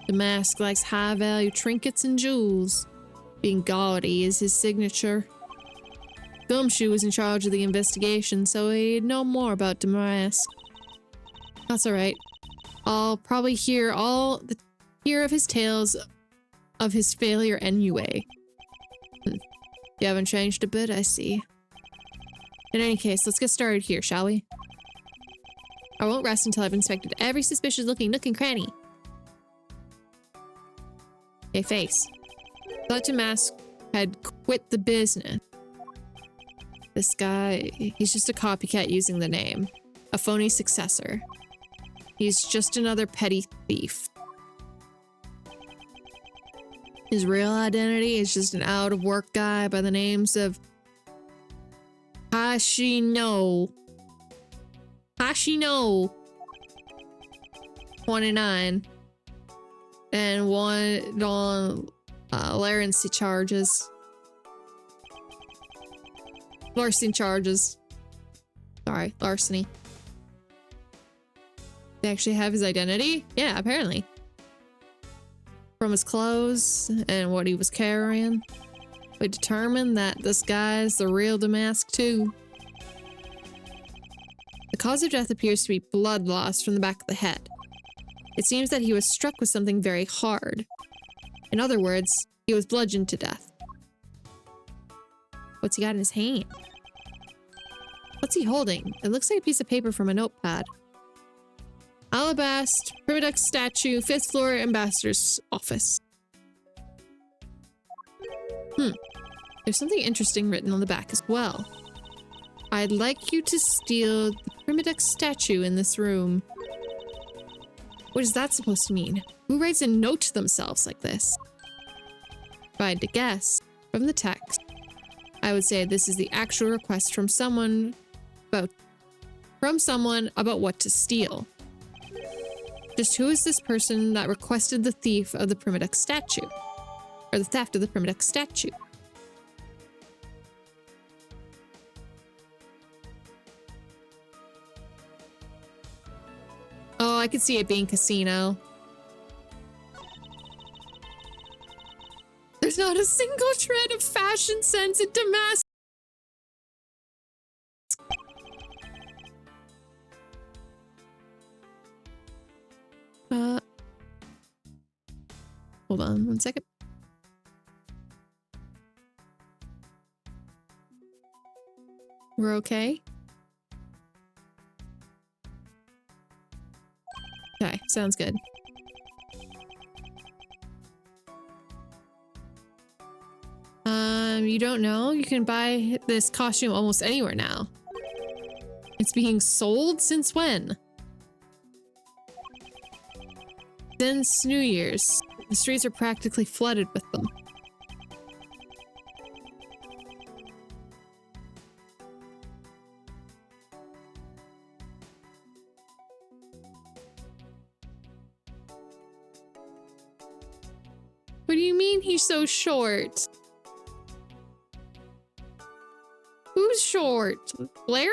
Damask likes high-value trinkets and jewels. Being gaudy is his signature. Gumshoe was in charge of the investigation, so he'd know more about Damask. That's alright. I'll probably hear of his tales of his failure anyway. You haven't changed a bit, I see. In any case, let's get started here, shall we? I won't rest until I've inspected every suspicious-looking nook and cranny. Okay, face. Thought Damask had quit the business. This guy, he's just a copycat using the name. A phony successor. He's just another petty thief. His real identity is just an out-of-work guy by the names of Hashino 29 and one on larceny charges. Sorry, larceny. They actually have his identity? Yeah, apparently. From his clothes and what he was carrying, we determined that this guy's the real Damask too. The cause of death appears to be blood loss from the back of the head. It seems that he was struck with something very hard. In other words, he was bludgeoned to death. What's he got in his hand? What's he holding? It looks like a piece of paper from a notepad. Alabaster, Primidux statue, 5th floor, ambassador's office. There's something interesting written on the back as well. I'd like you to steal the Primidux statue in this room. What is that supposed to mean? Who writes a note to themselves like this? If I had to guess, from the text, I would say this is the actual request from someone about what to steal. Just who is this person that requested the thief of the Primidux statue? Or the theft of the Primidux statue? Oh, I could see it being Casino. There's not a single shred of fashion sense in Damask. Hold on 1 second. We're okay? Okay, sounds good. You don't know? You can buy this costume almost anywhere now. It's being sold since when? Since New Year's. The streets are practically flooded with them. do you mean he's so short? Who's short? Larry?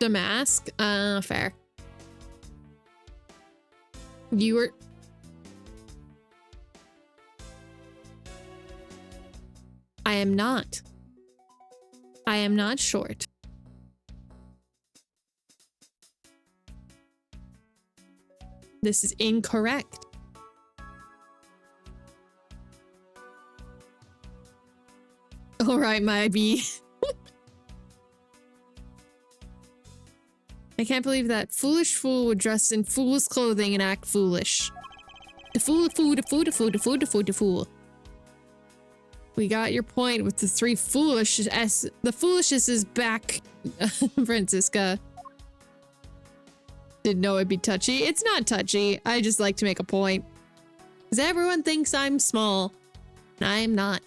The mask? Fair. You were... I am not. I am not short. This is incorrect. All right, my bee. I can't believe that foolish fool would dress in fool's clothing and act foolish. The fool, the fool. We got your point with the three foolish. The foolishness is back, Francisca. Didn't know it'd be touchy. It's not touchy. I just like to make a point. Because everyone thinks I'm small. And I am not.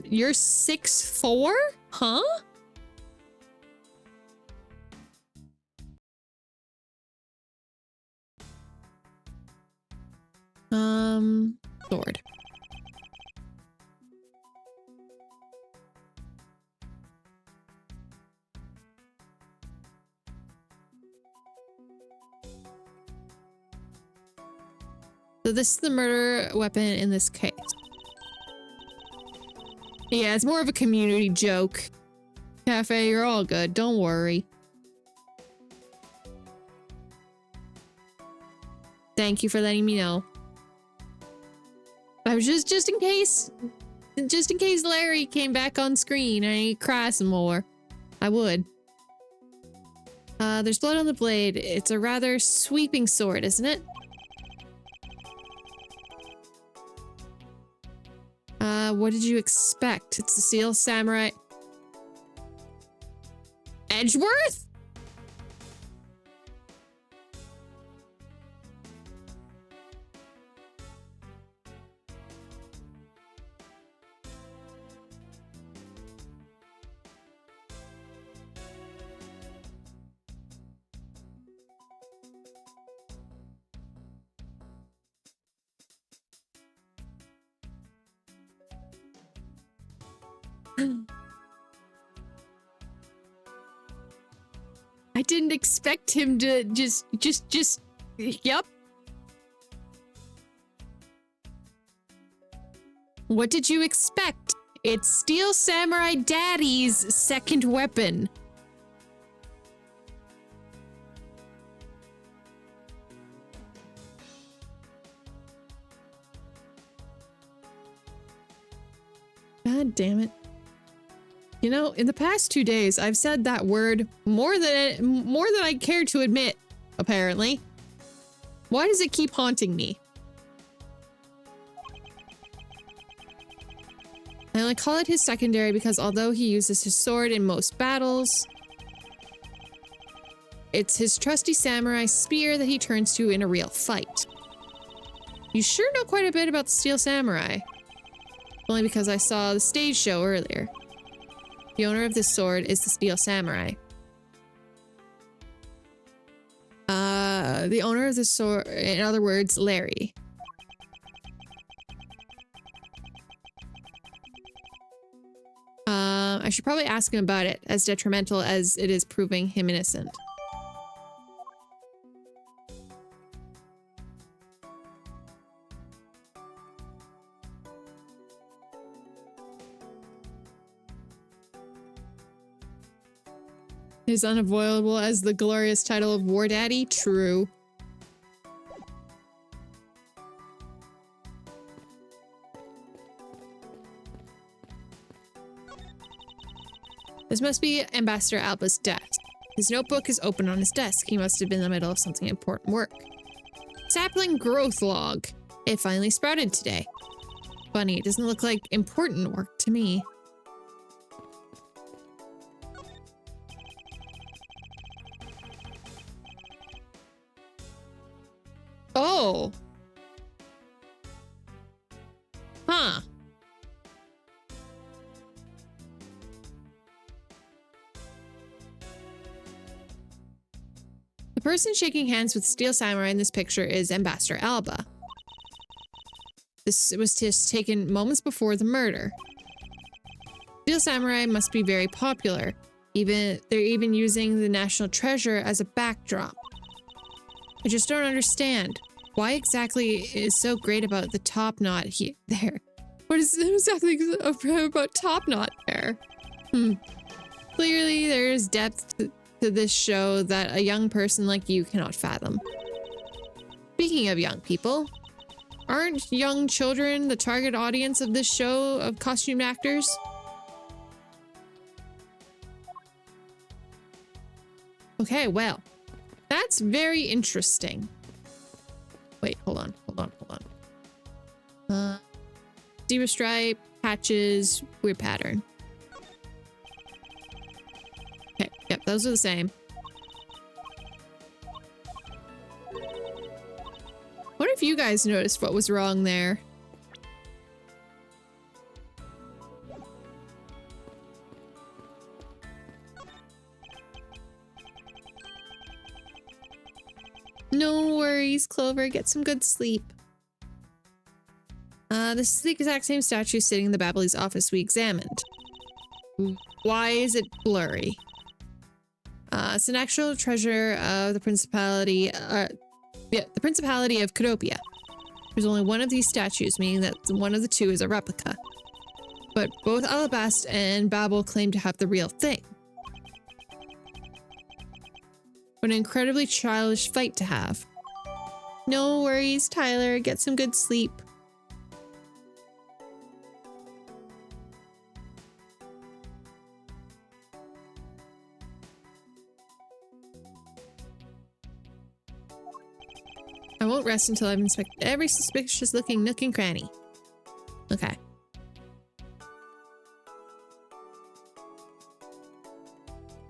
You're 6'4"? Huh? Sword. So this is the murder weapon in this case. Yeah, it's more of a community joke. Cafe, you're all good. Don't worry. Thank you for letting me know. I was just in case Larry came back on screen and I cry some more. I would. There's blood on the blade. It's a rather sweeping sword, isn't it? What did you expect? It's the Steel Samurai. Edgeworth? I didn't expect him to yep. What did you expect? It's Steel Samurai Daddy's second weapon. God damn it. You know, in the past 2 days, I've said that word more than I care to admit, apparently. Why does it keep haunting me? I only call it his secondary because although he uses his sword in most battles, it's his trusty samurai spear that he turns to in a real fight. You sure know quite a bit about the Steel Samurai. Only because I saw the stage show earlier. The owner of this sword is the Steel Samurai. The owner of this sword, in other words, Larry. I should probably ask him about it, as detrimental as it is proving him innocent. Is unavoidable as the glorious title of War Daddy? True. This must be Ambassador Alba's desk. His notebook is open on his desk. He must have been in the middle of something important work. Sapling growth log. It finally sprouted today. Funny, it doesn't look like important work to me. Oh. Huh. The person shaking hands with Steel Samurai in this picture is Ambassador Alba. This was just taken moments before the murder. Steel Samurai must be very popular. They're even using the National Treasure as a backdrop. I just don't understand. Why exactly is so great about the top knot there? What is exactly about top knot there? Clearly, there is depth to this show that a young person like you cannot fathom. Speaking of young people, aren't young children the target audience of this show of costumed actors? Okay, well, that's very interesting. Wait, hold on. Zebra stripe, patches, weird pattern. Okay, yep, those are the same. What if you guys noticed what was wrong there? No worries, Clover. Get some good sleep. This is the exact same statue sitting in the Babbly's office we examined. Why is it blurry? It's an actual treasure of the Principality, the Principality of Cadopia. There's only one of these statues, meaning that one of the two is a replica. But both Alabast and Babel claim to have the real thing. What an incredibly childish fight to have. No worries, Tyler. Get some good sleep. I won't rest until I've inspected every suspicious looking nook and cranny. Okay.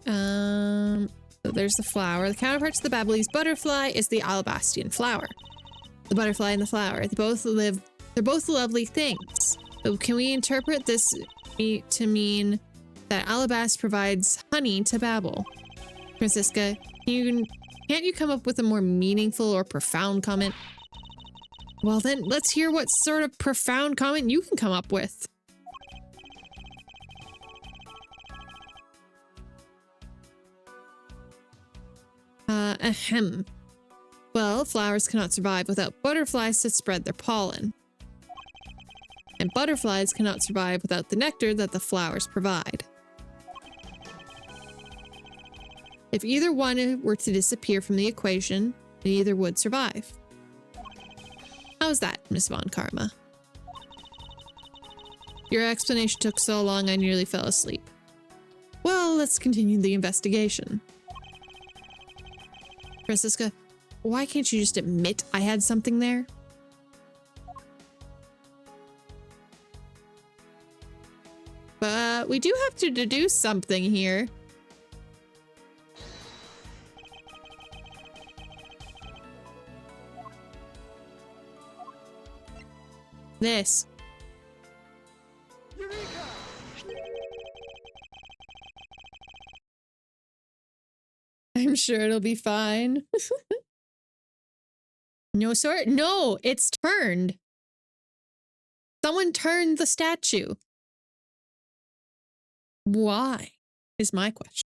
So there's the flower. The counterpart to the Babbly's butterfly is the Alabastian flower. The butterfly and the flower. They're both lovely things. So can we interpret this to mean that Alabast provides honey to Babel? Francisca, can't you come up with a more meaningful or profound comment? Well then, let's hear what sort of profound comment you can come up with. Ahem. Well, flowers cannot survive without butterflies to spread their pollen. And butterflies cannot survive without the nectar that the flowers provide. If either one were to disappear from the equation, neither would survive. How's that, Miss Von Karma? Your explanation took so long I nearly fell asleep. Well, let's continue the investigation. Francisca, why can't you just admit I had something there? But we do have to deduce something here. This. I'm sure it'll be fine. No sort? No, it's turned. Someone turned the statue. Why is my question.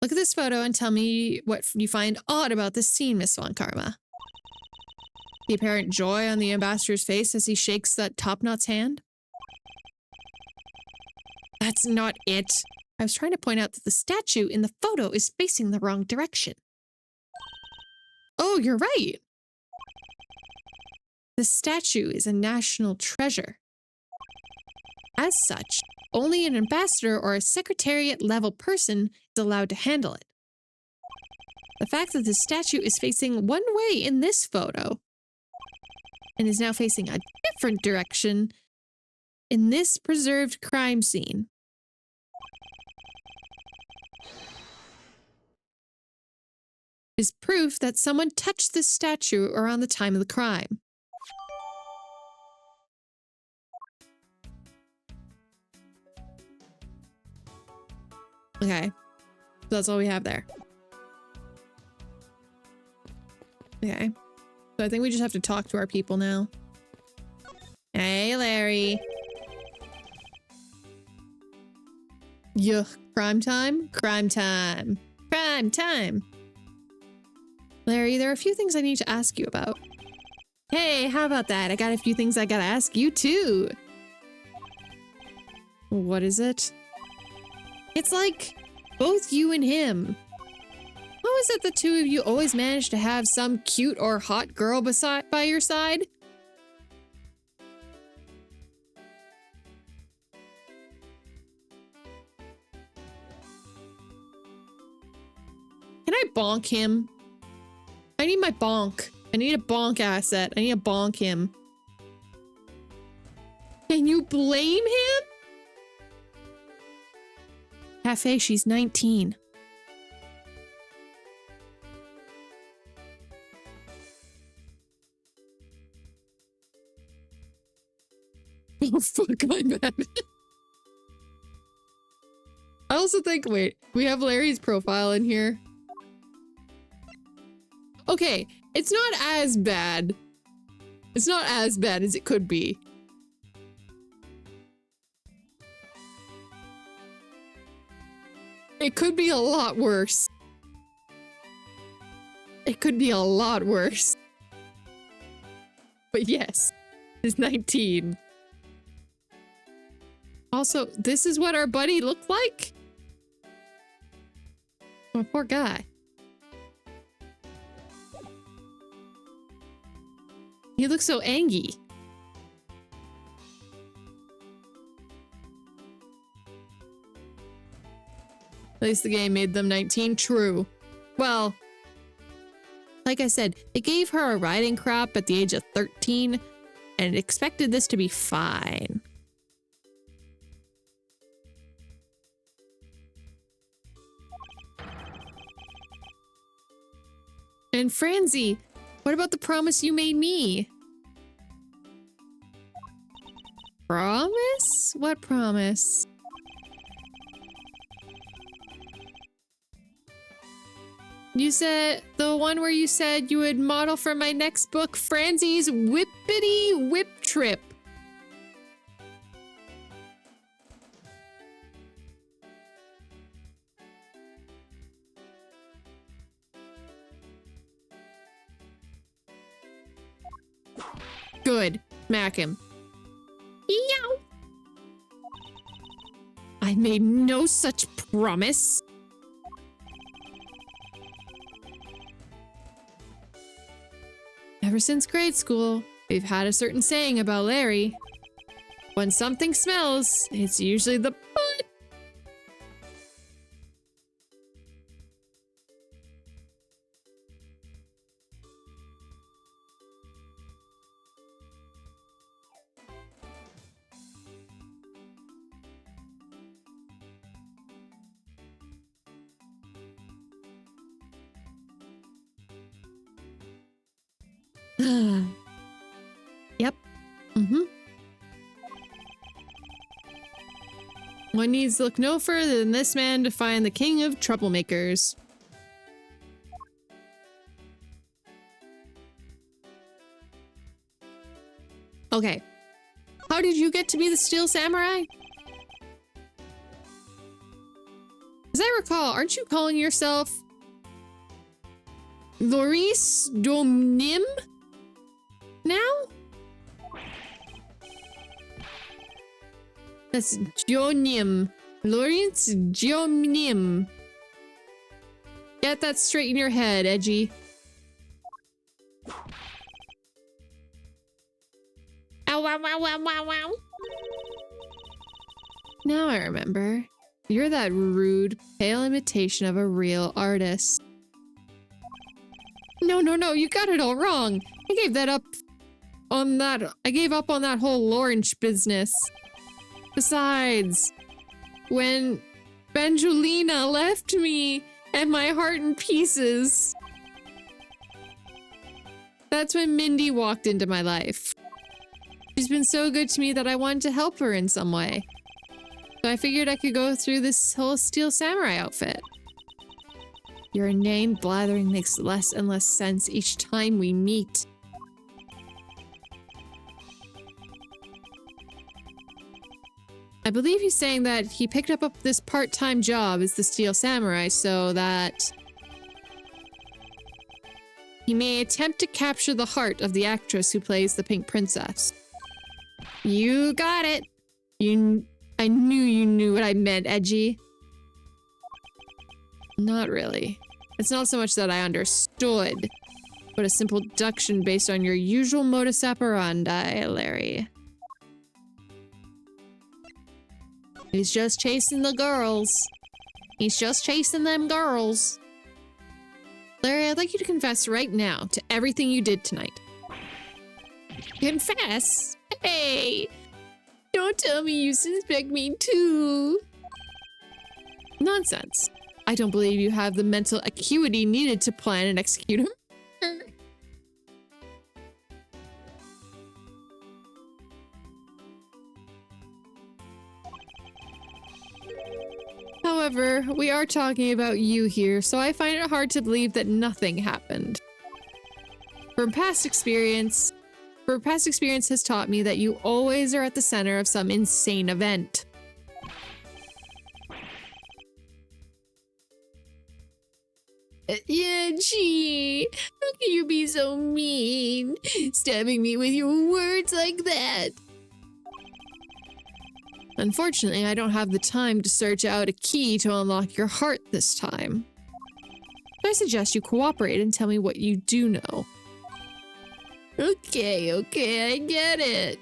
Look at this photo and tell me what you find odd about this scene, Miss Von Karma. The apparent joy on the ambassador's face as he shakes that top-knot's hand? That's not it. I was trying to point out that the statue in the photo is facing the wrong direction. Oh, you're right. The statue is a national treasure. As such, only an ambassador or a secretariat level person is allowed to handle it. The fact that the statue is facing one way in this photo and is now facing a different direction in this preserved crime scene is proof that someone touched this statue around the time of the crime. Okay, so that's all we have there. Okay, so I think we just have to talk to our people now. Hey, Larry. Yuck, crime time? Crime time. Crime time. Larry, there are a few things I need to ask you about. Hey, how about that? I got a few things I gotta ask you too. What is it? It's like both you and him. How is it the two of you always manage to have some cute or hot girl by your side? Can I bonk him? I need my bonk. I need a bonk asset. I need to bonk him. Can you blame him? Cafe, she's 19. Oh, fuck, my bad. I also think, wait, we have Larry's profile in here. Okay, it's not as bad. It's not as bad as it could be. It could be a lot worse. It could be a lot worse. But yes, it's 19. Also, this is what our buddy looked like? Oh, poor guy. He looks so angry. At least the game made them 19. True. Well, like I said, they gave her a riding crop at the age of 13 and expected this to be fine. And Franzi, what about the promise you made me? Promise? What promise? You said the one where you said you would model for my next book, Franzi's Whippity Whip Trip. Good. Smack him. Yow. I made no such promise. Ever since grade school, we've had a certain saying about Larry. When something smells, it's usually the butt. Yep. One needs to look no further than this man to find the king of troublemakers. Okay. How did you get to be the Steel Samurai? As I recall, aren't you calling yourself Loris Domnim now? That's Jonim. Lawrence Jonim. Get that straight in your head, Edgy. Ow, wow, wow, wow, wow, wow. Now I remember. You're that rude, pale imitation of a real artist. No, you got it all wrong. I gave up on that whole Lawrence business. Besides, when Benjolina left me and my heart in pieces, that's when Mindy walked into my life. She's been so good to me that I wanted to help her in some way. So I figured I could go through this whole Steel Samurai outfit. Your inane blathering makes less and less sense each time we meet. I believe he's saying that he picked up this part-time job as the Steel Samurai so that he may attempt to capture the heart of the actress who plays the Pink Princess. You got it. I knew you knew what I meant, Edgy. Not really. It's not so much that I understood, but a simple deduction based on your usual modus operandi, Larry. He's just chasing the girls. He's just chasing them girls. Larry, I'd like you to confess right now to everything you did tonight. Confess? Hey! Don't tell me you suspect me too. Nonsense. I don't believe you have the mental acuity needed to plan and execute him. However, we are talking about you here, so I find it hard to believe that nothing happened. Past experience has taught me that you always are at the center of some insane event. Yeah, gee, how can you be so mean? Stabbing me with your words like that. Unfortunately, I don't have the time to search out a key to unlock your heart this time. So I suggest you cooperate and tell me what you do know. Okay, I get it.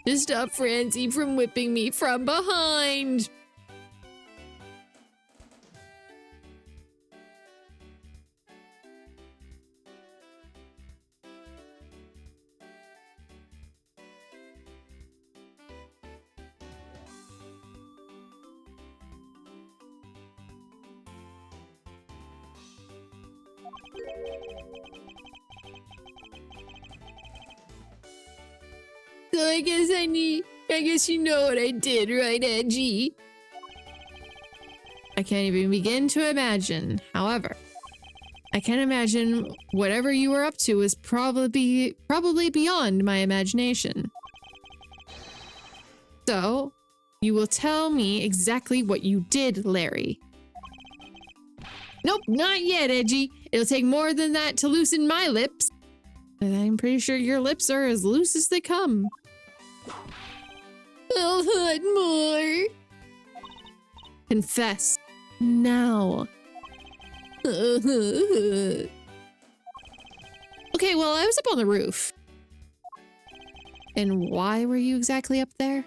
Just stop Francie from whipping me from behind. So I guess you know what I did, right, Edgy? I can't even begin to imagine. However, I can imagine whatever you were up to was probably beyond my imagination. So, you will tell me exactly what you did, Larry. Nope, not yet, Edgy. It'll take more than that to loosen my lips. And I'm pretty sure your lips are as loose as they come. I'll hurt more. Confess. Now. Okay, well, I was up on the roof. And why were you exactly up there?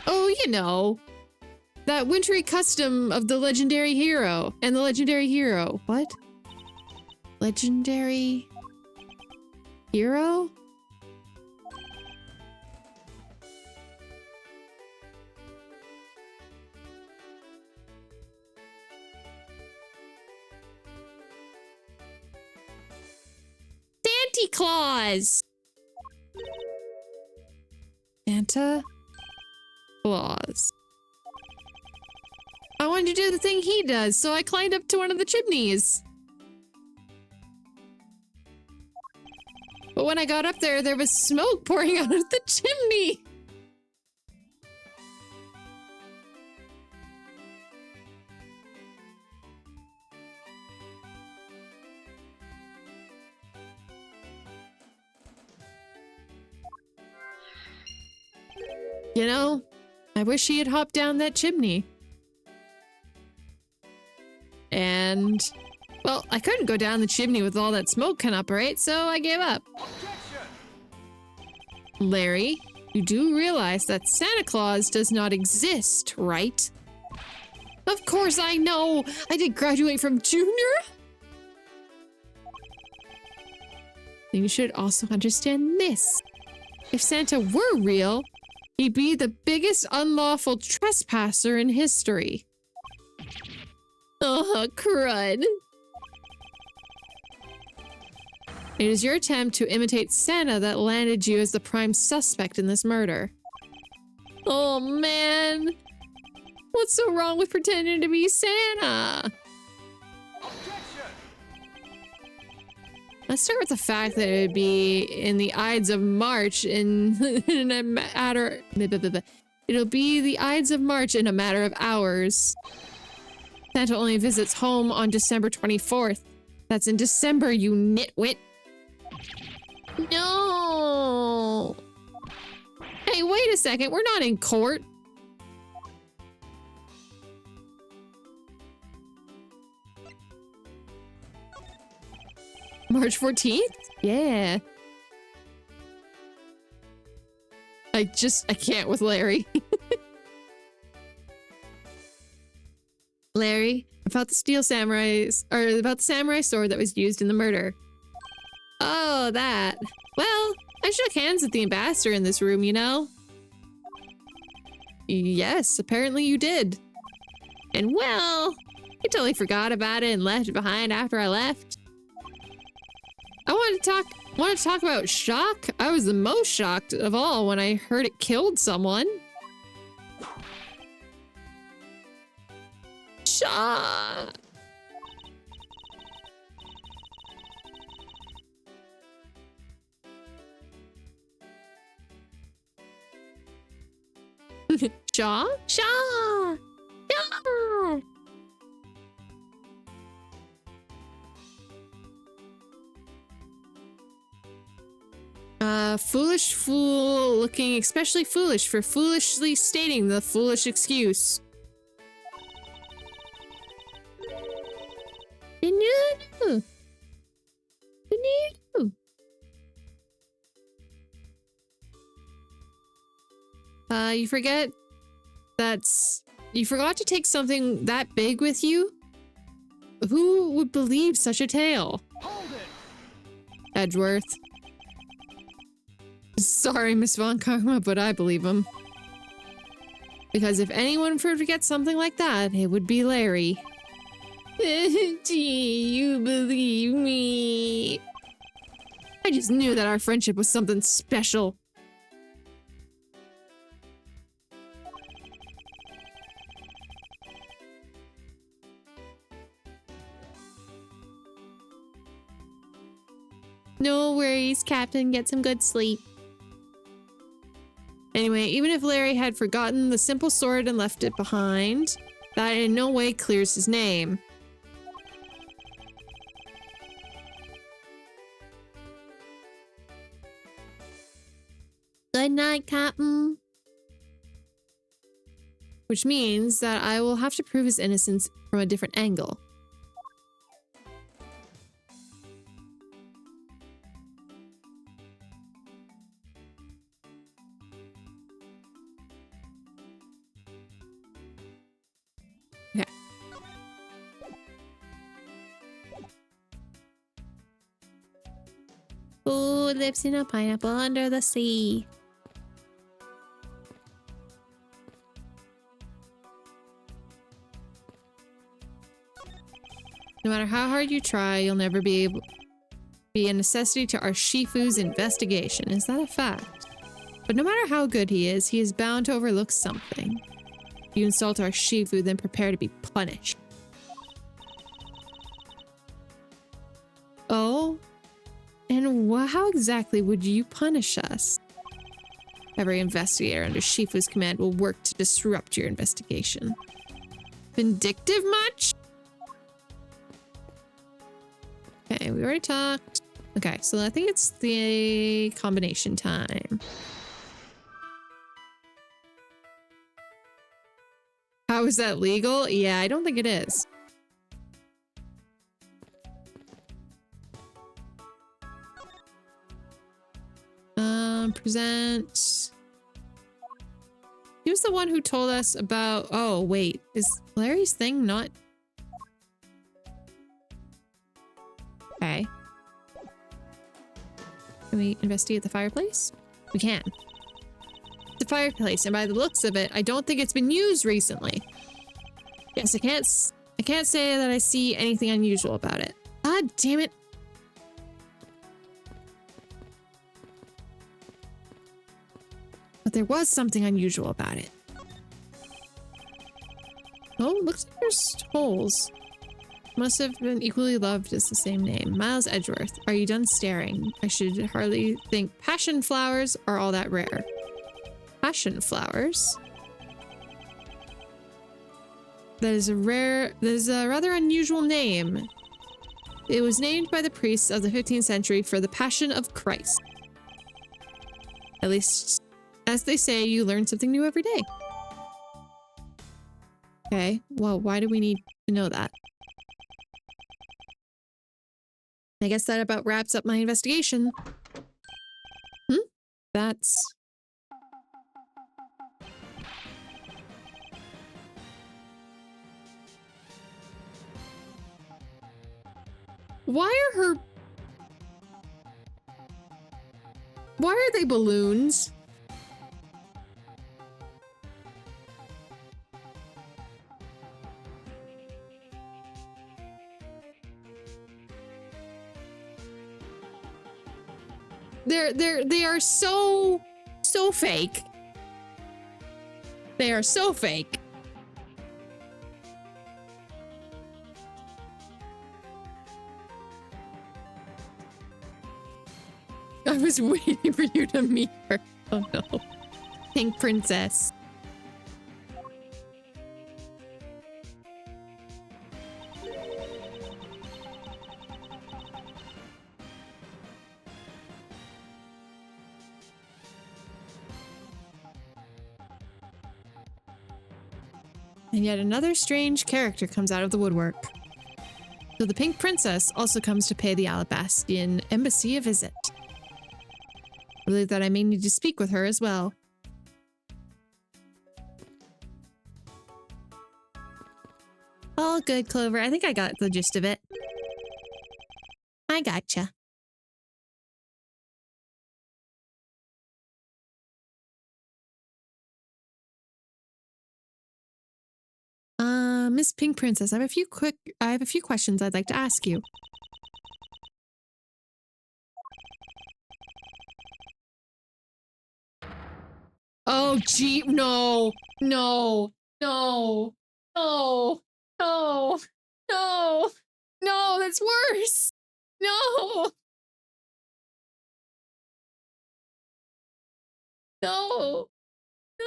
Oh, you know. That wintry custom of the legendary hero. And the legendary hero. What? Legendary hero? Santa Claus! Santa Claus. I wanted to do the thing he does, so I climbed up to one of the chimneys. But when I got up there, there was smoke pouring out of the chimney. You know, I wish he had hopped down that chimney. And, well, I couldn't go down the chimney with all that smoke can operate, so I gave up. Objection! Larry, You do realize that Santa Claus does not exist, right? Of course I know! I did graduate from junior! Then you should also understand this. If Santa were real, he'd be the biggest unlawful trespasser in history. Oh, crud. It is your attempt to imitate Santa that landed you as the prime suspect in this murder. Oh, man. What's so wrong with pretending to be Santa? Let's start with the fact that it'd be in the Ides of March in a matter... It'll be the Ides of March in a matter of hours. Santa only visits home on December 24th. That's in December, you nitwit. No! Hey, wait a second. We're not in court. March 14th? Yeah. I can't with Larry. Larry, about the about the samurai sword that was used in the murder. Oh, that. Well, I shook hands with the ambassador in this room, you know? Yes, apparently you did. And well, I totally forgot about it and left it behind after I left. I want to talk about shock. I was the most shocked of all when I heard it killed someone. Shock. Shaw? Shaw! Shaw! Foolish fool looking especially foolish for foolishly stating the foolish excuse. No. You forgot to take something that big with you? Who would believe such a tale? Hold it. Edgeworth. Sorry, Miss Von Karma, but I believe him. Because if anyone would forget something like that, it would be Larry. Gee, you believe me. I just knew that our friendship was something special. No worries, Captain. Get some good sleep. Anyway, even if Larry had forgotten the simple sword and left it behind, that in no way clears his name. Good night, Captain. Which means that I will have to prove his innocence from a different angle. Okay. Who lives in a pineapple under the sea? No matter how hard you try, you'll never be a necessity to our Shifu's investigation. Is that a fact? But no matter how good he is bound to overlook something. You insult our Shifu, then prepare to be punished. Oh? And how exactly would you punish us? Every investigator under Shifu's command will work to disrupt your investigation. Vindictive much? Okay, we already talked. Okay, so I think it's the combination time. How is that legal? Yeah, I don't think it is. Present. He was the one who told us about... Oh, wait. Is Larry's thing not... Okay. Can we investigate the fireplace? We can. The fireplace, and by the looks of it, I don't think it's been used recently. Yes, I can't say that I see anything unusual about it. God damn it. But there was something unusual about it. Oh, looks like there's holes. Must have been equally loved as the same name. Miles Edgeworth, are you done staring? I should hardly think passion flowers are all that rare. Passion flowers? That is a rather unusual name. It was named by the priests of the 15th century for the Passion of Christ. At least, as they say, you learn something new every day. Okay, well, why do we need to know that? I guess that about wraps up my investigation. That's... Why are they balloons? They are so fake. They are so fake. I was waiting for you to meet her. Oh no. Pink princess. And yet another strange character comes out of the woodwork. So the Pink Princess also comes to pay the Alabastian embassy a visit. I believe that I may need to speak with her as well. All good, Clover. I think I got the gist of it. I gotcha. Miss Pink Princess, I have a few questions I'd like to ask you. Oh, gee, no, no, no, no, no, no, no, that's worse. No. No. No.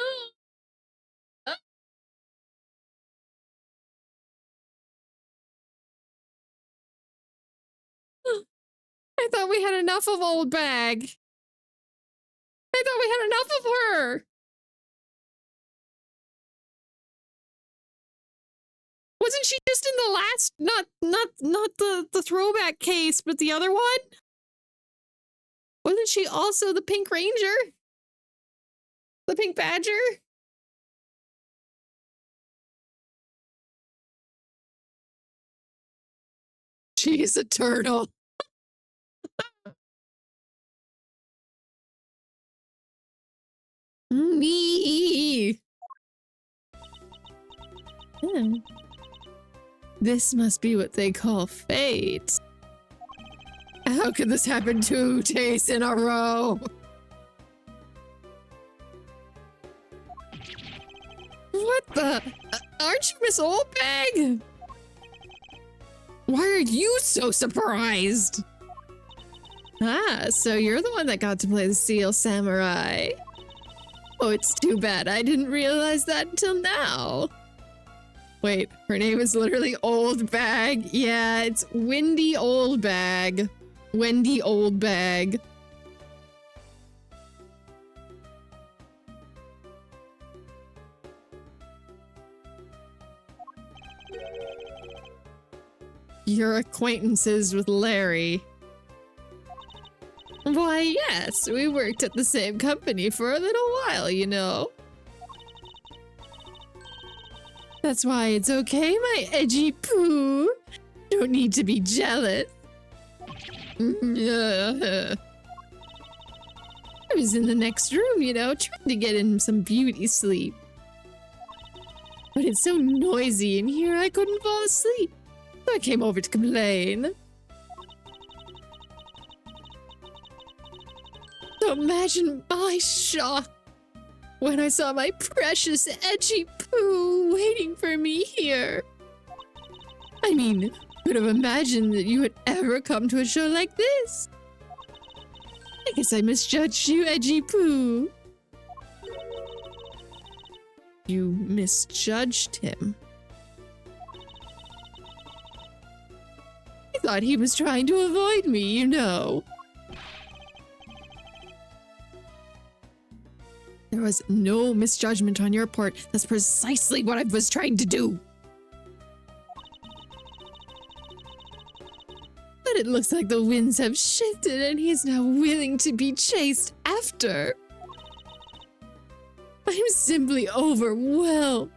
I thought we had enough of old bag. I thought we had enough of her. Wasn't she just in the last, not the throwback case, but the other one? Wasn't she also the Pink Ranger? The Pink Badger? She's a turtle. Me. This must be what they call fate. How could this happen 2 days in a row? What the? Aren't you Miss Oldbag? Why are you so surprised? Ah, so you're the one that got to play the Seal Samurai. Oh, it's too bad I didn't realize that until now. Wait, her name is literally Old Bag. Yeah, it's Wendy Old Bag. Wendy Old Bag. Your acquaintances with Larry. Why, yes, we worked at the same company for a little while, you know. That's why it's okay, my edgy poo. Don't need to be jealous. I was in the next room, you know, trying to get in some beauty sleep. But it's so noisy in here, I couldn't fall asleep. So I came over to complain. So imagine my shock when I saw my precious edgy poo waiting for me here. I mean, could have imagined that you would ever come to a show like this. I guess I misjudged you, edgy poo. You misjudged him. I thought he was trying to avoid me, you know. There was no misjudgment on your part. That's precisely what I was trying to do. But it looks like the winds have shifted and he is now willing to be chased after. I'm simply overwhelmed.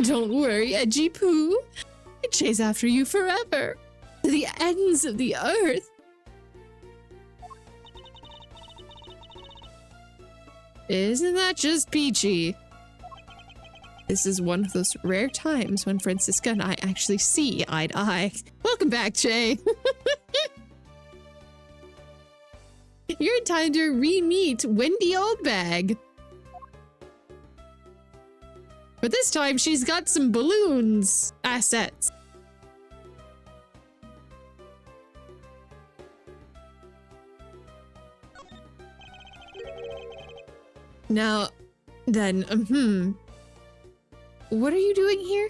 Don't worry, edgy poo. I chase after you forever, to the ends of the earth. Isn't that just peachy? This is one of those rare times when Francisca and I actually see eye to eye. Welcome back, Jay. You're in time to re-meet Wendy Oldbag. But this time she's got some balloons assets. Now, then, what are you doing here?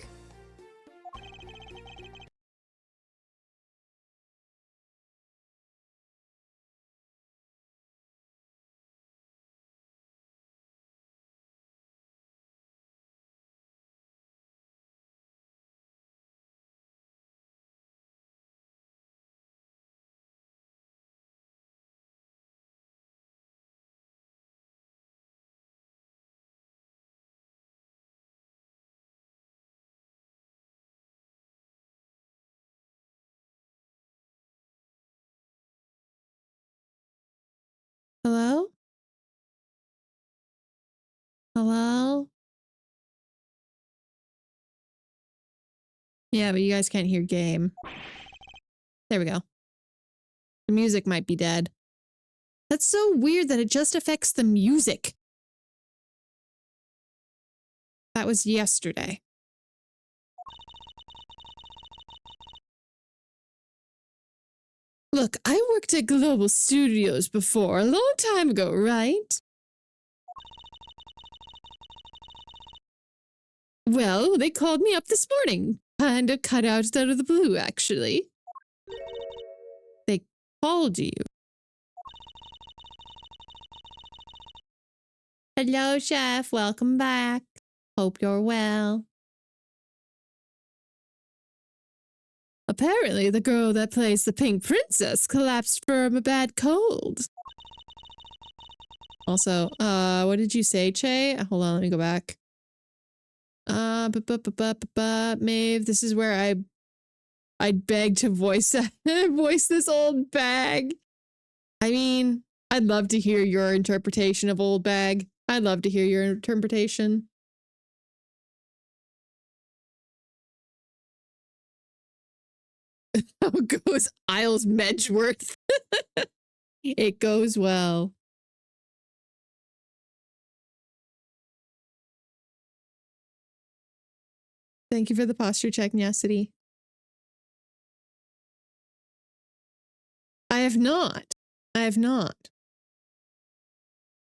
Hello? Hello? Yeah, but you guys can't hear game. There we go. The music might be dead. That's so weird that it just affects the music. That was yesterday. Look, I worked at Global Studios before, a long time ago, right? Well, they called me up this morning. Kinda cut out of the blue, actually. They called you. Hello, Chef. Welcome back. Hope you're well. Apparently, the girl that plays the Pink Princess collapsed from a bad cold. Also, what did you say, Che? Hold on, let me go back. Maeve, this is where I'd beg to voice voice this old bag. I mean, I'd love to hear your interpretation of old bag. I'd love to hear your interpretation. How goes Isles Medgeworth? It goes well. Thank you for the posture check, Nyasity. I have not. I have not.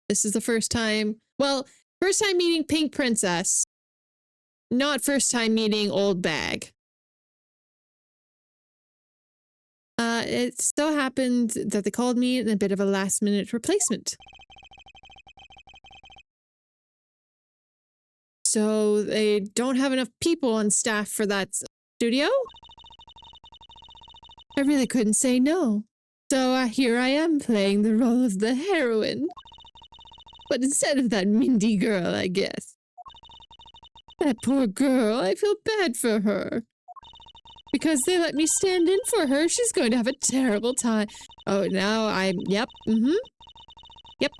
This is the first time. Well, first time meeting Pink Princess. Not first time meeting Old Bag. It so happened that they called me in a bit of a last minute replacement. So they don't have enough people on staff for that studio. I really couldn't say no. So here I am playing the role of the heroine. But instead of that Mindy girl, I guess. That poor girl, I feel bad for her. Because they let me stand in for her, she's going to have a terrible time. Oh, now yep, yep.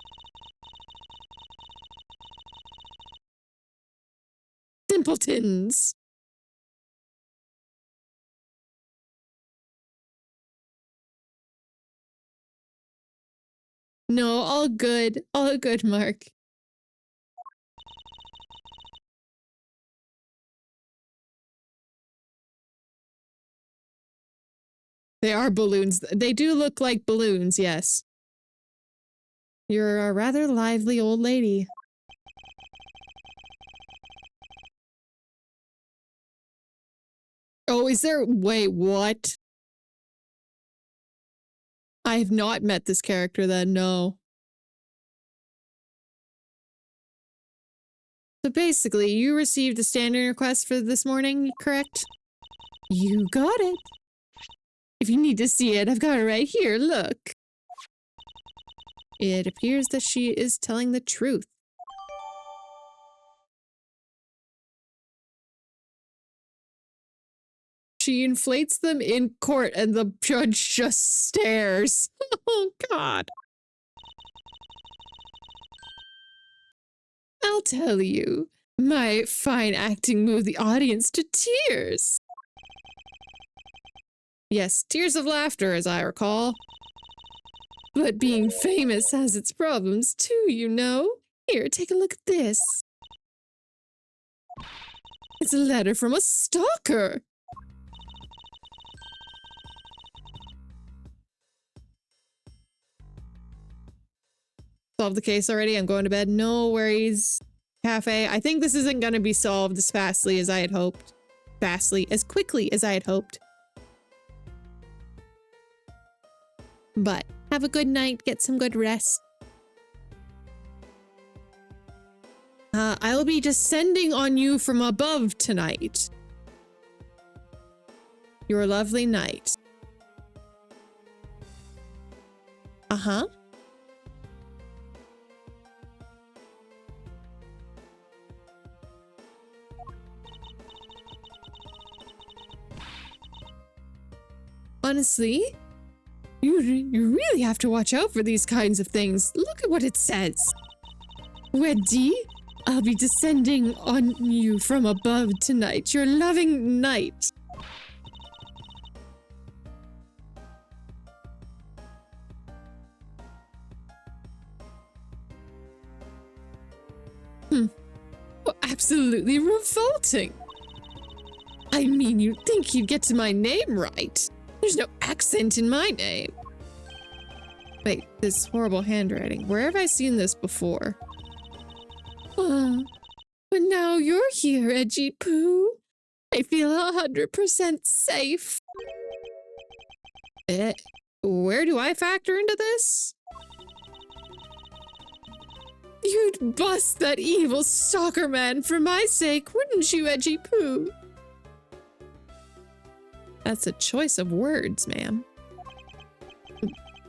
Simpletons. No, all good, Mark. They are balloons. They do look like balloons, yes. You're a rather lively old lady. Oh, is there— wait, what? I have not met this character then, no. So basically, you received a standing request for this morning, correct? You got it. If you need to see it, I've got it right here, look. It appears that she is telling the truth. She inflates them in court and the judge just stares. Oh, God. I'll tell you, my fine acting moved the audience to tears. Yes, tears of laughter, as I recall. But being famous has its problems too, you know. Here, take a look at this. It's a letter from a stalker. Solved the case already. I'm going to bed. No worries. Cafe. I think this isn't going to be solved as fastly as I had hoped. As quickly as I had hoped. But have a good night. Get some good rest. I will be descending on you from above tonight. Your lovely night. Uh-huh. Honestly, you really have to watch out for these kinds of things. Look at what it says. Wed-Fri, I'll be descending on you from above tonight. Your loving night. Oh, absolutely revolting. I mean, you'd think you'd get to my name right. There's no accent in my name. Wait, this horrible handwriting. Where have I seen this before? But now you're here, Edgy Poo. I feel 100% safe. Where do I factor into this? You'd bust that evil stalker man for my sake, wouldn't you, Edgy Poo? That's a choice of words, ma'am.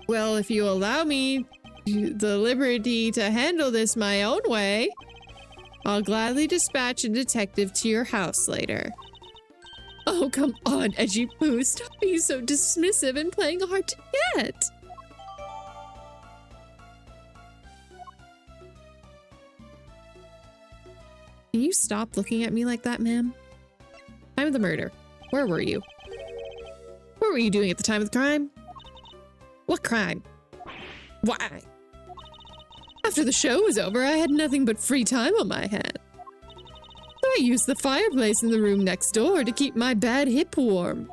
Well, if you allow me the liberty to handle this my own way, I'll gladly dispatch a detective to your house later. Oh, come on, Edgy Poo. Stop being so dismissive and playing hard to get. Can you stop looking at me like that, ma'am? Time of the murder. Where were you? What were you doing at the time of the crime? What crime? Why? After the show was over, I had nothing but free time on my hands. So I used the fireplace in the room next door to keep my bad hip warm.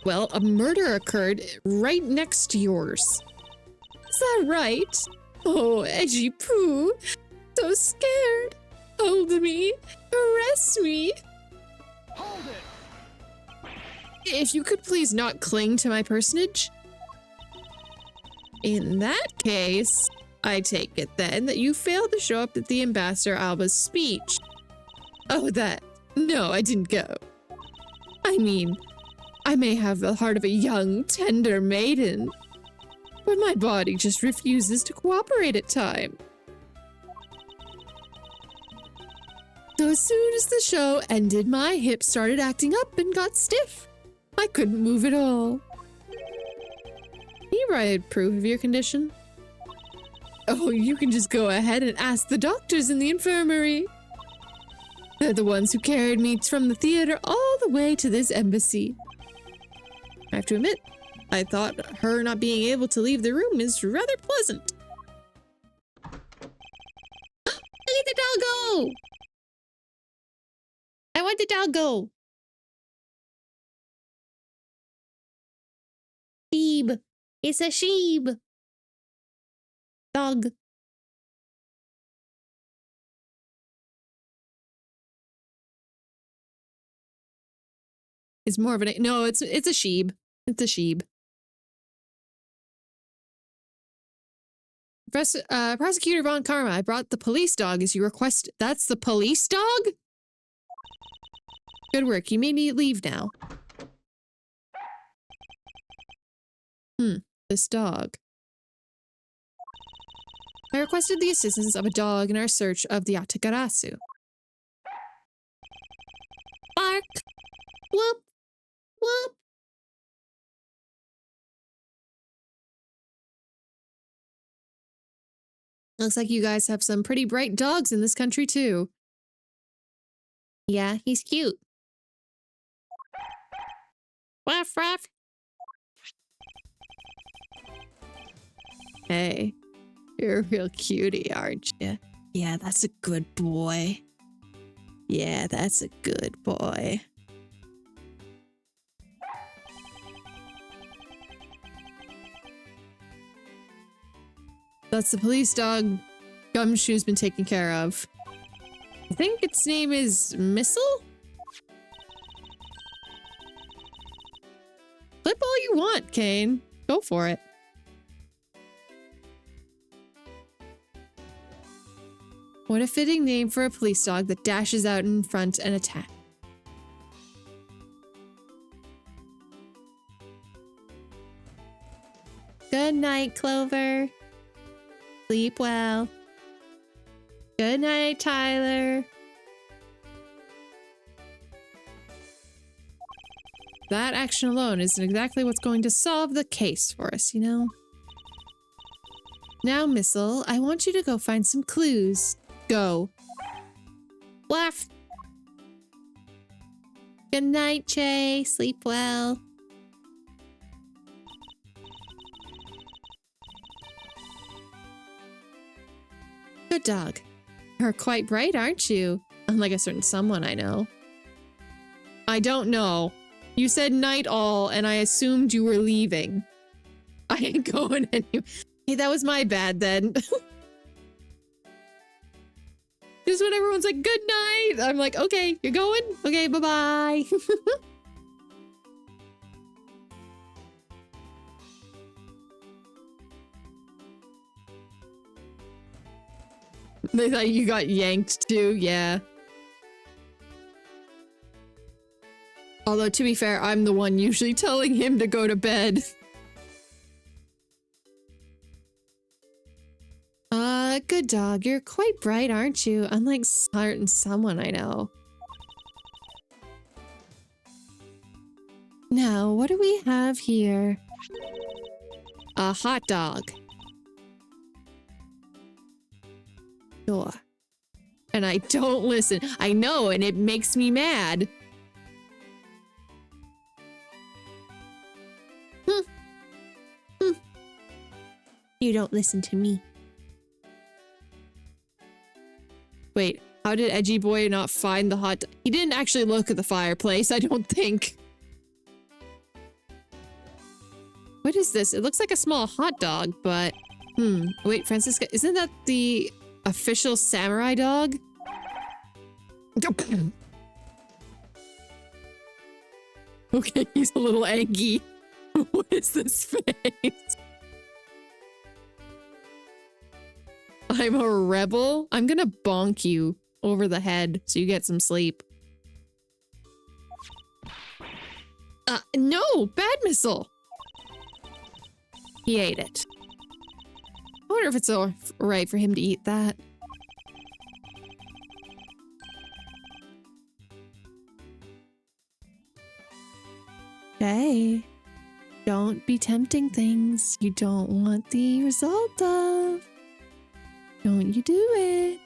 Well, a murder occurred right next to yours. Is that right? Oh, Edgy Poo. So scared. Hold me. Caress me. Hold it! If you could please not cling to my personage. In that case, I take it then that you failed to show up at the Ambassador Alba's speech. Oh, that. No, I didn't go. I mean, I may have the heart of a young, tender maiden, but my body just refuses to cooperate at times. So as soon as the show ended, my hip started acting up and got stiff. I couldn't move at all. Can you write proof of your condition? Oh, you can just go ahead and ask the doctors in the infirmary. They're the ones who carried me from the theater all the way to this embassy. I have to admit, I thought her not being able to leave the room is rather pleasant. Look at the doggo! I want the doggo! Sheep. It's a sheep. Dog. It's more of an no. It's a sheep. It's a sheep. Prosecutor Von Karma, I brought the police dog as you requested. That's the police dog? Good work. You made me leave now. This dog. I requested the assistance of a dog in our search of the Yatagaratch-you. Bark. Whoop. Whoop. Looks like you guys have some pretty bright dogs in this country too. Yeah, he's cute. Ruff, ruff. Hey, you're a real cutie, aren't you? Yeah, that's a good boy. Yeah, that's a good boy. That's the police dog Gumshoe's been taken care of. I think its name is Missile? Flip all you want, Kane. Go for it. What a fitting name for a police dog that dashes out in front and attacks. Good night, Clover. Sleep well. Good night, Tyler. That action alone isn't exactly what's going to solve the case for us, you know? Now, Missile, I want you to go find some clues. Go. Bluff. Good night, Che. Sleep well. Good dog. You're quite bright, aren't you? Unlike a certain someone I know. I don't know. You said night all, and I assumed you were leaving. I ain't going anywhere. Hey, that was my bad then. Just when everyone's like, good night, I'm like, okay, you're going? Okay, bye-bye. They thought you got yanked too, yeah. Although, to be fair, I'm the one usually telling him to go to bed. Good dog. You're quite bright, aren't you? Unlike certain someone I know. Now, what do we have here? A hot dog. Sure. And I don't listen. I know, and it makes me mad. You don't listen to me. Wait, how did Edgy Boy not find the hot dog? He didn't actually look at the fireplace, I don't think. What is this? It looks like a small hot dog, but... Wait, Francisca, isn't that the official samurai dog? Okay, he's a little angry. What is this face? I'm a rebel? I'm gonna bonk you over the head so you get some sleep. No! Bad missile! He ate it. I wonder if it's alright for him to eat that. okay. Don't be tempting things you don't want the result of. Don't you do it.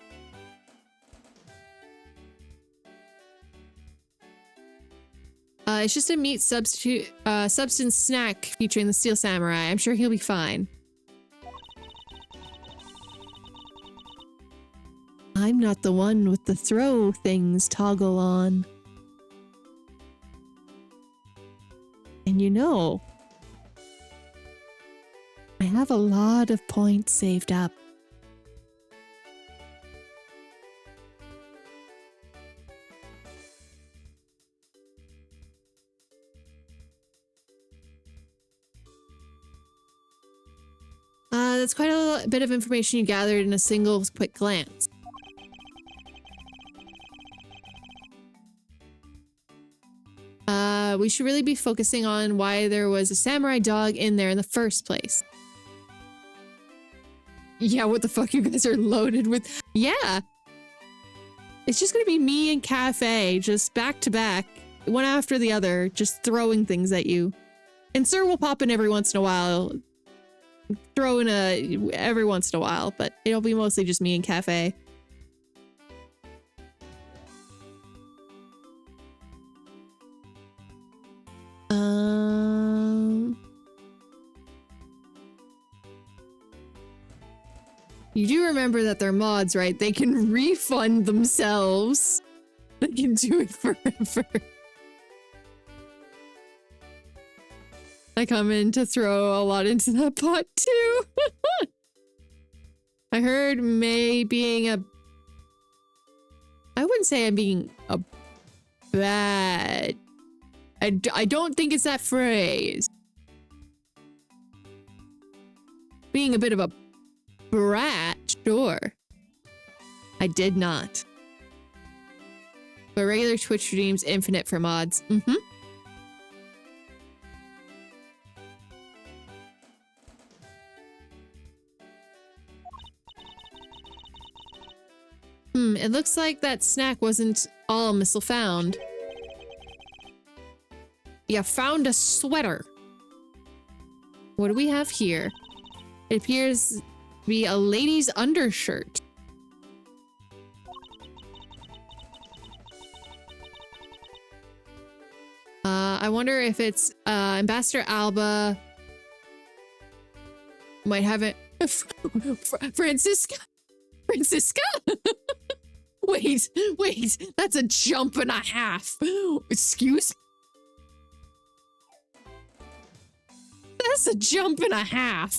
It's just a meat substance snack featuring the Steel Samurai. I'm sure he'll be fine. I'm not the one with the throw things toggle on. And you know, I have a lot of points saved up. That's quite a bit of information you gathered in a single quick glance. We should really be focusing on why there was a samurai dog in there in the first place. Yeah, what the fuck? You guys are loaded with... Yeah! It's just gonna be me and Cafe, just back to back, one after the other, just throwing things at you. And Sir will pop in every once in a while, throw in every once in a while, but it'll be mostly just me and Cafe. You do remember that they're mods, right? They can refund themselves. They can do it forever. I come in to throw a lot into that pot too. I heard May being a... I wouldn't say I'm being a bad... I don't think it's that phrase. Being a bit of a brat, sure. I did not. But regular Twitch streams infinite for mods. It looks like that snack wasn't all Missile found. You found a sweater. What do we have here? It appears to be a lady's undershirt. I wonder if it's Ambassador Alba might have it. Francisca? Wait, that's a jump and a half. Excuse me? That's a jump and a half.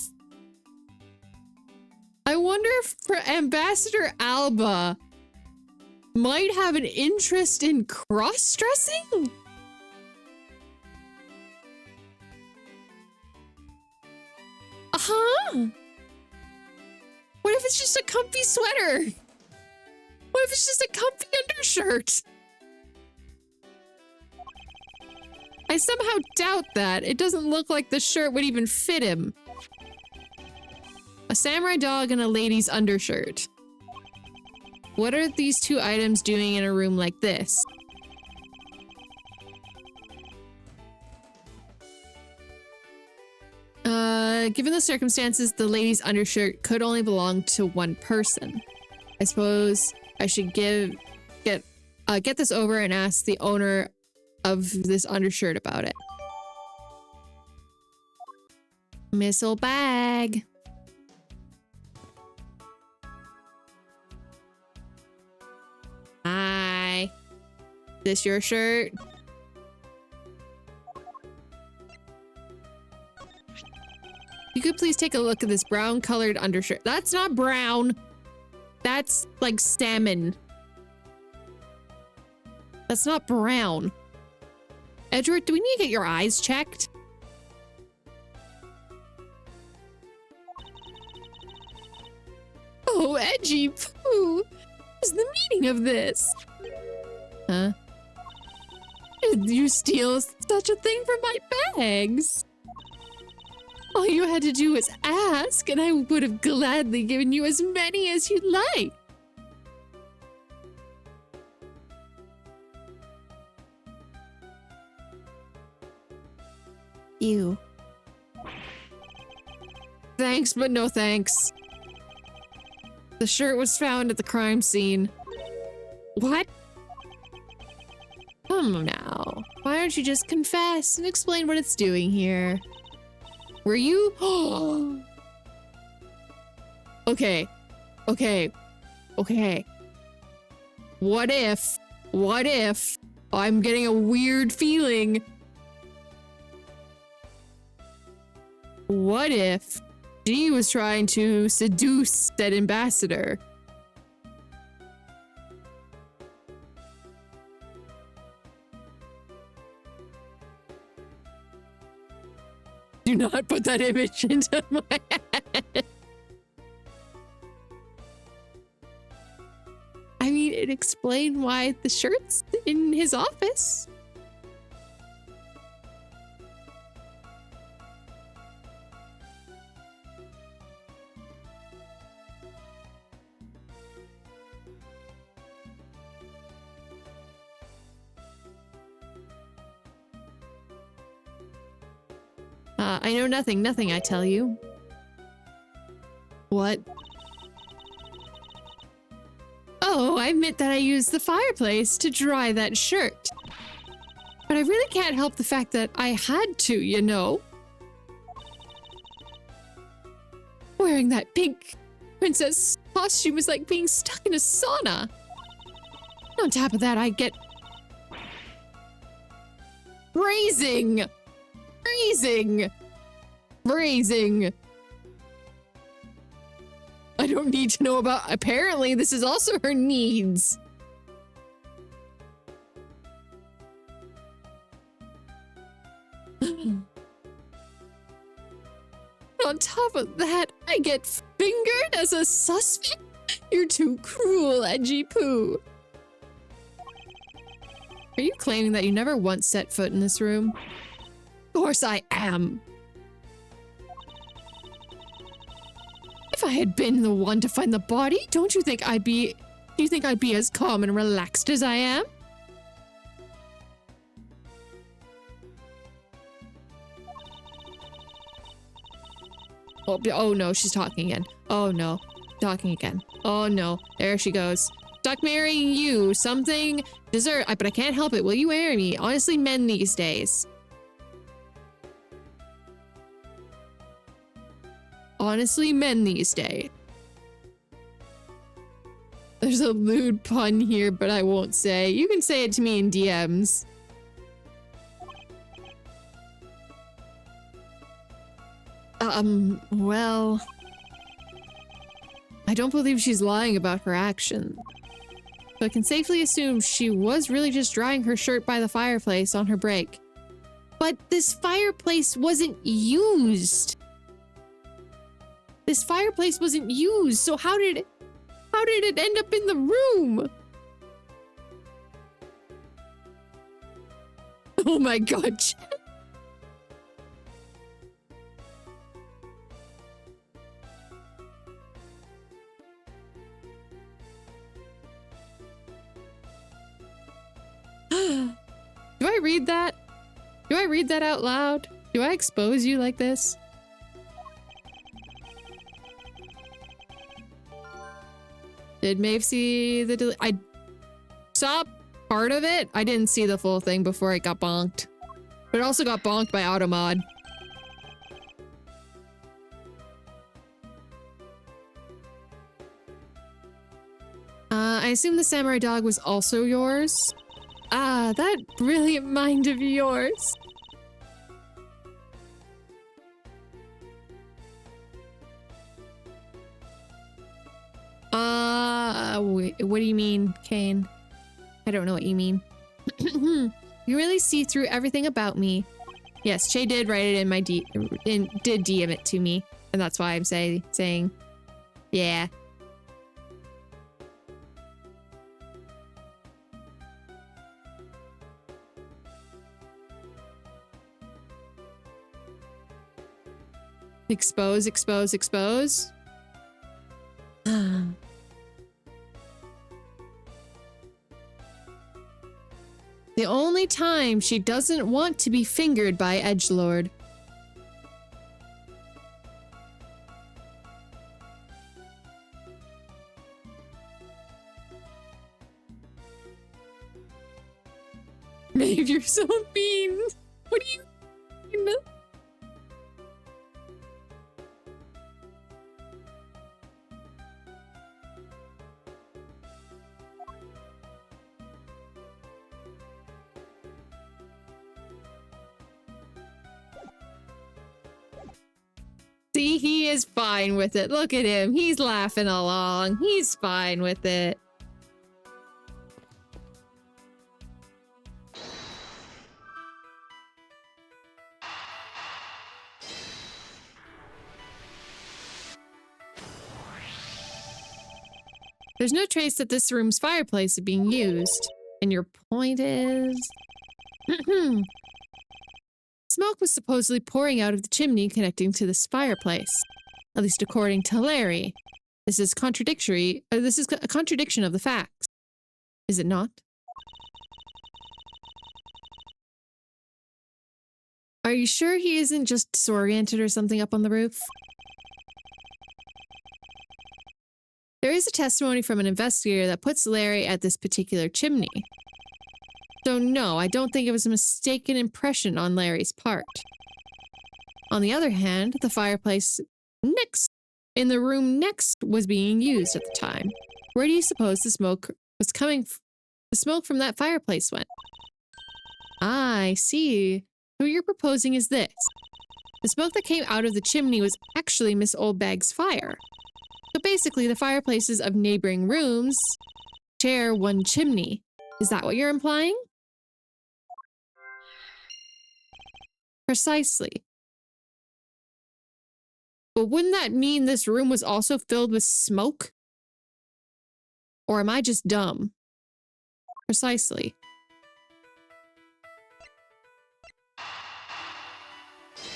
I wonder if Ambassador Alba might have an interest in cross-dressing? What if it's just a comfy sweater? What if it's just a comfy undershirt? I somehow doubt that. It doesn't look like the shirt would even fit him. A samurai dog and a lady's undershirt. What are these two items doing in a room like this? Given the circumstances, the lady's undershirt could only belong to one person. I suppose I should get this over and ask the owner of this undershirt about it. Missile bag. Hi. This your shirt? You could please take a look at this brown colored undershirt. That's not brown. That's like salmon. That's not brown. Edward, do we need to get your eyes checked? Oh, Edgy Poo. What's the meaning of this? Huh? Did you steal such a thing from my bags? All you had to do was ask, and I would have gladly given you as many as you'd like. Ew. Thanks, but no thanks. The shirt was found at the crime scene. What? Come now. Why don't you just confess and explain what it's doing here? Were you? Okay. Okay. Okay. What if I'm getting a weird feeling? What if she was trying to seduce that ambassador? Do not put that image into my head. I mean, it explained why the shirt's in his office. I know nothing, I tell you. What? Oh, I admit that I used the fireplace to dry that shirt. But I really can't help the fact that I had to, you know? Wearing that pink princess costume is like being stuck in a sauna. And on top of that, I get... Freezing! I don't need to know about... Apparently, this is also her needs. On top of that, I get fingered as a suspect? You're too cruel, Edgy Poo. Are you claiming that you never once set foot in this room? Of course I am. If I had been the one to find the body, do you think I'd be as calm and relaxed as I am? Oh no, she's talking again. Oh no, talking again. Oh no, there she goes. Stuck marrying you, something dessert, but I can't help it. Will you marry me? Honestly, men these days. Honestly, men these days. There's a lewd pun here, but I won't say. You can say it to me in DMs. Well... I don't believe she's lying about her action. So I can safely assume she was really just drying her shirt by the fireplace on her break. But this fireplace wasn't used! This fireplace wasn't used, so how did it end up in the room? Oh my god. Do I read that? Do I read that out loud? Do I expose you like this? Did Maeve see the I saw part of it. I didn't see the full thing before it got bonked. But it also got bonked by Automod. I assume the samurai dog was also yours? Ah, that brilliant mind of yours. What do you mean, Kane? I don't know what you mean. You really see through everything about me. Yes, Che did write it in my did DM it to me, and that's why I'm saying, yeah. Expose, expose, expose. The only time she doesn't want to be fingered by Edgelord. Maeve, you're so mean. What do you mean? See, he is fine with it. Look at him. He's laughing along. He's fine with it. There's no trace that this room's fireplace is being used. And your point is... Smoke was supposedly pouring out of the chimney connecting to this fireplace. At least according to Larry. This is contradictory. This is a contradiction of the facts. Is it not? Are you sure he isn't just disoriented or something up on the roof? There is a testimony from an investigator that puts Larry at this particular chimney. So no, I don't think it was a mistaken impression on Larry's part. On the other hand, the fireplace in the room next was being used at the time. Where do you suppose the smoke was coming the smoke from that fireplace went? Ah, I see. What you're proposing is this. The smoke that came out of the chimney was actually Miss Oldbag's fire. So basically, the fireplaces of neighboring rooms share one chimney. Is that what you're implying? Precisely. But wouldn't that mean this room was also filled with smoke? Or am I just dumb? Precisely.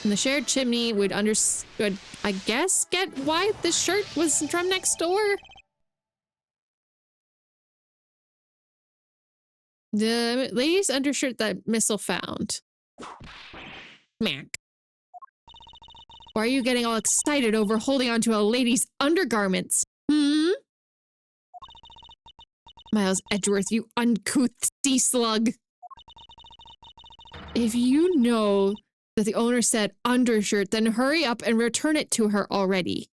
And the shared chimney would I guess, get why the shirt was from next door? The lady's undershirt that Missile found. Mac. Why are you getting all excited over holding onto a lady's undergarments? Miles Edgeworth, you uncouth sea slug. If you know that the owner said undershirt, then hurry up and return it to her already.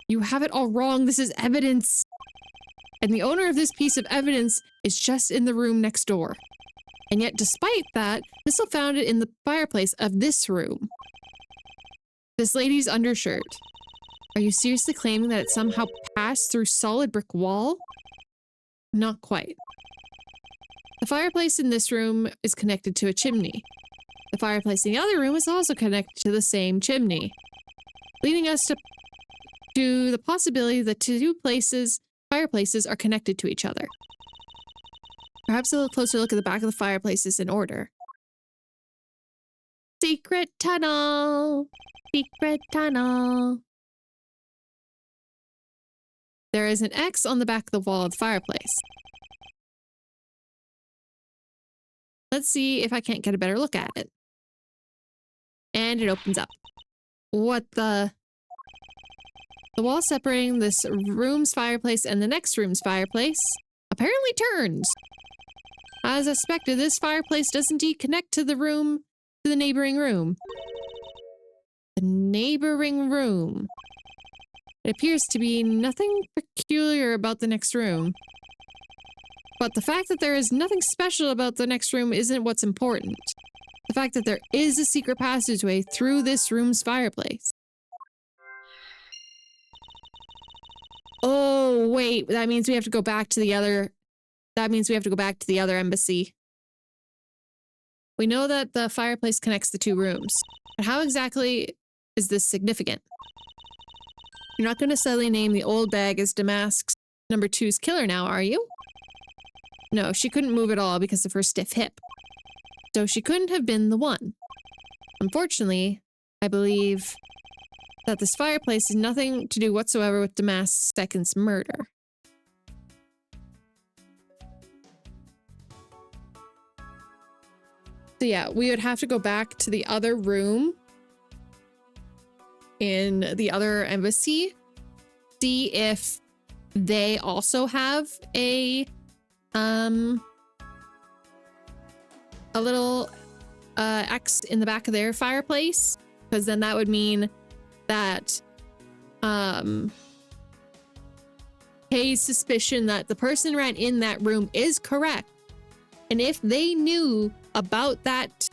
You have it all wrong. This is evidence. And the owner of this piece of evidence is just in the room next door. And yet, despite that, Missile found it in the fireplace of this room. This lady's undershirt. Are you seriously claiming that it somehow passed through solid brick wall? Not quite. The fireplace in this room is connected to a chimney. The fireplace in the other room is also connected to the same chimney, leading us to the possibility that two fireplaces are connected to each other. Perhaps a little closer look at the back of the fireplace is in order. Secret tunnel! Secret tunnel! There is an X on the back of the wall of the fireplace. Let's see if I can't get a better look at it. And it opens up. What the? The wall separating this room's fireplace and the next room's fireplace apparently turns. As expected, this fireplace does indeed connect to the neighboring room. The neighboring room. It appears to be nothing peculiar about the next room. But the fact that there is nothing special about the next room isn't what's important. The fact that there is a secret passageway through this room's fireplace. Oh, wait, that means we have to go back to the other... That means we have to go back to the other embassy. We know that the fireplace connects the two rooms. But how exactly is this significant? You're not going to suddenly name the old bag as Damask's number 2's killer now, are you? No, she couldn't move at all because of her stiff hip. So she couldn't have been the one. Unfortunately, I believe that this fireplace has nothing to do whatsoever with Damask's second's murder. So yeah, we would have to go back to the other room in the other embassy, see if they also have a a little X in the back of their fireplace, because then that would mean that Kay's suspicion that the person ran in that room is correct. And if they knew about that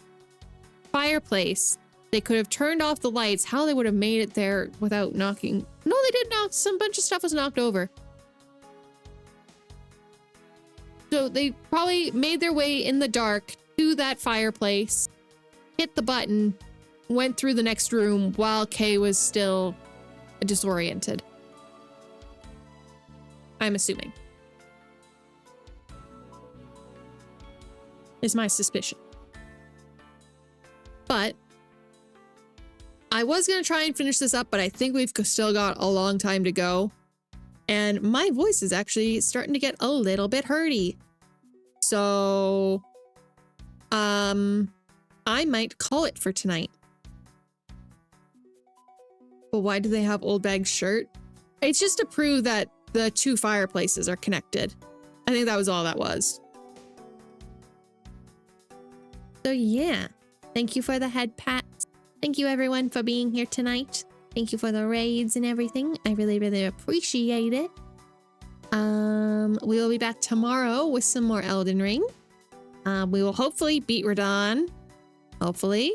fireplace, they could have turned off the lights. How they would have made it there without knocking. No, they did knock. Some bunch of stuff was knocked over. So they probably made their way in the dark to that fireplace, hit the button, went through the next room while Kay was still disoriented. I'm assuming. Is my suspicion. But I was going to try and finish this up, but I think we've still got a long time to go. And my voice is actually starting to get a little bit hurty. So, I might call it for tonight. But why do they have Old Bag's shirt? It's just to prove that the two fireplaces are connected. I think that was all that was. So yeah, thank you for the head pats. Thank you everyone for being here tonight. Thank you for the raids and everything. I really, really appreciate it. We will be back tomorrow with some more Elden Ring. We will hopefully beat Radon. Hopefully.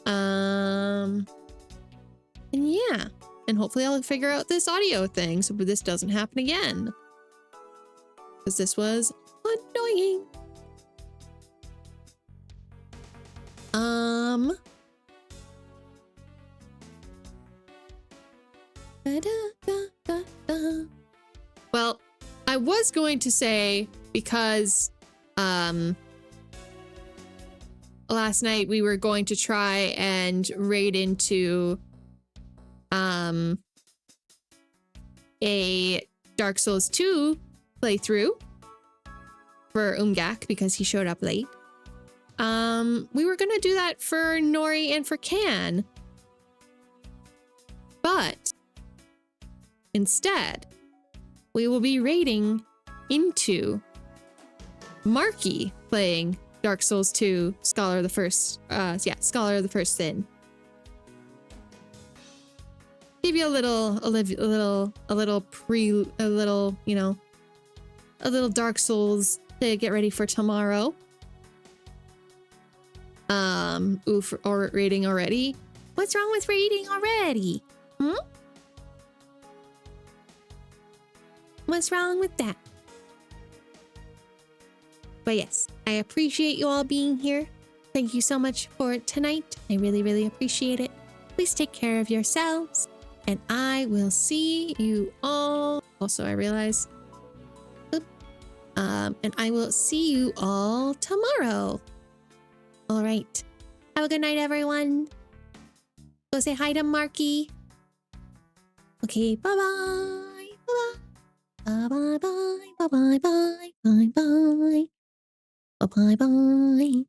And yeah, and hopefully I'll figure out this audio thing so this doesn't happen again. Because this was annoying. Well, I was going to say, because last night we were going to try and raid into a Dark Souls 2 playthrough for Umgak because he showed up late. We were gonna do that for Nori and for Can, but instead we will be raiding into Marky playing Dark Souls 2 Scholar of the First Sin. Give you a little Dark Souls to get ready for tomorrow. Or raiding already. What's wrong with raiding already? What's wrong with that? But yes, I appreciate you all being here. Thank you so much for tonight. I really, really appreciate it. Please take care of yourselves. And I will see you all. Also, I realize. And I will see you all tomorrow. All right. Have a good night, everyone. Go say hi to Marky. Okay, bye-bye. Bye-bye. Bye-bye. Bye-bye. Bye-bye. Bye-bye. Bye-bye.